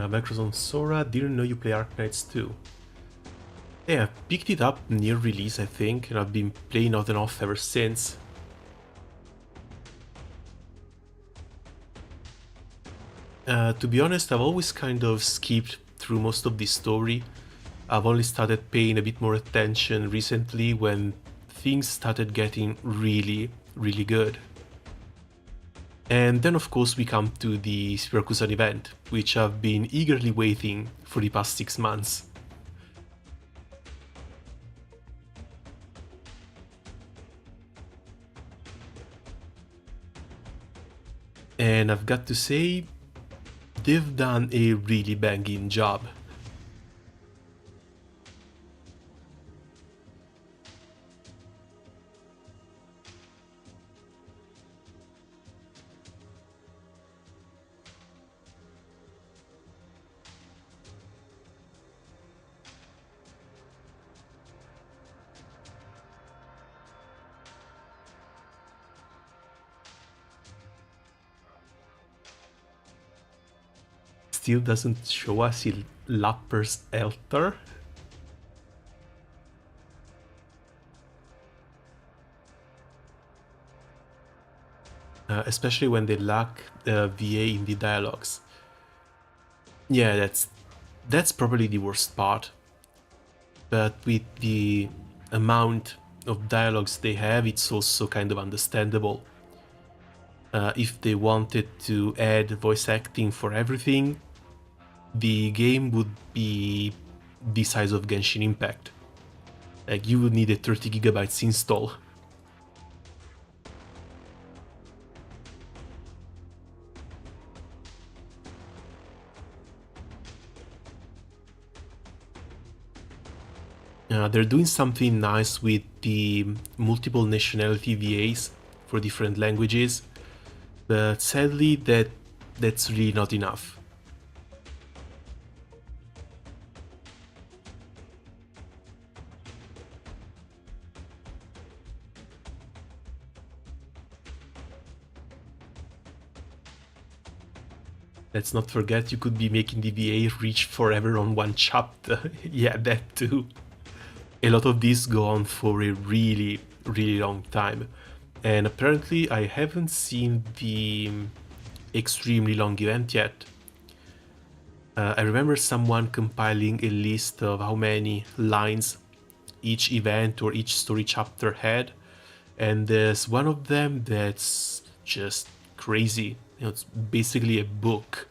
Microsoft Sora, didn't know you play Arknights too. Yeah, I picked it up near release, I think, and I've been playing on and off ever since. To be honest, I've always kind of skipped through most of the story. I've only started paying a bit more attention recently when things started getting really, really good. And then of course we come to the Spirakusan event, which I've been eagerly waiting for the past 6 months. And I've got to say, they've done a really banging job. Still doesn't show us Lapper's altar. Especially when they lack VA in the dialogues. Yeah, that's probably the worst part. But with the amount of dialogues they have, it's also kind of understandable. If they wanted to add voice acting for everything, the game would be the size of Genshin Impact. Like, you would need a 30 gigabytes install. They're doing something nice with the multiple nationality VAs for different languages, but sadly that's really not enough. Let's not forget you could be making the VA reach forever on one chapter. Yeah, that too. A lot of these go on for a really, really long time. And apparently I haven't seen the extremely long event yet. I remember someone compiling a list of how many lines each event or each story chapter had, and there's one of them that's just crazy. You know, it's basically a book.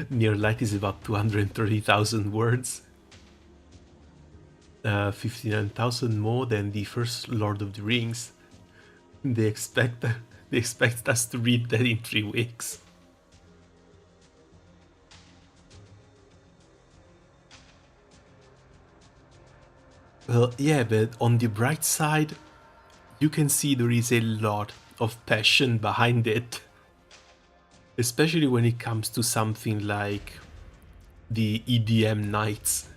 Near Light is about 230,000 words. 59,000 more than the first Lord of the Rings. They expect us to read that in 3 weeks. Well, yeah, but on the bright side, you can see there is a lot of passion behind it. Especially when it comes to something like the EDM nights.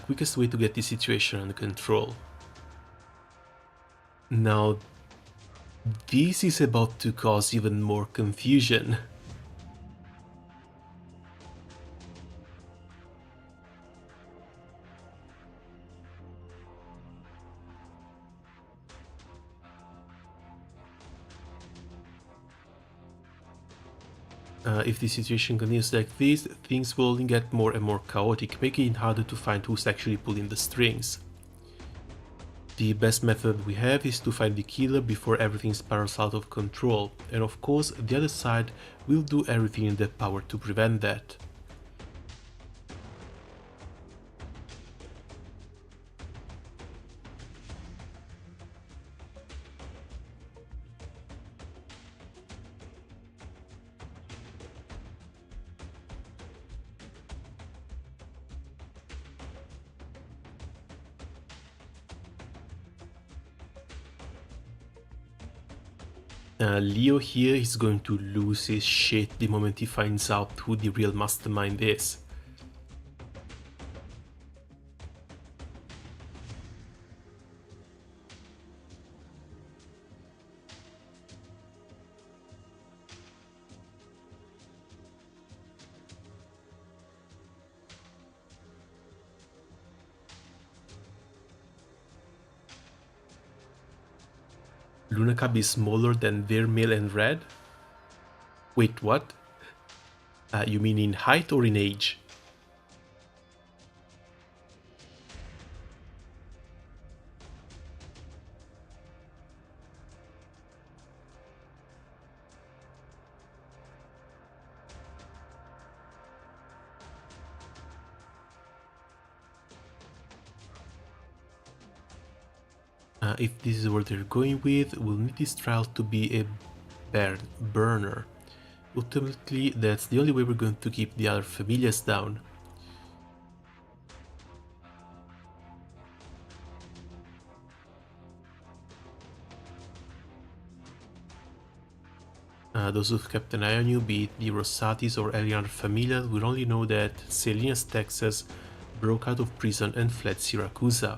Quickest way to get the situation under control. Now, this is about to cause even more confusion. If the situation continues like this, things will get more and more chaotic, making it harder to find who's actually pulling the strings. The best method we have is to find the killer before everything spirals out of control, and of course the other side will do everything in their power to prevent that. Leo here is going to lose his shit the moment he finds out who the real mastermind is. Lunacab is smaller than Vermeil and Red? Wait, what? You mean in height or in age? If this is what they're going with, we'll need this trial to be a burner. Ultimately, that's the only way we're going to keep the other familias down. Those who've kept an eye on you, be it the Rossatis or any other familia, will only know that Selena's Texas broke out of prison and fled Siracusa.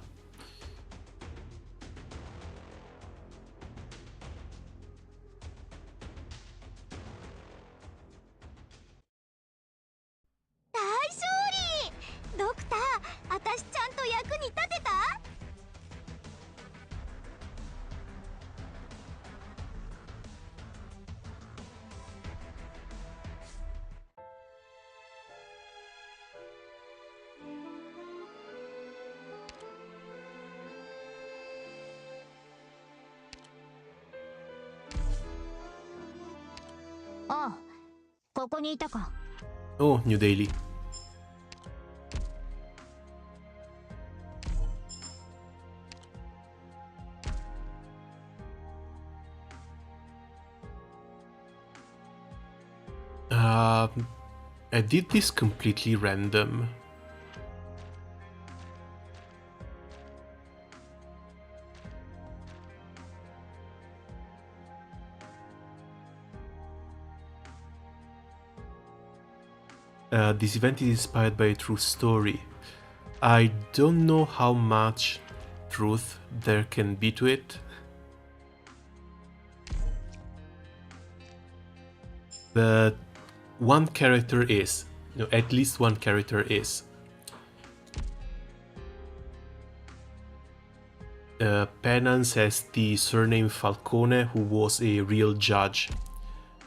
Oh, New Daily. I did this completely random. This event is inspired by a true story. I don't know how much truth there can be to it, but one character is, at least one character is. Penance has the surname Falcone, who was a real judge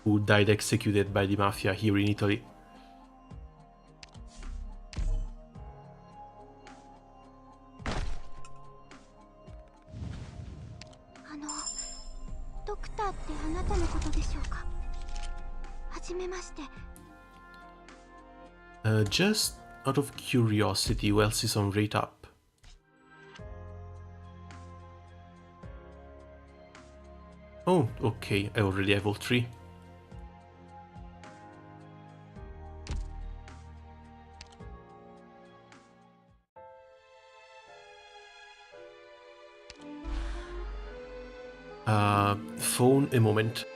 who died executed by the mafia here in Italy. Just out of curiosity, who else is on rate up? Oh, okay, I already have all three. Phone im Moment.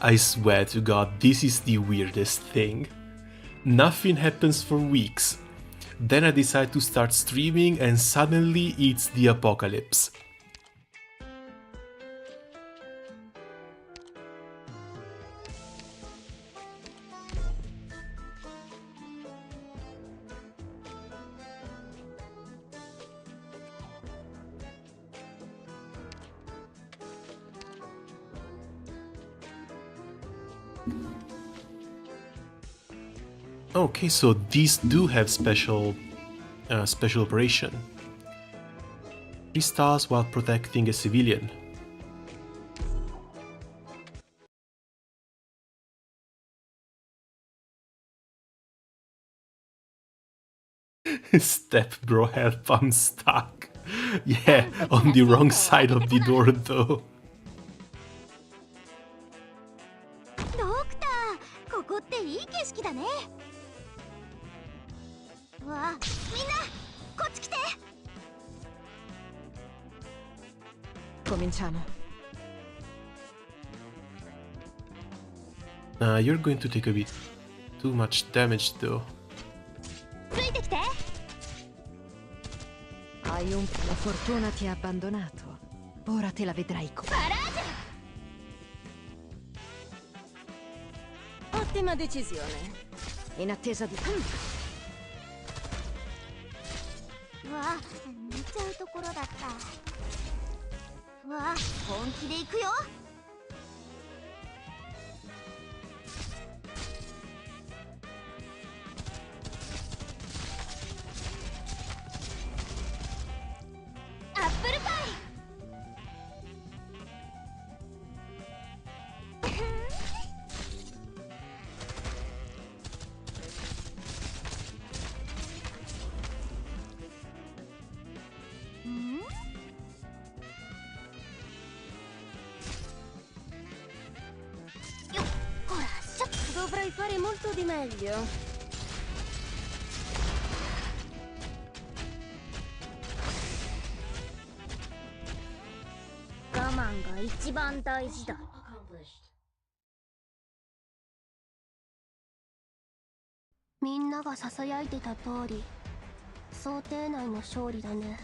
I swear to God, this is the weirdest thing. Nothing happens for weeks. Then I decide to start streaming and suddenly it's the apocalypse. Okay, so these do have special operation. 3 stars while protecting a civilian. Step bro, help, I'm stuck. Yeah, on the wrong side of the door though. ドクター、ここっていい景色だね。わあ、みんなこっち来て。Cominciamo. You're going to take a bit too much damage though. ついてきて。La fortuna ti ha abbandonato. Ora te la vedrai con. Ottima decisione. In attesa di. うわあ、寝ちゃうところだった。うわあ、本気で行くよ。アップルパイ。Dovrei fare molto di meglio. 我慢が一番大事だ。みんながささやいてた通り、想定内の勝利だね。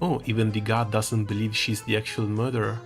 Oh, even the god doesn't believe she's the actual murderer.